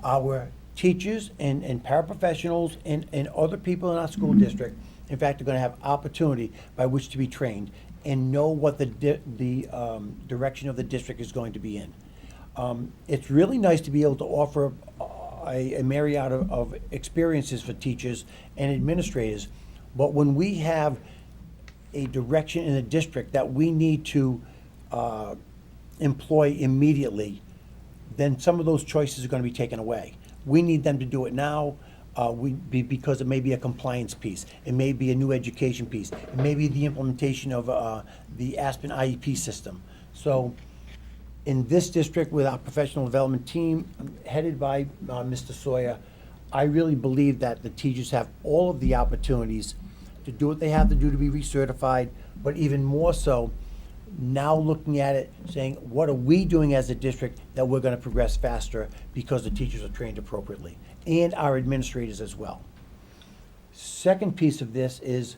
our teachers and paraprofessionals and other people in our school district, in fact, are going to have opportunity by which to be trained and know what the direction of the district is going to be in. It's really nice to be able to offer a myriad of experiences for teachers and administrators, but when we have a direction in the district that we need to employ immediately, then some of those choices are going to be taken away. We need them to do it now. because it may be a compliance piece, it may be a new education piece, it may be the implementation of the Aspen IEP system. So in this district with our professional development team headed by Mr. Sawyer, I really believe that the teachers have all of the opportunities to do what they have to do to be recertified, but even more so, now looking at it, saying, what are we doing as a district that we're gonna progress faster because the teachers are trained appropriately, and our administrators as well. Second piece of this is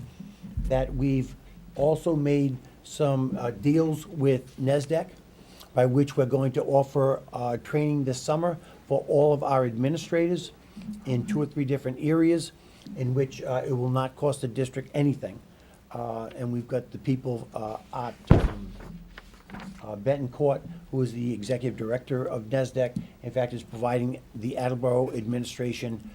that we've also made some deals with NESDEC, by which we're going to offer training this summer for all of our administrators in 2 or 3 different areas, in which it will not cost the district anything. And we've got the people at Benton Court, who is the executive director of NESDEC, in fact, is providing the Attleboro administration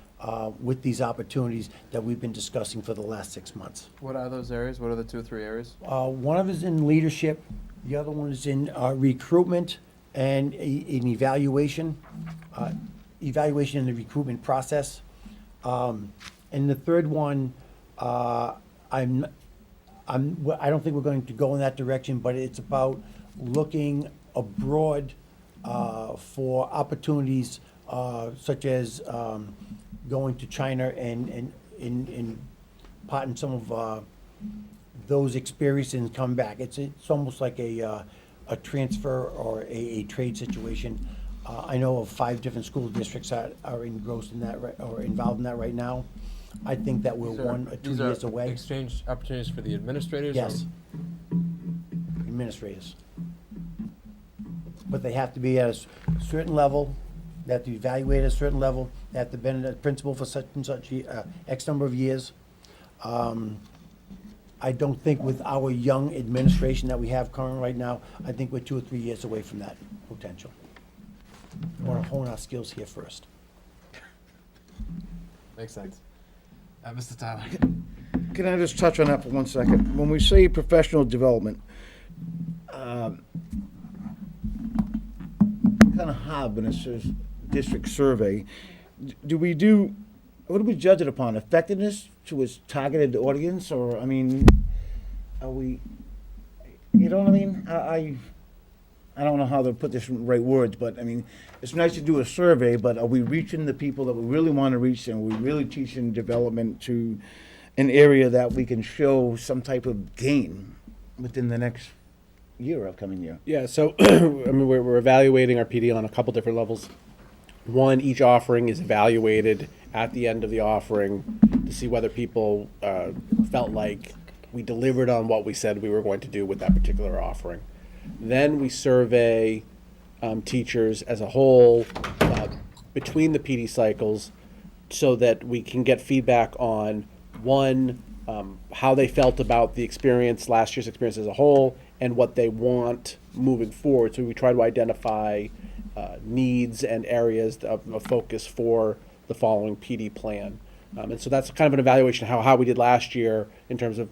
with these opportunities that we've been discussing for the last 6 months. What are those areas? What are the 2 or 3 areas? One of them is in leadership, the other one is in recruitment and in evaluation, evaluation in the recruitment process. And the third one, I don't think we're going to go in that direction, but it's about looking abroad for opportunities such as going to China and imparting some of those experiences and come back. It's almost like a transfer or a trade situation. I know of 5 different school districts that are engrossed in that or involved in that right now. I think that we're 1 or 2 years away. Exchange opportunities for the administrators? or- Yes. Administrators. But they have to be at a certain level, they have to be evaluated at a certain level, they have to have been a principal for such and such X number of years. I don't think with our young administration that we have current right now, I think we're 2 or 3 years away from that potential. We want to hone our skills here first. Makes sense. Mr. Tyler? Can I just touch on that for 1 second? When we say professional development, kind of hard when it says district survey. What do we judge it upon? Effectiveness to its targeted audience, or, I mean, are we, you know what I mean? I don't know how to put this in the right words, but I mean, it's nice to do a survey, but are we reaching the people that we really want to reach, and are we really teaching development to an area that we can show some type of gain within the next year, upcoming year? Yeah, so I mean, we're evaluating our PD on a couple different levels. One, each offering is evaluated at the end of the offering to see whether people felt like we delivered on what we said we were going to do with that particular offering. Then we survey teachers as a whole between the PD cycles so that we can get feedback on, one, how they felt about the experience, last year's experience as a whole, and what they want moving forward. So we try to identify needs and areas of focus for the following PD plan. And so that's kind of an evaluation of how we did last year in terms of,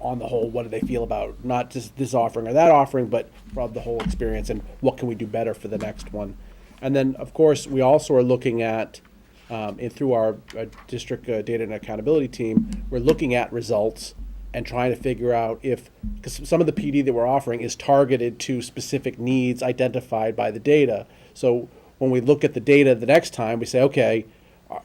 on the whole, what do they feel about not just this offering or that offering, but from the whole experience, and what can we do better for the next one. And then, of course, we also are looking at, and through our district data and accountability team, we're looking at results and trying to figure out if, because some of the PD that we're offering is targeted to specific needs identified by the data. So when we look at the data the next time, we say, okay,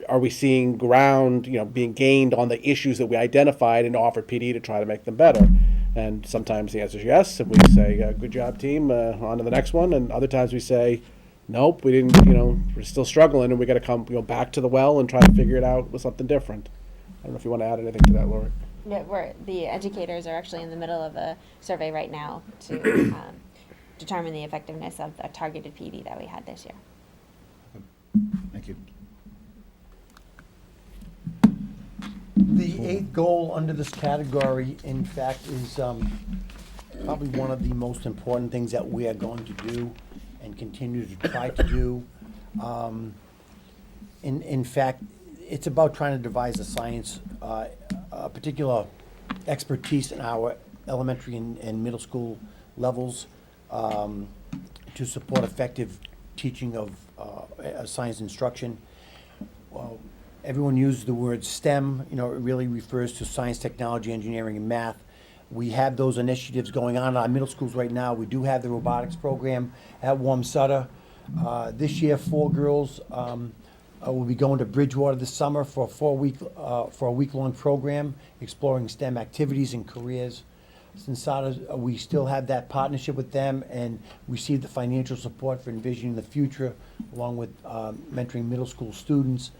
are we seeing ground, being gained on the issues that we identified and offered PD to try to make them better? And sometimes the answer is yes, and we say, good job, team, on to the next one. And other times we say, nope, we didn't, we're still struggling, and we got to come back to the well and try to figure it out with something different. I don't know if you want to add anything to that, Lori. Yeah, the educators are actually in the middle of a survey right now to determine the effectiveness of the targeted PD that we had this year. Thank you. The 8th goal under this category, in fact, is probably one of the most important things that we are going to do and continue to try to do. In fact, it's about trying to devise a science, a particular expertise in our elementary and middle school levels to support effective teaching of science instruction. everyone uses the word STEM, it really refers to science, technology, engineering, and math. We have those initiatives going on in our middle schools right now. We do have the robotics program at Wamsutta. This year, 4 girls will be going to Bridgewater this summer for a week-long program exploring STEM activities and careers. Sensata, we still have that partnership with them and receive the financial support for envisioning the future, along with mentoring middle school students.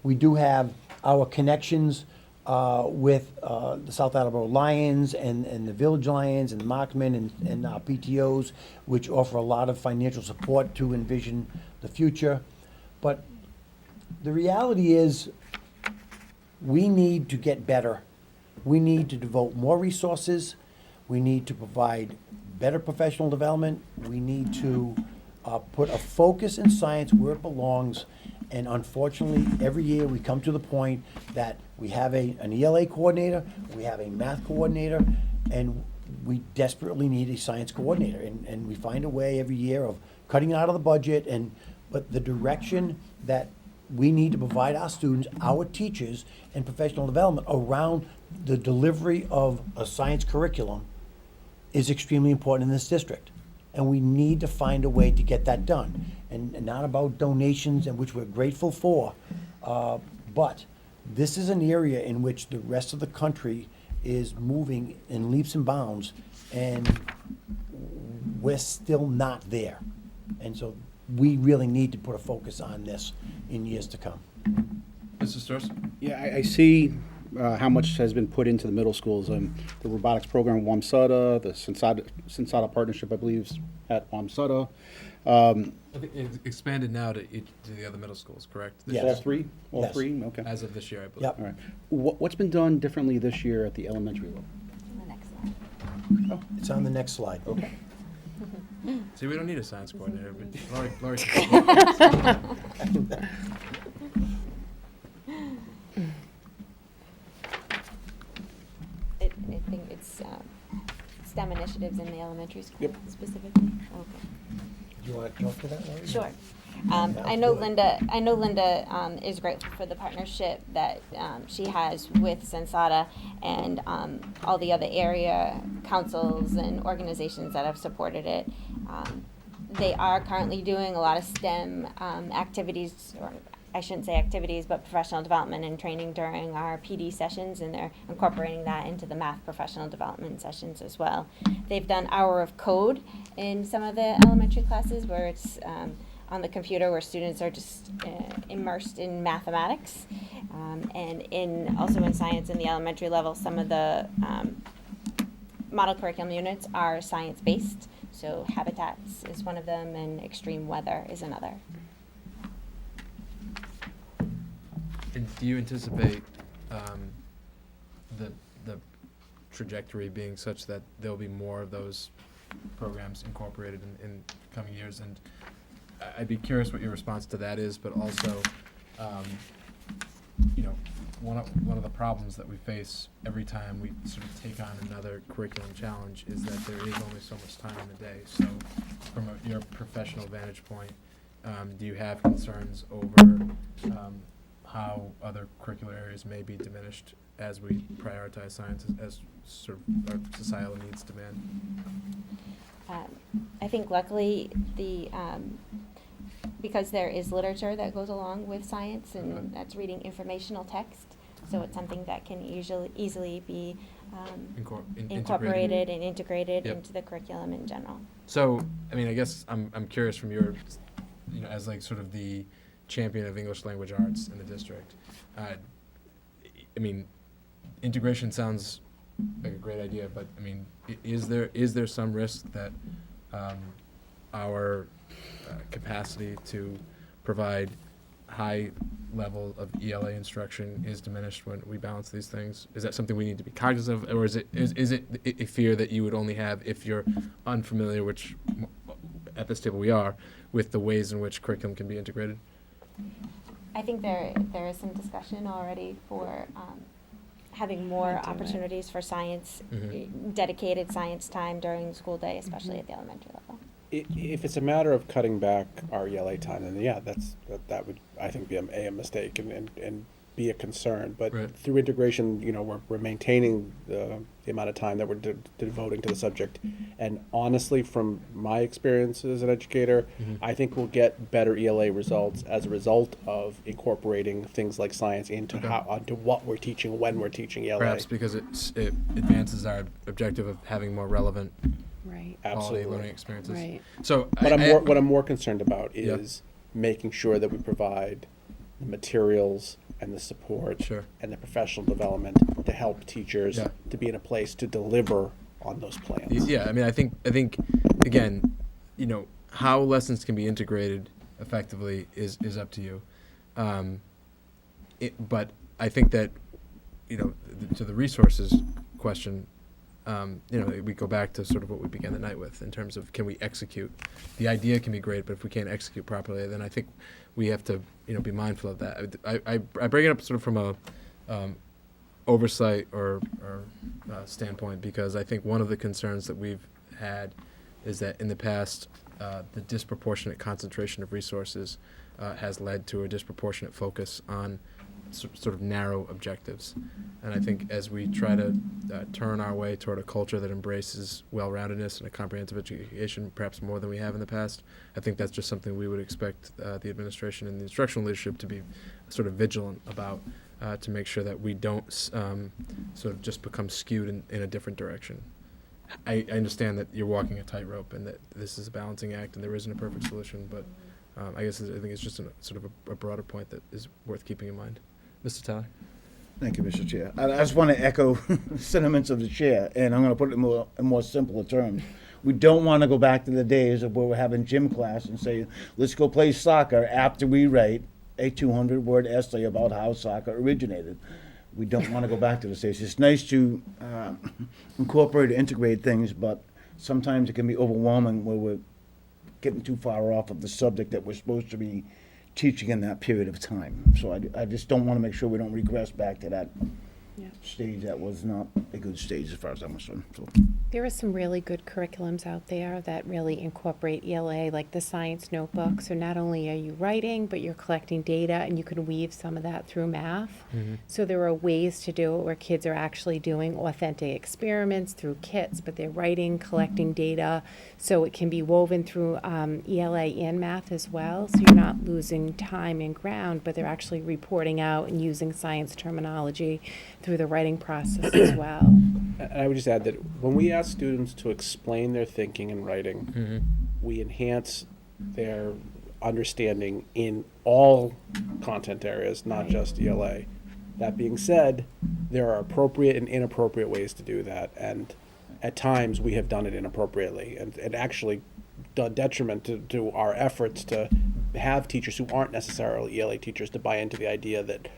We do have our connections with the South Attleboro Lions and the Village Lions and the Marksmen and our PTOs, which offer a lot of financial support to envision the future. But the reality is, we need to get better. We need to devote more resources. We need to provide better professional development. We need to put a focus in science where it belongs. And unfortunately, every year we come to the point that we have an ELA coordinator, we have a math coordinator, and we desperately need a science coordinator. And we find a way every year of cutting out of the budget. But the direction that we need to provide our students, our teachers, and professional development around the delivery of a science curriculum is extremely important in this district. And we need to find a way to get that done. And not about donations, and which we're grateful for, but this is an area in which the rest of the country is moving in leaps and bounds, and we're still not there. And so we really need to put a focus on this in years to come. Mr. Sturz? Yeah, I see how much has been put into the middle schools. The robotics program at Wamsutta, the Sensata partnership, I believe, is at Wamsutta. I think it's expanded now to the other middle schools, correct? This Yes. All year? three? All Yes. three? Okay. As of this year, I believe. Yep. All right. What's been done differently this year at the elementary level? On the next slide. It's on the next slide. Okay. See, we don't need a science coordinator, but Lori I think it's STEM initiatives in the elementary school Yep. specifically. Okay. Do you want to talk to that, Lori? Sure. Yeah, I know do it. Linda is grateful for the partnership that she has with Sensata and all the other area councils and organizations that have supported it. They are currently doing a lot of STEM activities, or I shouldn't say activities, but professional development and training during our PD sessions, and they're incorporating that into the math professional development sessions as well. They've done Hour of Code in some of the elementary classes where it's on the computer, where students are just immersed in mathematics, and also in science in the elementary level. Some of the model curriculum units are science-based, so habitats is one of them, and extreme weather is another. And do you anticipate the trajectory being such that there'll be more of those programs incorporated in coming years? And I'd be curious what your response to that is, but also, one of the problems that we face every time we sort of take on another curriculum challenge is that there is only so much time in the day. So from your professional vantage point, do you have concerns over how other curricular areas may be diminished as we prioritize science as sort of our societal needs demand? I think luckily because there is literature that goes along with science, and that's reading informational text, so it's something that can easily be incorporated and integrated Yep. into the curriculum in general. So, I mean, I guess I'm curious from your, as like sort of the champion of English language arts in the district. I mean, integration sounds like a great idea, but I mean, is there some risk that our capacity to provide high level of ELA instruction is diminished when we balance these things? Is that something we need to be cognizant of, or is it a fear that you would only have if you're unfamiliar, which at this table we are, with the ways in which curriculum can be integrated? I think there is some discussion already for having more opportunities for science, dedicated science time during the school day, especially at the elementary level. If it's a matter of cutting back our ELA time, then yeah, that would, I think, be a mistake, and be a concern. But Right. through integration, we're maintaining the amount of time that we're devoting to the subject. And honestly, from my experience as an educator, I think we'll get better ELA results as a result of incorporating things like science into onto what we're teaching when we're teaching ELA. Perhaps because it advances our objective of having more relevant Right. quality Absolutely. learning experiences. Right. So, But what I'm more concerned about Yeah. is making sure that we provide the materials and the support Sure. and the professional development to help teachers Yeah. to be in a place to deliver on those plans. Yeah, I mean, I think again, how lessons can be integrated effectively is up to you. But I think that, to the resources question, we go back to sort of what we began the night with in terms of can we execute? The idea can be great, but if we can't execute properly, then I think we have to, be mindful of that. I bring it up sort of from a oversight or standpoint because I think one of the concerns that we've had is that in the past, the disproportionate concentration of resources has led to a disproportionate focus on sort of narrow objectives. And I think as we try to turn our way toward a culture that embraces well-roundedness and a comprehensive education, perhaps more than we have in the past, I think that's just something we would expect the administration and the instructional leadership to be sort of vigilant about to make sure that we don't sort of just become skewed in a different direction. I understand that you're walking a tightrope and that this is a balancing act and there isn't a perfect solution, but I think it's just sort of a broader point that is worth keeping in mind. Mr. Tyler? Thank you, Mr. Chair. I just want to echo sentiments of the chair, and I'm going to put it in more simpler terms. We don't want to go back to the days of where we're having gym class and say, let's go play soccer after we write a 200-word essay about how soccer originated. We don't want to go back to the stage. It's nice to incorporate and integrate things, but sometimes it can be overwhelming where we're getting too far off of the subject that we're supposed to be teaching in that period of time. So I just don't want to make sure we don't regress back to that stage that was not a good stage as far as I'm concerned. So. There are some really good curriculums out there that really incorporate ELA, like the science notebook. So not only are you writing, but you're collecting data, and you can weave some of that through math. Mm-hmm. So there are ways to do it where kids are actually doing authentic experiments through kits, but they're writing, collecting data. So it can be woven through ELA and math as well. So you're not losing time and ground, but they're actually reporting out and using science terminology through the writing process as well. And I would just add that when we ask students to explain their thinking and writing, we enhance their understanding in all content areas, not just ELA. That being said, there are appropriate and inappropriate ways to do that, and at times we have done it inappropriately and actually done detriment to our efforts to have teachers who aren't necessarily ELA teachers to buy into the idea that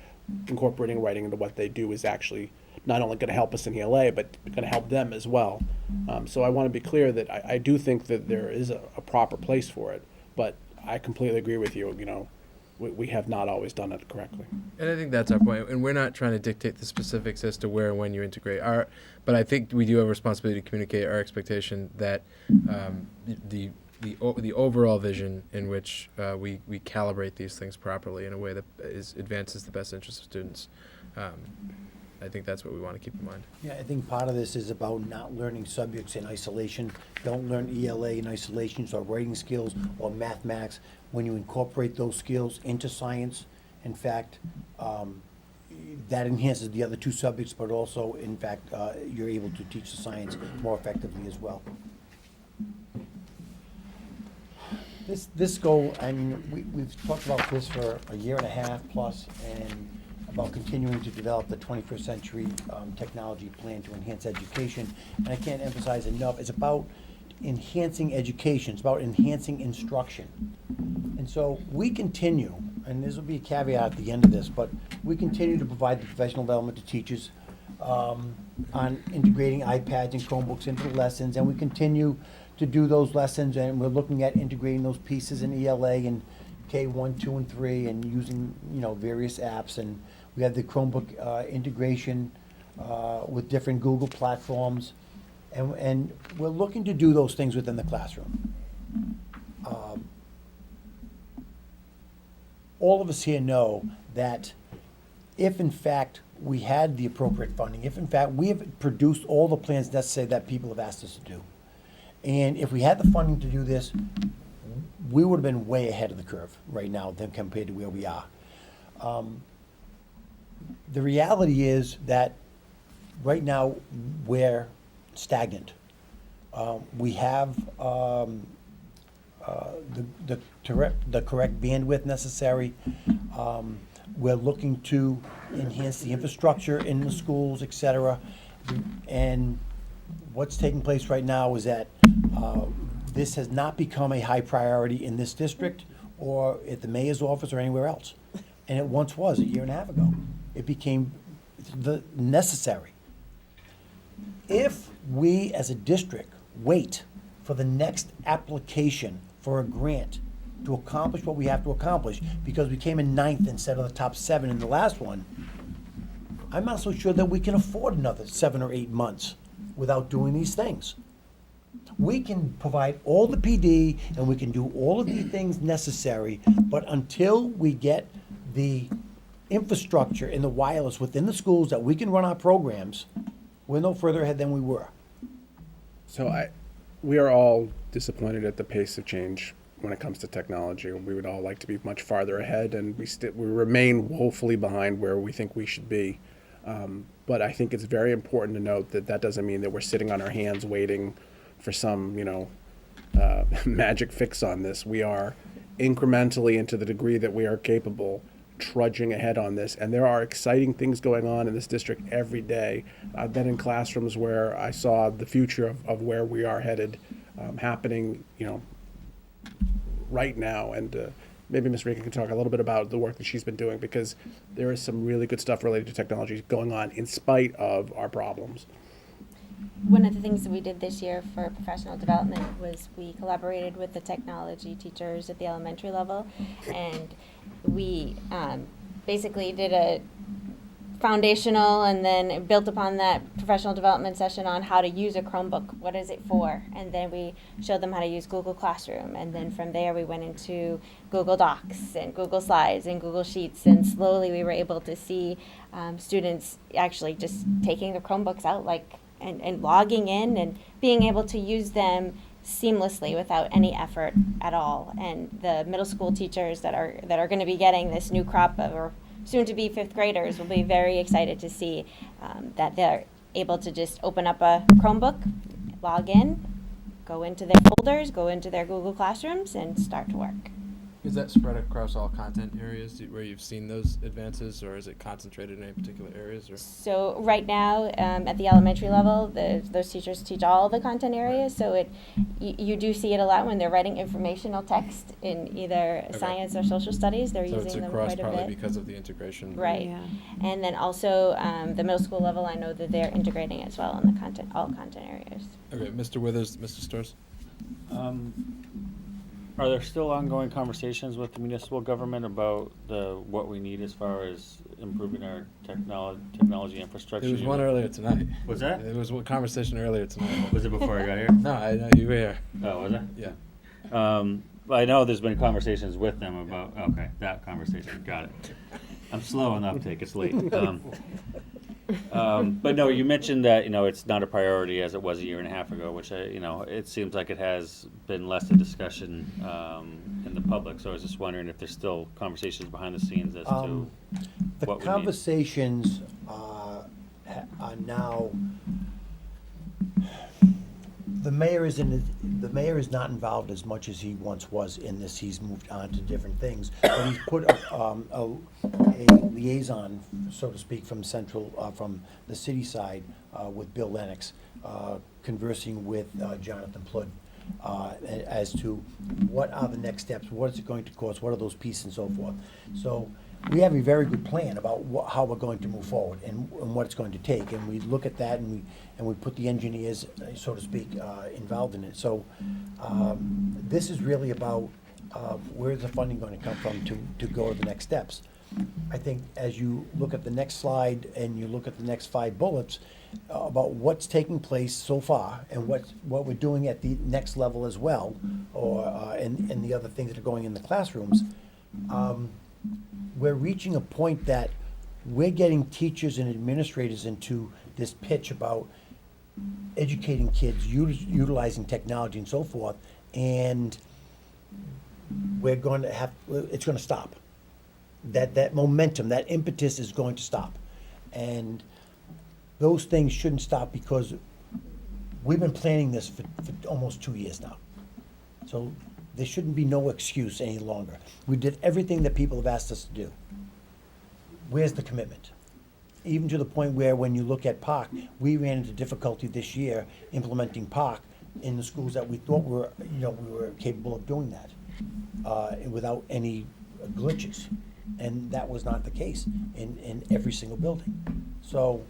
incorporating writing into what they do is actually not only going to help us in ELA, but going to help them as well. So I want to be clear that I do think that there is a proper place for it, but I completely agree with you. We have not always done it correctly. And I think that's our point. And we're not trying to dictate the specifics as to where and when you integrate. But I think we do have a responsibility to communicate our expectation that the overall vision in which we calibrate these things properly in a way that advances the best interests of students. I think that's what we want to keep in mind. Yeah, I think part of this is about not learning subjects in isolation. Don't learn ELA in isolation, so writing skills or mathematics. When you incorporate those skills into science, in fact, that enhances the other two subjects, but also, in fact, you're able to teach the science more effectively as well. This goal, I mean, we've talked about this for a year and a half plus, and about continuing to develop the 21st century technology plan to enhance education. And I can't emphasize enough, it's about enhancing education, it's about enhancing instruction. And so we continue, and this will be a caveat at the end of this, but we continue to provide the professional development to teachers on integrating iPads and Chromebooks into the lessons, and we continue to do those lessons, and we're looking at integrating those pieces in ELA and K1, 2, and 3, and using various apps. And we have the Chromebook integration with different Google platforms, and we're looking to do those things within the classroom. All of us here know that if in fact we had the appropriate funding, if in fact we have produced all the plans necessary that people have asked us to do, and if we had the funding to do this, we would have been way ahead of the curve right now than compared to where we are. The reality is that right now we're stagnant. We have the correct bandwidth necessary. We're looking to enhance the infrastructure in the schools, et cetera. And what's taking place right now is that this has not become a high priority in this district or at the mayor's office or anywhere else. And it once was a year and a half ago. It became necessary. If we as a district wait for the next application for a grant to accomplish what we have to accomplish, because we came in 9th instead of the top 7 in the last one, I'm not so sure that we can afford another 7 or 8 months without doing these things. We can provide all the PD and we can do all of the things necessary, but until we get the infrastructure and the wireless within the schools that we can run our programs, we're no further ahead than we were. So we are all disappointed at the pace of change when it comes to technology. We would all like to be much farther ahead, and we remain woefully behind where we think we should be. But I think it's very important to note that that doesn't mean that we're sitting on our hands waiting for some, magic fix on this. We are incrementally, and to the degree that we are capable, trudging ahead on this, and there are exciting things going on in this district every day. I've been in classrooms where I saw the future of where we are headed happening, right now, and maybe Ms. Regan can talk a little bit about the work that she's been doing, because there is some really good stuff related to technology going on in spite of our problems. One of the things that we did this year for professional development was we collaborated with the technology teachers at the elementary level, and we basically did a foundational and then built upon that professional development session on how to use a Chromebook. What is it for? And then we showed them how to use Google Classroom. And then from there we went into Google Docs and Google Slides and Google Sheets. And slowly we were able to see students actually just taking their Chromebooks out and logging in and being able to use them seamlessly without any effort at all. And the middle school teachers that are going to be getting this new crop of, or soon to be 5th graders, will be very excited to see that they're able to just open up a Chromebook, log in, go into their folders, go into their Google Classrooms, and start to work. Is that spread across all content areas where you've seen those advances, or is it concentrated in any particular areas? Or? So right now, at the elementary level, those teachers teach all the content areas. So you do see it a lot when they're writing informational text in either science or social studies. They're using them quite a bit. So it's across partly because of the integration. Right. Yeah. And then also the middle school level, I know that they're integrating as well in the all content areas. Okay, Mr. Withers, Mr. Storrs? Are there still ongoing conversations with the municipal government about what we need as far as improving our technology infrastructure? There was one earlier tonight. Was that? There was a conversation earlier tonight. Was it before I got here? No, I know you were here. Oh, was it? Yeah. Well, I know there's been conversations with them about, okay, that conversation, got it. I'm slow on the uptake, it's late. But no, you mentioned that, it's not a priority as it was a year and a half ago, which it seems like it has been less a discussion in the public. So I was just wondering if there's still conversations behind the scenes as to The what we need. conversations are now. The mayor is not involved as much as he once was in this. He's moved on to different things, but he's put a liaison, so to speak, from from the city side with Bill Lennox, conversing with Jonathan Plood as to what are the next steps, what is it going to cost, what are those pieces, and so forth. So we have a very good plan about how we're going to move forward and what it's going to take, and we look at that and we put the engineers, so to speak, involved in it. So this is really about where's the funding going to come from to go to the next steps. I think as you look at the next slide and you look at the next 5 bullets about what's taking place so far and what we're doing at the next level as well, or and the other things that are going in the classrooms, we're reaching a point that we're getting teachers and administrators into this pitch about educating kids, utilizing technology and so forth, and we're going to have, it's going to stop. That momentum, that impetus is going to stop. And those things shouldn't stop because we've been planning this for almost 2 years now. So there shouldn't be no excuse any longer. We did everything that people have asked us to do. Where's the commitment? Even to the point where when you look at POC, we ran into difficulty this year implementing POC in the schools that we thought were, we were capable of doing that without any glitches. And that was not the case in every single building. So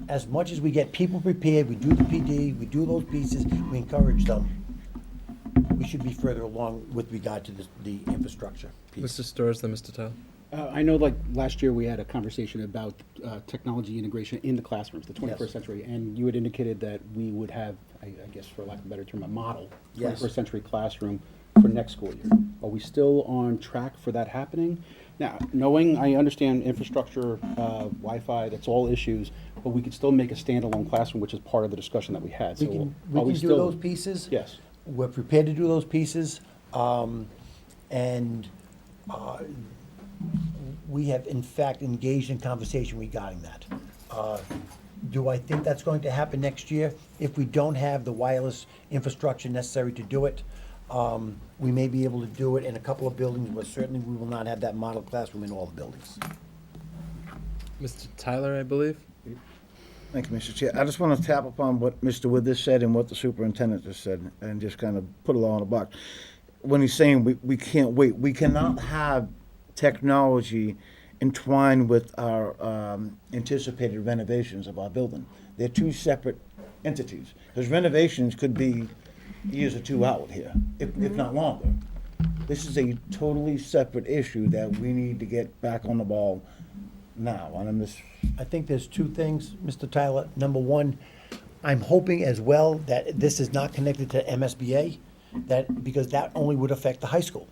as much as we get people prepared, we do the PD, we do those pieces, we encourage them, we should be further along with regard to the infrastructure piece. Mr. Storrs, then Mr. Tyler. I know, like, last year we had a conversation about technology integration in the classrooms, the 21st Yes. century, and you had indicated that we would have, I guess for lack of a better term, a model 21st Yes. century classroom for next school year. Are we still on track for that happening? Now, I understand infrastructure, Wi-Fi, that's all issues, but we could still make a standalone classroom, which is part of the discussion that we had. We So can, are we can do still- those pieces. Yes. We're prepared to do those pieces. And we have in fact engaged in conversation regarding that. Do I think that's going to happen next year? If we don't have the wireless infrastructure necessary to do it, we may be able to do it in a couple of buildings, but certainly we will not have that model classroom in all the buildings. Mr. Tyler, I believe. Thank you, Mr. Chair. I just want to tap upon what Mr. Withers said and what the superintendent just said, and just kind of put it all in a box. When he's saying we can't wait, we cannot have technology entwined with our anticipated renovations of our building. They're two separate entities, because renovations could be years or two out here, if not longer. This is a totally separate issue that we need to get back on the ball now. And I'm just, I think there's two things, Mr. Tyler. Number one, I'm hoping as well that this is not connected to MSBA, because that only would affect the high school.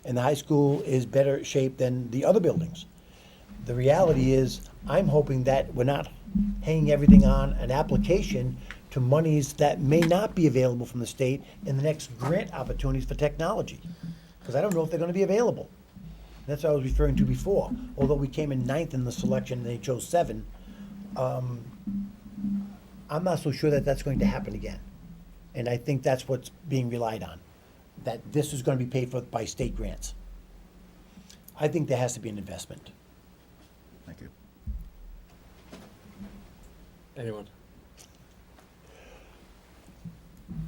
And the high school is better shape than the other buildings. The reality is, I'm hoping that we're not hanging everything on an application to monies that may not be available from the state in the next grant opportunities for technology. Because I don't know if they're gonna be available. That's what I was referring to before. Although we came in 9th in the selection and they chose 7, I'm not so sure that that's going to happen again. And I think that's what's being relied on, that this is going to be paid for by state grants. I think there has to be an investment. thank you. Anyone?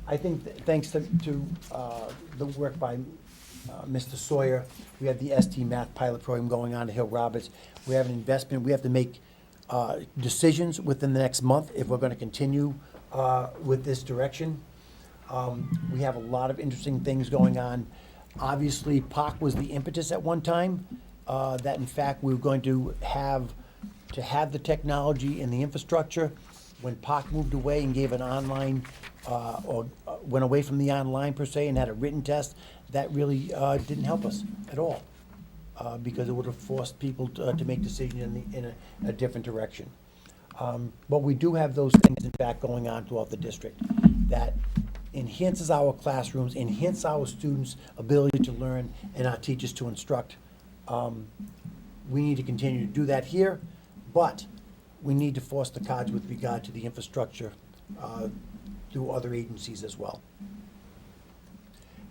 I think thanks to the work by Mr. Sawyer, we have the ST Math pilot program going on at Hill Roberts. We have an investment. We have to make decisions within the next month if we're going to continue with this direction. We have a lot of interesting things going on. Obviously, POC was the impetus at one time, that in fact we were going to have the technology and the infrastructure. When POC moved away and gave an online, or went away from the online per se and had a written test, that really didn't help us at all, because it would have forced people to make decisions in a different direction. But we do have those things in fact going on throughout the district that enhances our classrooms, enhance our students' ability to learn and our teachers to instruct. We need to continue to do that here, but we need to force the cards with regard to the infrastructure through other agencies as well.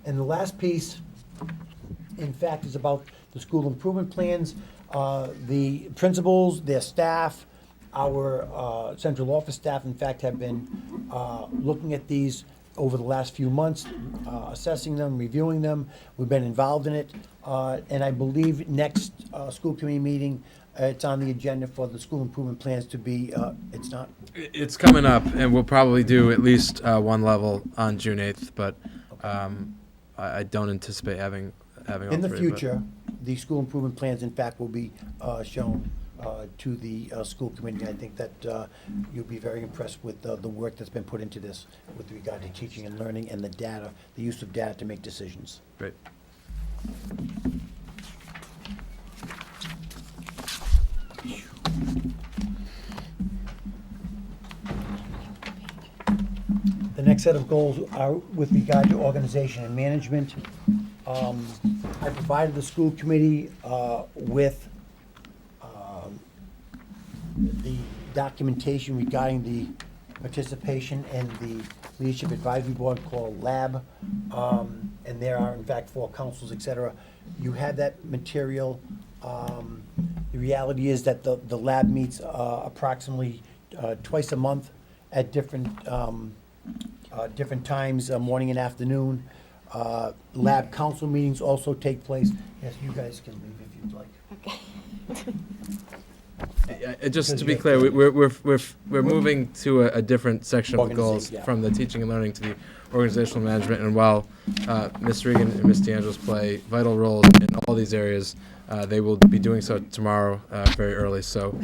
And the last piece, in fact, is about the school improvement plans. The principals, their staff, our central office staff, in fact, have been looking at these over the last few months, assessing them, reviewing them. We've been involved in it. And I believe next school committee meeting, it's on the agenda for the school improvement plans to be, it's not, It's coming up, and we'll probably do at least one level on June 8th, but I don't anticipate having all in the three, but- future, the school improvement plans, in fact, will be shown to the school committee. I think that you'll be very impressed with the work that's been put into this with regard to teaching and learning and the data, the use of data to make decisions. Great. set of goals are with regard to organization and management. I provided the school committee with the documentation regarding the participation in the Leadership Advisory Board called LAB. And there are, in fact, 4 councils, et cetera. You had that material. The reality is that the LAB meets approximately twice a month at different times, morning and afternoon. Lab council meetings also take place. Yes, you guys can leave if you'd like. Okay. Just to be clear, we're moving to a different section of the goals, Organization, yeah. from the teaching and learning to the organizational management. And while Ms. Regan and Ms. DeAngelis play vital roles in all these areas, they will be doing so tomorrow very early. So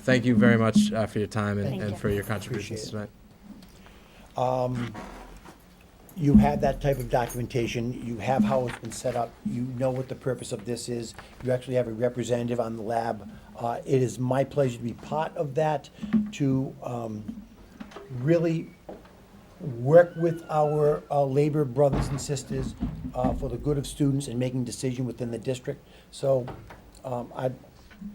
thank you very much for your time Thank and you. for your contributions Appreciate tonight. You have that type of documentation, you have how it's been set up, you know what the purpose of this is, you actually have a representative on the lab. It is my pleasure to be part of that, to really work with our labor brothers and sisters for the good of students and making decisions within the district. So I'd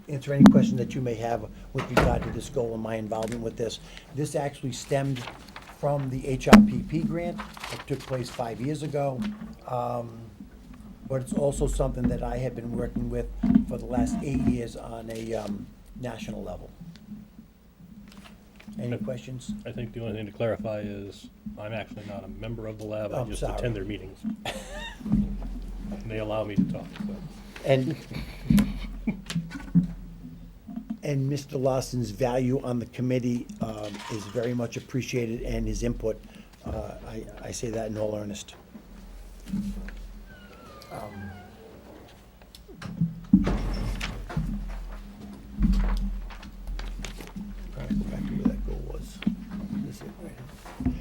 answer any question that you may have with regard to this goal and my involvement with this. This actually stemmed from the HRPP grant that took place 5 years ago. But it's also something that I have been working with for the last 8 years on a national level. Any questions? I think the only thing to clarify is I'm actually not a member of the lab. I I'm just sorry. attend their meetings. And they allow me to talk, so. And Mr. Lawson's value on the committee is very much appreciated, and his input, I say that in all earnest. Trying to go back to where that goal was. This is it right here.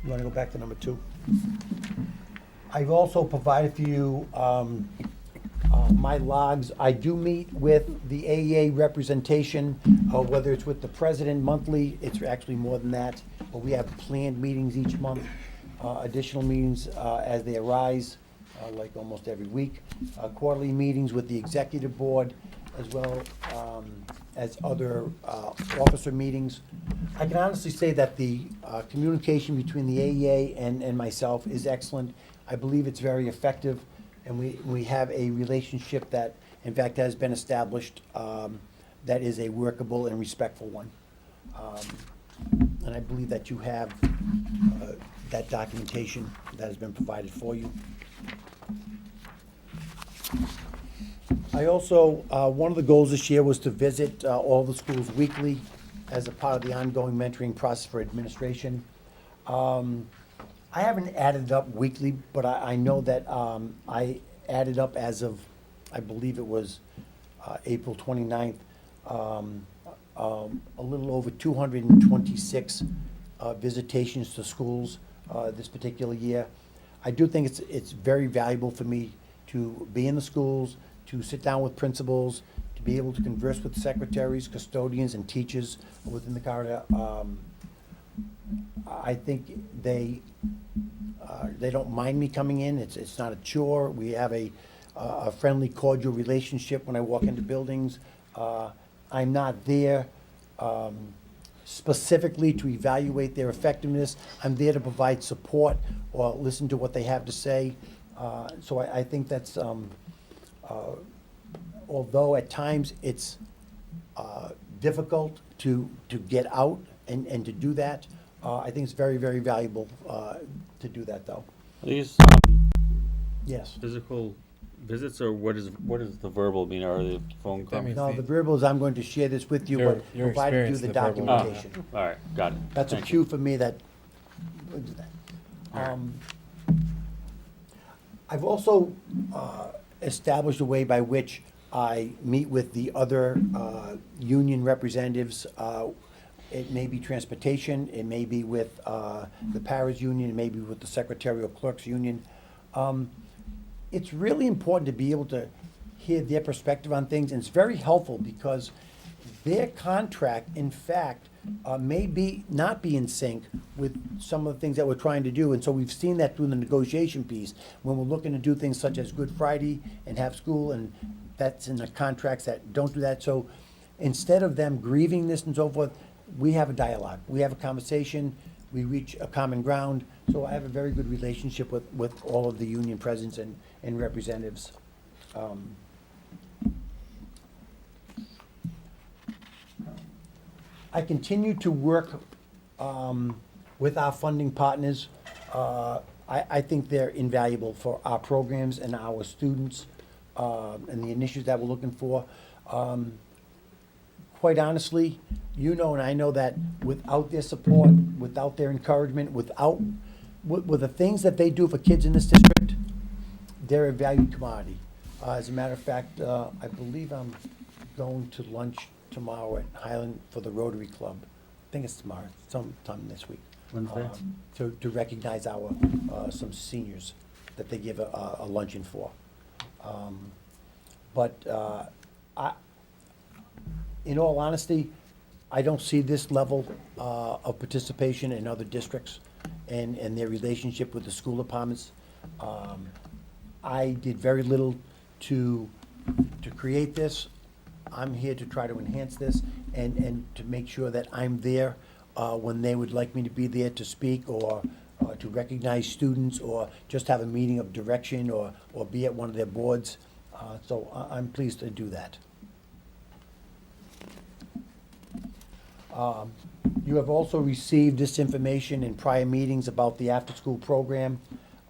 You want to go back to number 2? I've also provided for you my logs. I do meet with the AEA representation, whether it's with the president monthly, it's actually more than that, but we have planned meetings each month, additional meetings as they arise, like almost every week, quarterly meetings with the executive board, as well as other officer meetings. I can honestly say that the communication between the AEA and myself is excellent. I believe it's very effective, and we have a relationship that, in fact, has been established that is a workable and respectful one. And I believe that you have that documentation that has been provided for you. I also, one of the goals this year was to visit all the schools weekly as a part of the ongoing mentoring process for administration. I haven't added up weekly, but I know that I added up as of, I believe it was April 29th, a little over 226 visitations to schools this particular year. I do think it's very valuable for me to be in the schools, to sit down with principals, to be able to converse with secretaries, custodians, and teachers within the corridor. I think they don't mind me coming in. It's not a chore. We have a friendly, cordial relationship when I walk into buildings. I'm not there specifically to evaluate their effectiveness. I'm there to provide support or listen to what they have to say. So I think that's, although at times it's difficult to get out and to do that, I think it's very, very valuable to do that, though. Are these Yes. physical visits, or what is the verbal mean, or the phone That call? means- No, the verbal is I'm going to share this with you, Your- but your provided you experience the in the verbal. documentation. All right, got it. That's a Thank cue you. for me that, we'll do that. I've also established a way by which I meet with the other union representatives. It may be transportation, it may be with the Paras Union, it may be with the Secretarial Clerks Union. It's really important to be able to hear their perspective on things, and it's very helpful because their contract, in fact, not be in sync with some of the things that we're trying to do. And so we've seen that through the negotiation piece, when we're looking to do things such as Good Friday and have school, and that's in the contracts that don't do that. So instead of them grieving this and so forth, we have a dialogue, we have a conversation, we reach a common ground. So I have a very good relationship with all of the union presidents and representatives. I continue to work with our funding partners. I think they're invaluable for our programs and our students and the initiatives that we're looking for. Quite honestly, you know, and I know that without their support, without their encouragement, with the things that they do for kids in this district, they're a valued commodity. As a matter of fact, I believe I'm going to lunch tomorrow at Highland for the Rotary Club. I think it's tomorrow, sometime this week. When's that? To recognize our, some seniors that they give a luncheon for. In all honesty, I don't see this level of participation in other districts and their relationship with the school departments. I did very little to create this. I'm here to try to enhance this and to make sure that I'm there when they would like me to be there to speak or to recognize students or just have a meeting of direction or be at one of their boards. So I'm pleased to do that. You have also received this information in prior meetings about the after-school program.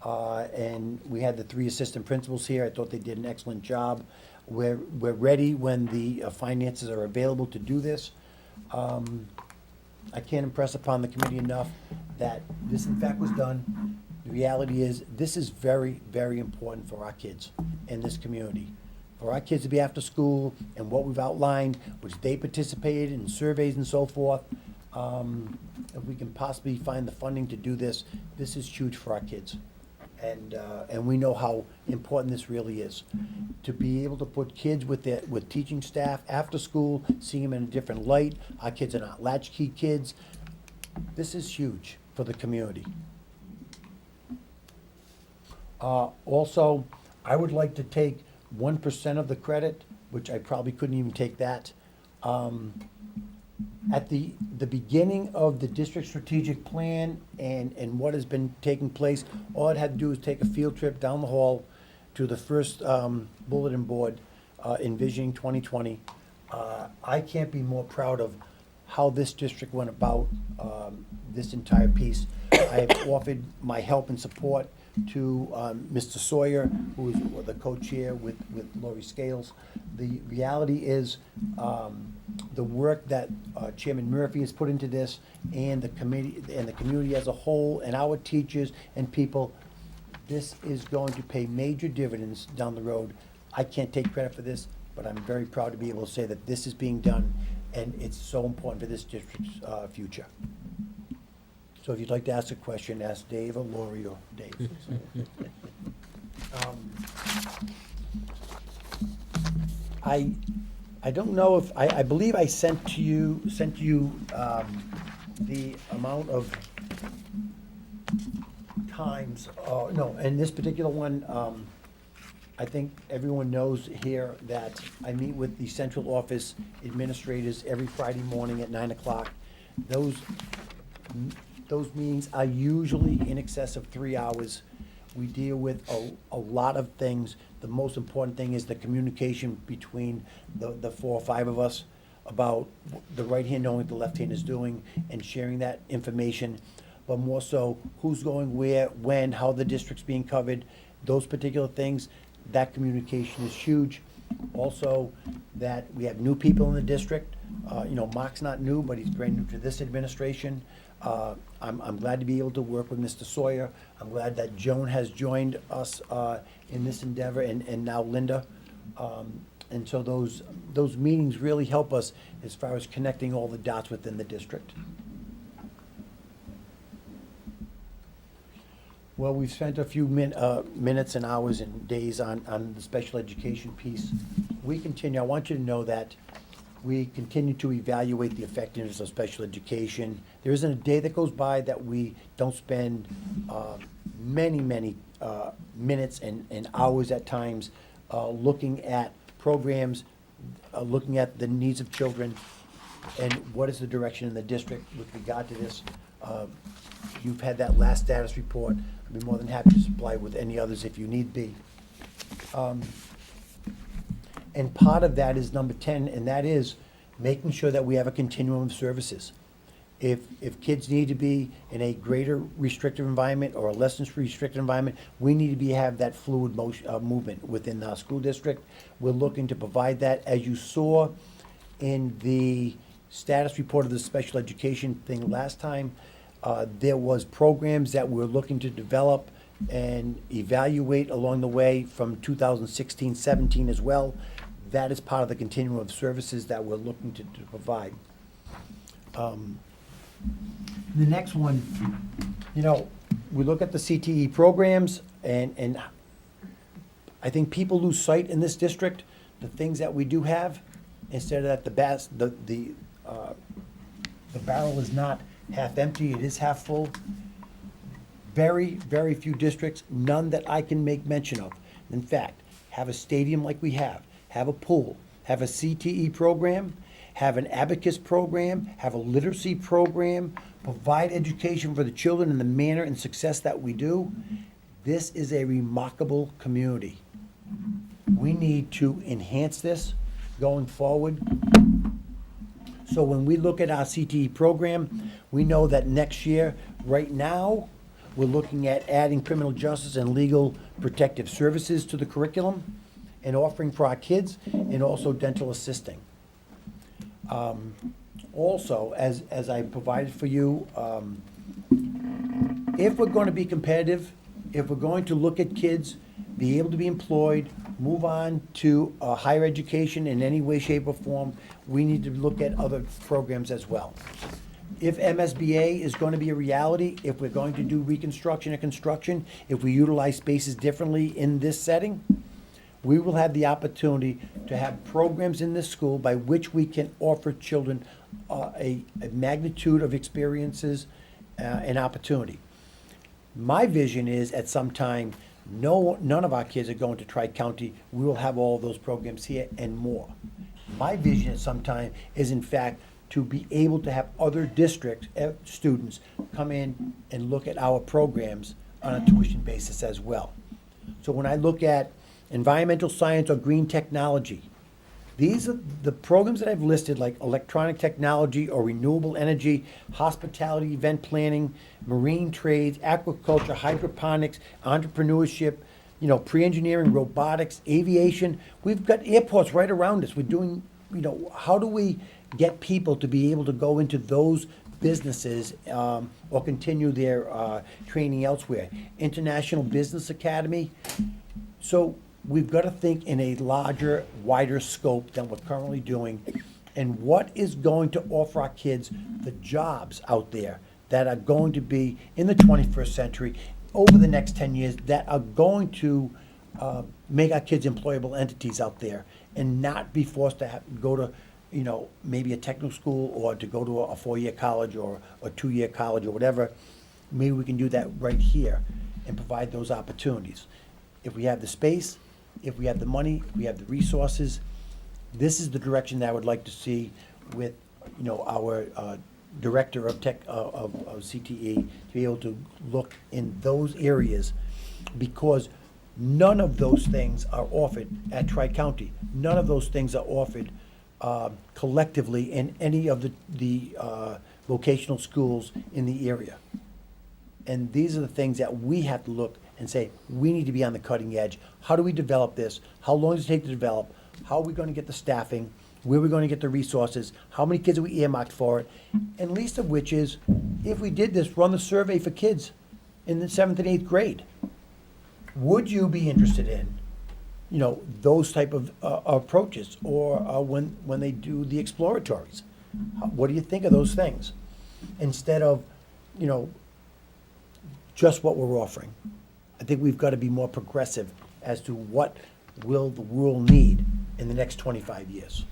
And we had the 3 assistant principals here. I thought they did an excellent job. We're ready when the finances are available to do this. I can't impress upon the committee enough that this in fact was done. The reality is, this is very, very important for our kids in this community. For our kids to be after school and what we've outlined, which they participated in surveys and so forth. If we can possibly find the funding to do this, this is huge for our kids. And we know how important this really is. To be able to put kids with teaching staff after school, seeing them in a different light. Our kids are not latchkey kids. This is huge for the community. Also, I would like to take 1% of the credit, which I probably couldn't even take that. At the beginning of the district strategic plan and what has been taking place, all I'd had to do is take a field trip down the hall to the first bulletin board, Envisioning 2020. I can't be more proud of how this district went about this entire piece. I have offered my help and support to Mr. Sawyer, who is the co-chair with Lori Scales. The reality is the work that Chairman Murphy has put into this and the committee and the community as a whole and our teachers and people, this is going to pay major dividends down the road. I can't take credit for this, but I'm very proud to be able to say that this is being done and it's so important for this district's future. So if you'd like to ask a question, ask Dave or Lori or Dave. I don't know if, I believe I sent you the amount of times, no, in this particular one, I think everyone knows here that I meet with the central office administrators every Friday morning at 9 o'clock. Those meetings are usually in excess of 3 hours. We deal with a lot of things. The most important thing is the communication between the 4 or 5 of us about the right hand knowing what the left hand is doing and sharing that information, but more so who's going where, when, how the district's being covered, those particular things. That communication is huge. Also, that we have new people in the district. Mark's not new, but he's brand new to this administration. I'm glad to be able to work with Mr. Sawyer. I'm glad that Joan has joined us in this endeavor, and now Linda. And so those meetings really help us as far as connecting all the dots within the district. Well, we've spent a few minutes and hours and days on the special education piece. We continue. I want you to know that We continue to evaluate the effectiveness of special education. There isn't a day that goes by that we don't spend many minutes and hours at times looking at programs, looking at the needs of children, and what is the direction in the district with regard to this. You've had that last status report. I'd be more than happy to supply with any others if you need be. And part of that is number 10, and that is making sure that we have a continuum of services. If kids need to be in a greater restrictive environment or a less restricted environment, we need to have that fluid movement within our school district. We're looking to provide that. As you saw in the status report of the special education thing last time, there was programs that we're looking to develop and evaluate along the way from 2016-17 as well. That is part of the continuum of services that we're looking to provide. The next one, we look at the CTE programs, and I think people lose sight in this district, the things that we do have, instead of that the barrel is not half empty, it is half full. Very, very few districts, none that I can make mention of, in fact, have a stadium like we have a pool, have a CTE program, have an abacus program, have a literacy program, provide education for the children in the manner and success that we do. This is a remarkable community. We need to enhance this going forward. So when we look at our CTE program, we know that next year, right now, we're looking at adding criminal justice and legal protective services to the curriculum and offering for our kids, and also dental assisting. Also, as I provided for you, if we're going to be competitive, if we're going to look at kids, be able to be employed, move on to higher education in any way, shape, or form, we need to look at other programs as well. If MSBA is going to be a reality, if we're going to do reconstruction and construction, if we utilize spaces differently in this setting, we will have the opportunity to have programs in this school by which we can offer children a magnitude of experiences and opportunity. My vision is at some time, none of our kids are going to Tri-County. We will have all of those programs here and more. My vision at some time is, in fact, to be able to have other district students come in and look at our programs on a tuition basis as well. So when I look at environmental science or green technology, these are the programs that I've listed, like electronic technology or renewable energy, hospitality, event planning, marine trades, aquaculture, hydroponics, entrepreneurship, pre-engineering, robotics, aviation. We've got airports right around us. We're doing, how do we get people to be able to go into those businesses or continue their training elsewhere? International Business Academy. So we've got to think in a larger, wider scope than we're currently doing, and what is going to offer our kids the jobs out there that are going to be in the 21st century over the next 10 years that are going to make our kids employable entities out there and not be forced to go to maybe a technical school or to go to a 4-year college or a 2-year college or whatever. Maybe we can do that right here and provide those opportunities. If we have the space, if we have the money, if we have the resources, this is the direction that I would like to see with, our director of tech of CTE to be able to look in those areas, because none of those things are offered at Tri-County. None of those things are offered collectively in any of the vocational schools in the area. And these are the things that we have to look and say, we need to be on the cutting edge. How do we develop this? How long does it take to develop? How are we going to get the staffing? Where are we going to get the resources? How many kids are we earmarked for it? And least of which is, if we did this, run the survey for kids in the 7th and 8th grade. Would you be interested in, those type of approaches, or when they do the exploratories? What do you think of those things? Instead of, just what we're offering. I think we've got to be more progressive as to what will the world need in the next 25 years.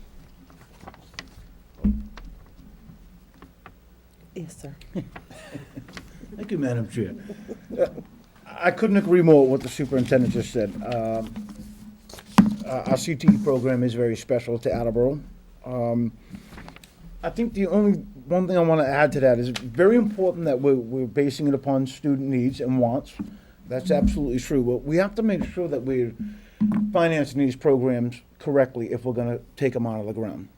Yes, sir. Thank you, Madam Chair. I couldn't agree more with what the superintendent just said. Our CTE program is very special to Attleboro. I think the only one thing I want to add to that is very important that we're basing it upon student needs and wants. That's absolutely true. But we have to make sure that we're financing these programs correctly if we're going to take them out of the ground.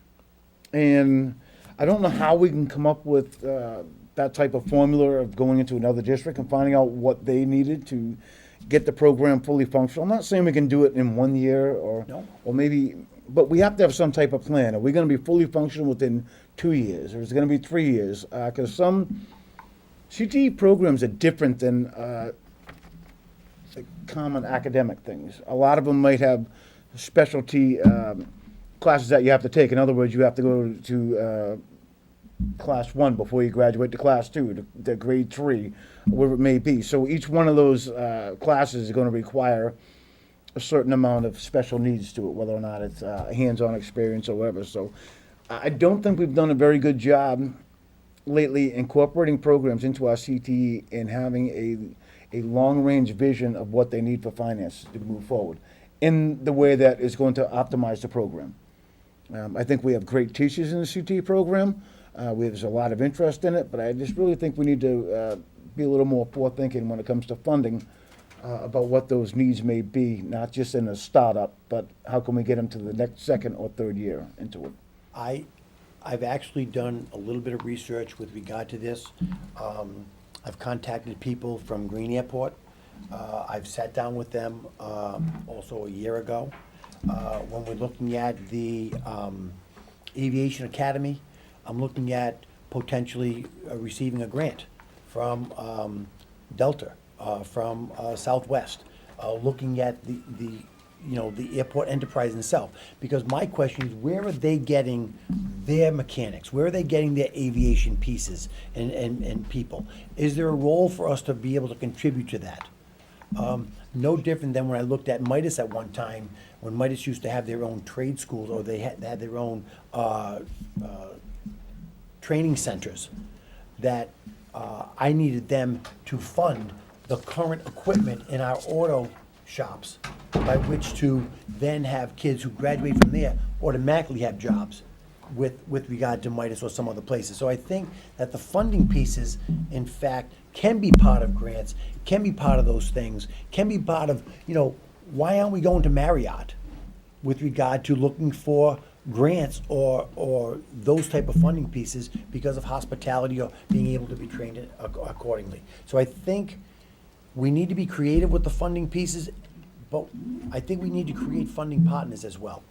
And I don't know how we can come up with that type of formula of going into another district and finding out what they needed to get the program fully functional. I'm not saying we can do it in 1 year or maybe, but we have to have some type of plan. Are we going to be fully functional within 2 years, or is it going to be 3 years? Because some CTE programs are different than the common academic things. A lot of them might have specialty classes that you have to take. In other words, you have to go to class 1 before you graduate to class 2, to grade 3, whatever it may be. So each one of those classes is going to require a certain amount of special needs to it, whether or not it's hands-on experience or whatever. So I don't think we've done a very good job lately incorporating programs into our CTE and having a long-range vision of what they need for finance to move forward in the way that is going to optimize the program. I think we have great teachers in the CTE program. There's a lot of interest in it, but I just really think we need to be a little more forward-thinking when it comes to funding about what those needs may be, not just in a startup, but how can we get them to the next second or third year into it. I've actually done a little bit of research with regard to this. I've contacted people from Green Airport. I've sat down with them also a year ago. When we're looking at the Aviation Academy, I'm looking at potentially receiving a grant from Delta, from Southwest, looking at the airport enterprise itself. Because my question is, where are they getting their mechanics? Where are they getting their aviation pieces and people? Is there a role for us to be able to contribute to that? No different than when I looked at Midas at one time, when Midas used to have their own trade schools, or they had their own training centers, that I needed them to fund the current equipment in our auto shops, by which to then have kids who graduate from there automatically have jobs with regard to Midas or some other places. So I think that the funding pieces, in fact, can be part of grants, can be part of those things, can be part of, why aren't we going to Marriott with regard to looking for grants or those type of funding pieces because of hospitality or being able to be trained accordingly. So I think we need to be creative with the funding pieces, but I think we need to create funding partners as well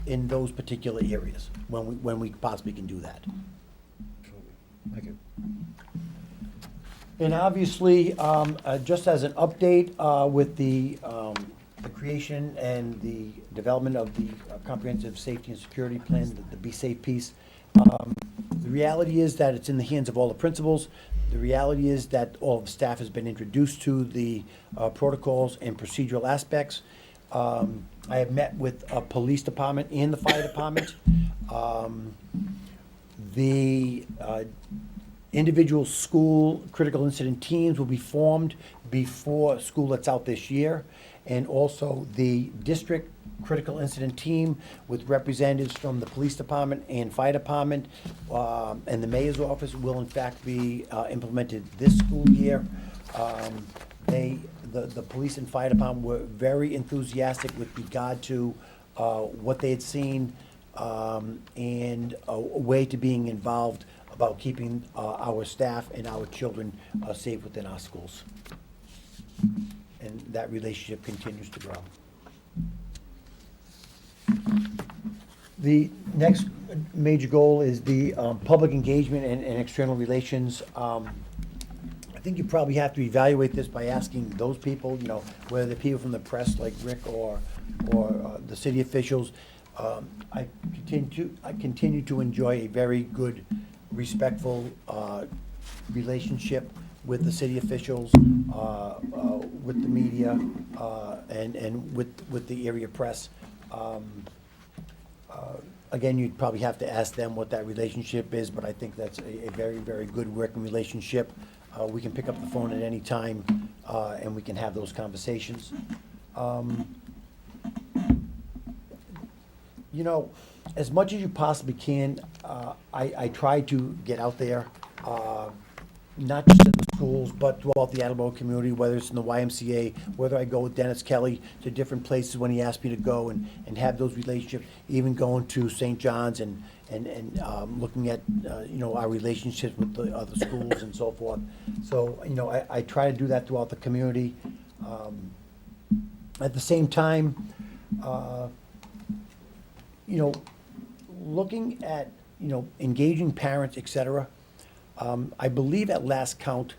in those particular areas when we possibly can do that. Thank you. And obviously, just as an update with the creation and the development of the comprehensive safety and security plan, the Be Safe piece, the reality is that it's in the hands of all the principals. The reality is that all of the staff has been introduced to the protocols and procedural aspects. I have met with a police department and the fire department. The individual school critical incident teams will be formed before school lets out this year. And also the district critical incident team with representatives from the police department and fire department and the mayor's office will in fact be implemented this school year. The police and fire department were very enthusiastic with regard to what they had seen and a way to being involved about keeping our staff and our children safe within our schools. And that relationship continues to grow. The next major goal is the public engagement and external relations. I think you probably have to evaluate this by asking those people, whether they're people from the press like Rick or the city officials. I continue to enjoy a very good, respectful relationship with the city officials, with the media, and with the area press. Again, you'd probably have to ask them what that relationship is, but I think that's a very, very good working relationship. We can pick up the phone at any time, and we can have those conversations. You know, as much as you possibly can, I try to get out there, not just at the schools, but throughout the Attleboro community, whether it's in the YMCA, whether I go with Dennis Kelly to different places when he asked me to go and have those relationships, even going to St. John's and looking at, you know, our relationships with the other schools and so forth. So, you know, I try to do that throughout the community. At the same time, you know, looking at, you know, engaging parents, et cetera, I believe at last count,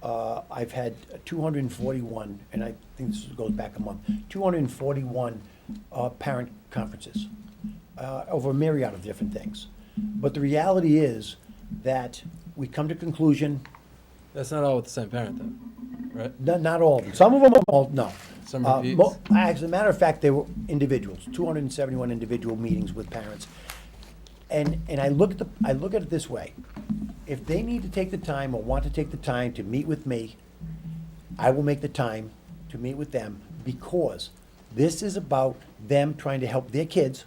I've had 241, and I think this goes back a month, 241 parent conferences over a myriad of different things. But the reality is that we come to conclusion. That's not all with the same parent, though, right? Not all of them. Some of them are all, no. Some repeats? As a matter of fact, they were individuals, 271 individual meetings with parents. And I look at it this way. If they need to take the time or want to take the time to meet with me, I will make the time to meet with them, because this is about them trying to help their kids.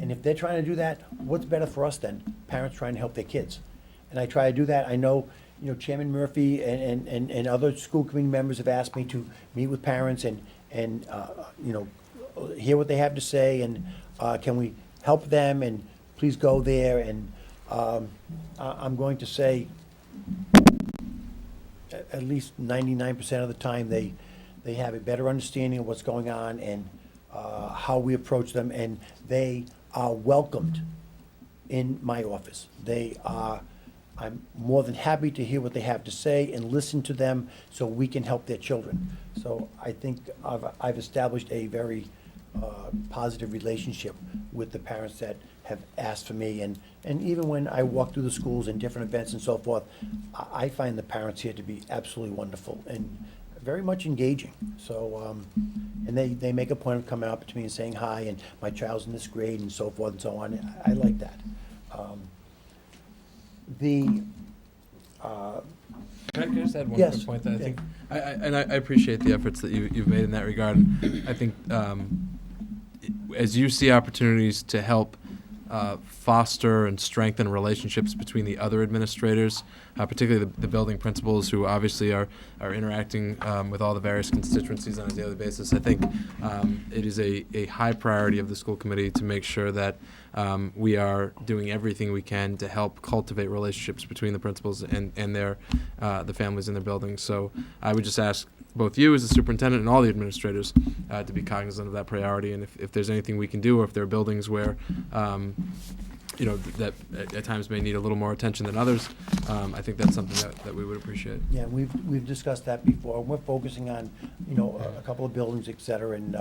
And if they're trying to do that, what's better for us than parents trying to help their kids? And I try to do that. I know, you know, Chairman Murphy and other school committee members have asked me to meet with parents and you know, hear what they have to say, and can we help them, and please go there. And I'm going to say at least 99% of the time they have a better understanding of what's going on and how we approach them, and they are welcomed in my office. I'm more than happy to hear what they have to say and listen to them so we can help their children. So I think I've established a very positive relationship with the parents that have asked for me. And even when I walk through the schools and different events and so forth, I find the parents here to be absolutely wonderful and very much engaging. So, and they make a point of coming up to me and saying hi, and my child's in this grade and so forth and so on. I like that. Can I just add one Yes. quick point that I Yeah. think, I appreciate the efforts that you've made in that regard. And I think as you see opportunities to help foster and strengthen relationships between the other administrators, particularly the building principals, who obviously are interacting with all the various constituencies on a daily basis, I think it is a high priority of the school committee to make sure that we are doing everything we can to help cultivate relationships between the principals and their the families in their buildings. So I would just ask both you as the superintendent and all the administrators to be cognizant of that priority, and if there's anything we can do, or if there are buildings where you know, that at times may need a little more attention than others, I think that's something that we would appreciate. Yeah, we've discussed that before. We're focusing on, you know, a couple of buildings, et cetera, and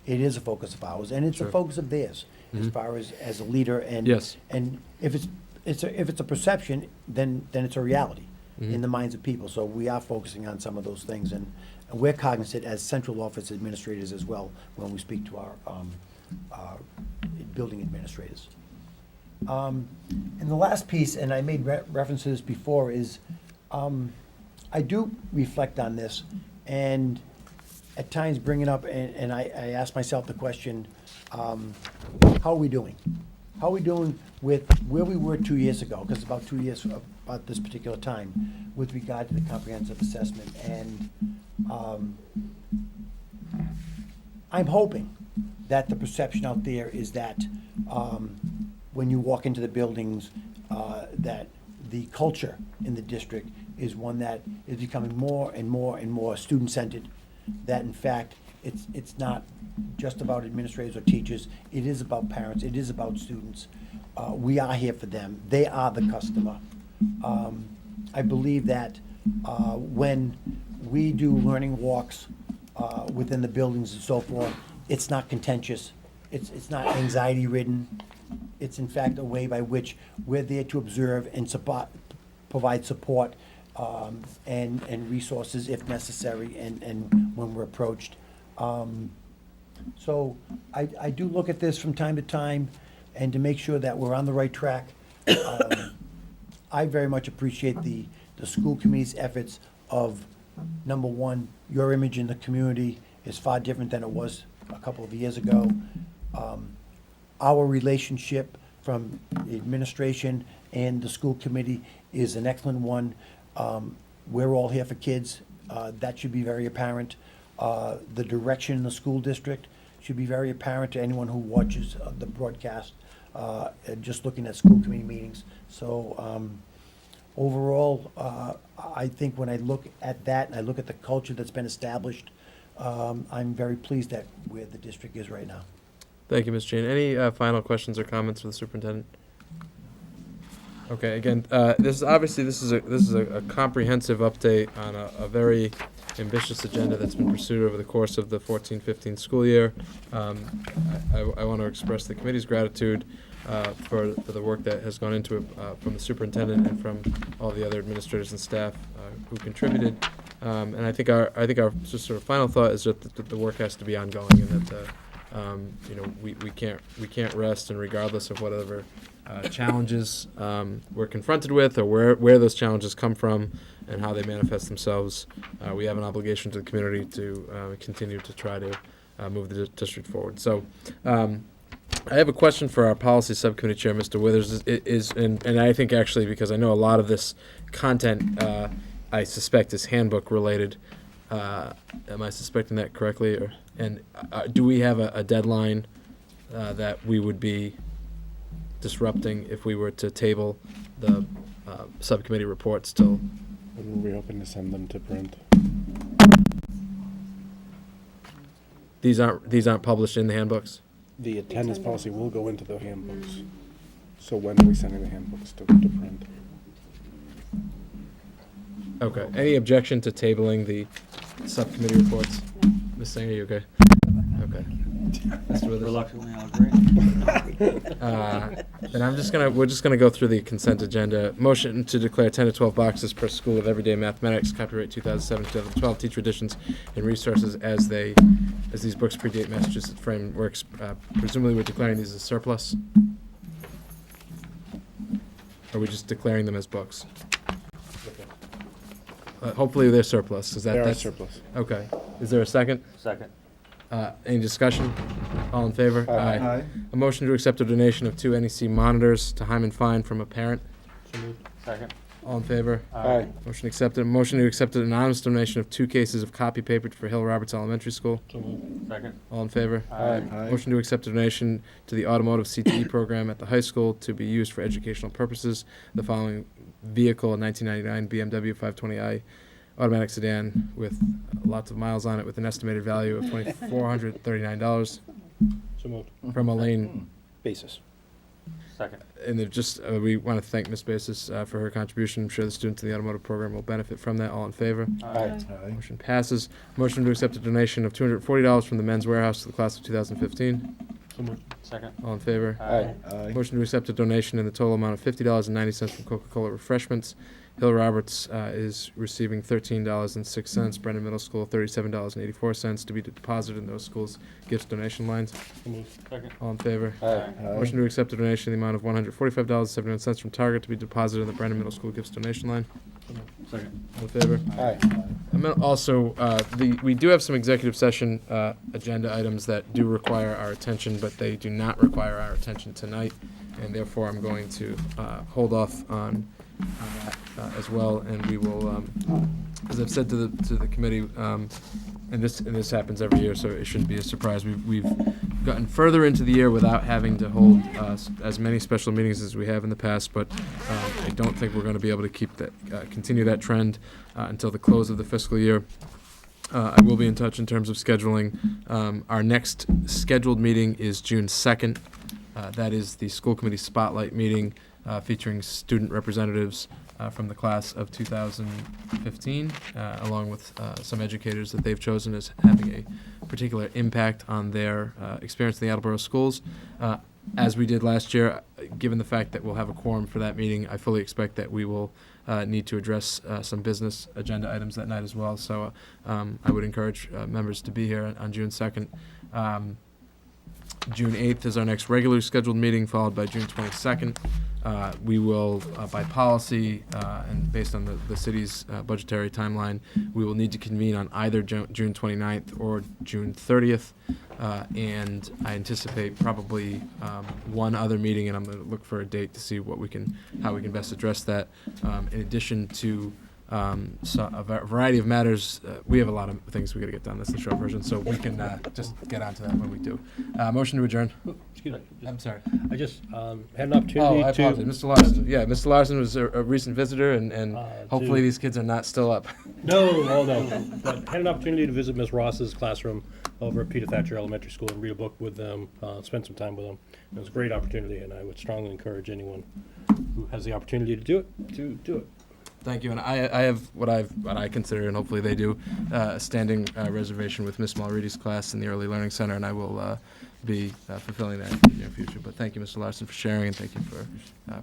it is a focus of ours, and it's Sure. a focus of theirs, as Mhm. far as a leader. And Yes. and if it's a perception, then it's a reality in the minds of people. So we are focusing on some of those things, and we're cognizant as central office administrators as well when we speak to our building administrators. And the last piece, and I made reference to this before, is I do reflect on this, and at times bring it up, and I ask myself the question, how are we doing? How are we doing with where we were 2 years ago? Because about 2 years about this particular time, with regard to the comprehensive assessment. And I'm hoping that the perception out there is that when you walk into the buildings, that the culture in the district is one that is becoming more and more and more student-centered, that in fact, it's not just about administrators or teachers, it is about parents, it is about students. We are here for them, they are the customer. I believe that when we do learning walks within the buildings and so forth, it's not contentious, it's not anxiety-ridden. It's in fact a way by which we're there to observe and provide support and resources if necessary, and when we're approached. So I do look at this from time to time, and to make sure that we're on the right track. I very much appreciate the school committee's efforts of, number one, your image in the community is far different than it was a couple of years ago. Our relationship from the administration and the school committee is an excellent one. We're all here for kids. That should be very apparent. The direction in the school district should be very apparent to anyone who watches the broadcast, and just looking at school committee meetings. So overall, I think when I look at that and I look at the culture that's been established, I'm very pleased at where the district is right now. Thank you, Ms. Jane. Any final questions or comments for the superintendent? Okay, again, this is a comprehensive update on a very ambitious agenda that's been pursued over the course of the 14-15 school year. I want to express the committee's gratitude for the work that has gone into it from the superintendent and from all the other administrators and staff who contributed. And I think our just sort of final thought is that the work has to be ongoing, and that we can't rest, and regardless of whatever challenges we're confronted with, or where those challenges come from and how they manifest themselves, we have an obligation to the community to continue to try to move the district forward. So I have a question for our policy subcommittee chair, Mr. Withers, and I think actually, because I know a lot of this content I suspect is handbook related. Am I suspecting that correctly? And do we have a deadline that we would be disrupting if we were to table the subcommittee reports till? When were we hoping to send them to print? These aren't published in the handbooks? The attendance policy will go into the handbooks. So when are we sending the handbooks to print? Okay. Any objection to tabling the subcommittee reports? Ms. Singer, you okay? Okay. Mr. Withers? Reluctantly, I'll agree. Then we're just gonna go through the consent agenda. Motion to declare 10 to 12 boxes per school of everyday mathematics, copyright 2007-2012, teacher editions and resources as these books predate Massachusetts frameworks. Presumably we're declaring these as surplus? Or are we just declaring them as books? Hopefully they're surplus. They are surplus. Okay. Is there a second? Second. Any discussion? All in favor? Aye. A motion to accept a donation of 2 NEC monitors to Hyman Fine from a parent. So moved. Second. All in favor? Aye. Motion accepted. Motion to accept an anonymous donation of 2 cases of copy paper for Hill Roberts Elementary School. So moved. Second. All in favor? Aye. Motion to accept a donation to the automotive CTE program at the high school to be used for educational purposes. The following vehicle, a 1999 BMW 520i automatic sedan with lots of miles on it, with an estimated value of $2,439 So moved. from Elaine. Basis. Second. And we want to thank Ms. Basis for her contribution. I'm sure the students in the automotive program will benefit from that. All in favor? Aye. Motion passes. Motion to accept a donation of $240 from the Men's Warehouse to the class of 2015. So moved. Second. All in favor? Aye. Motion to accept a donation in the total amount of $50.90 from Coca-Cola Refreshments. Hill Roberts is receiving $13.06. Brennan Middle School, $37.84 to be deposited in those schools' gifts donation lines. So moved. Second. All in favor? Aye. Motion to accept a donation in the amount of $145.71 from Target to be deposited in the Brennan Middle School gifts donation line. So moved. Second. All in favor? Aye. Also, we do have some executive session agenda items that do require our attention, but they do not require our attention tonight, and therefore I'm going to hold off on that as well, and we will, as I've said to the committee, and this happens every year, so it shouldn't be a surprise. We've gotten further into the year without having to hold as many special meetings as we have in the past, but I don't think we're going to be able to keep that continue that trend until the close of the fiscal year. I will be in touch in terms of scheduling. Our next scheduled meeting is June 2nd. That is the school committee spotlight meeting featuring student representatives from the class of 2015, along with some educators that they've chosen as having a particular impact on their experience in the Attleboro schools. As we did last year, given the fact that we'll have a quorum for that meeting, I fully expect that we will need to address some business agenda items that night as well. So I would encourage members to be here on June 2nd. June 8th is our next regularly scheduled meeting, followed by June 22nd. We will, by policy and based on the city's budgetary timeline, we will need to convene on either June 29th or June 30th. And I anticipate probably one other meeting, and I'm going to look for a date to see how we can best address that. In addition to a variety of matters, we have a lot of things we got to get done. That's the short version, so we can just get onto that when we do. Motion to adjourn. Excuse me. I'm sorry. I just had an opportunity I to. apologize. Mr. Larson. Yeah, Mr. Larson was a recent visitor, and hopefully to- these kids are not still up. No, but had an opportunity to visit Ms. Ross's classroom over at Peter Thatcher Elementary School and read a book with them, spend some time with them. It was a great opportunity, and I would strongly encourage anyone who has the opportunity to do it, to do it. Thank you, and I have what I consider, and hopefully they do, a standing reservation with Miss Mulready's class in the Early Learning Center, and I will be fulfilling that in the near future. But thank you, Mr. Larson, for sharing, and thank you for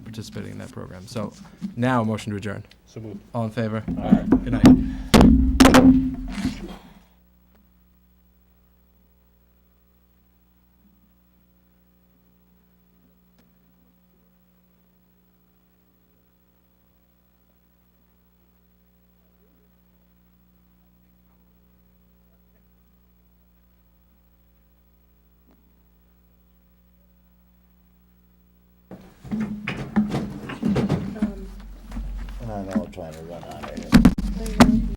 participating in that program. So now, a motion to adjourn. So moved. All in favor? Aye. Good night. And I know I'm trying to run out of here.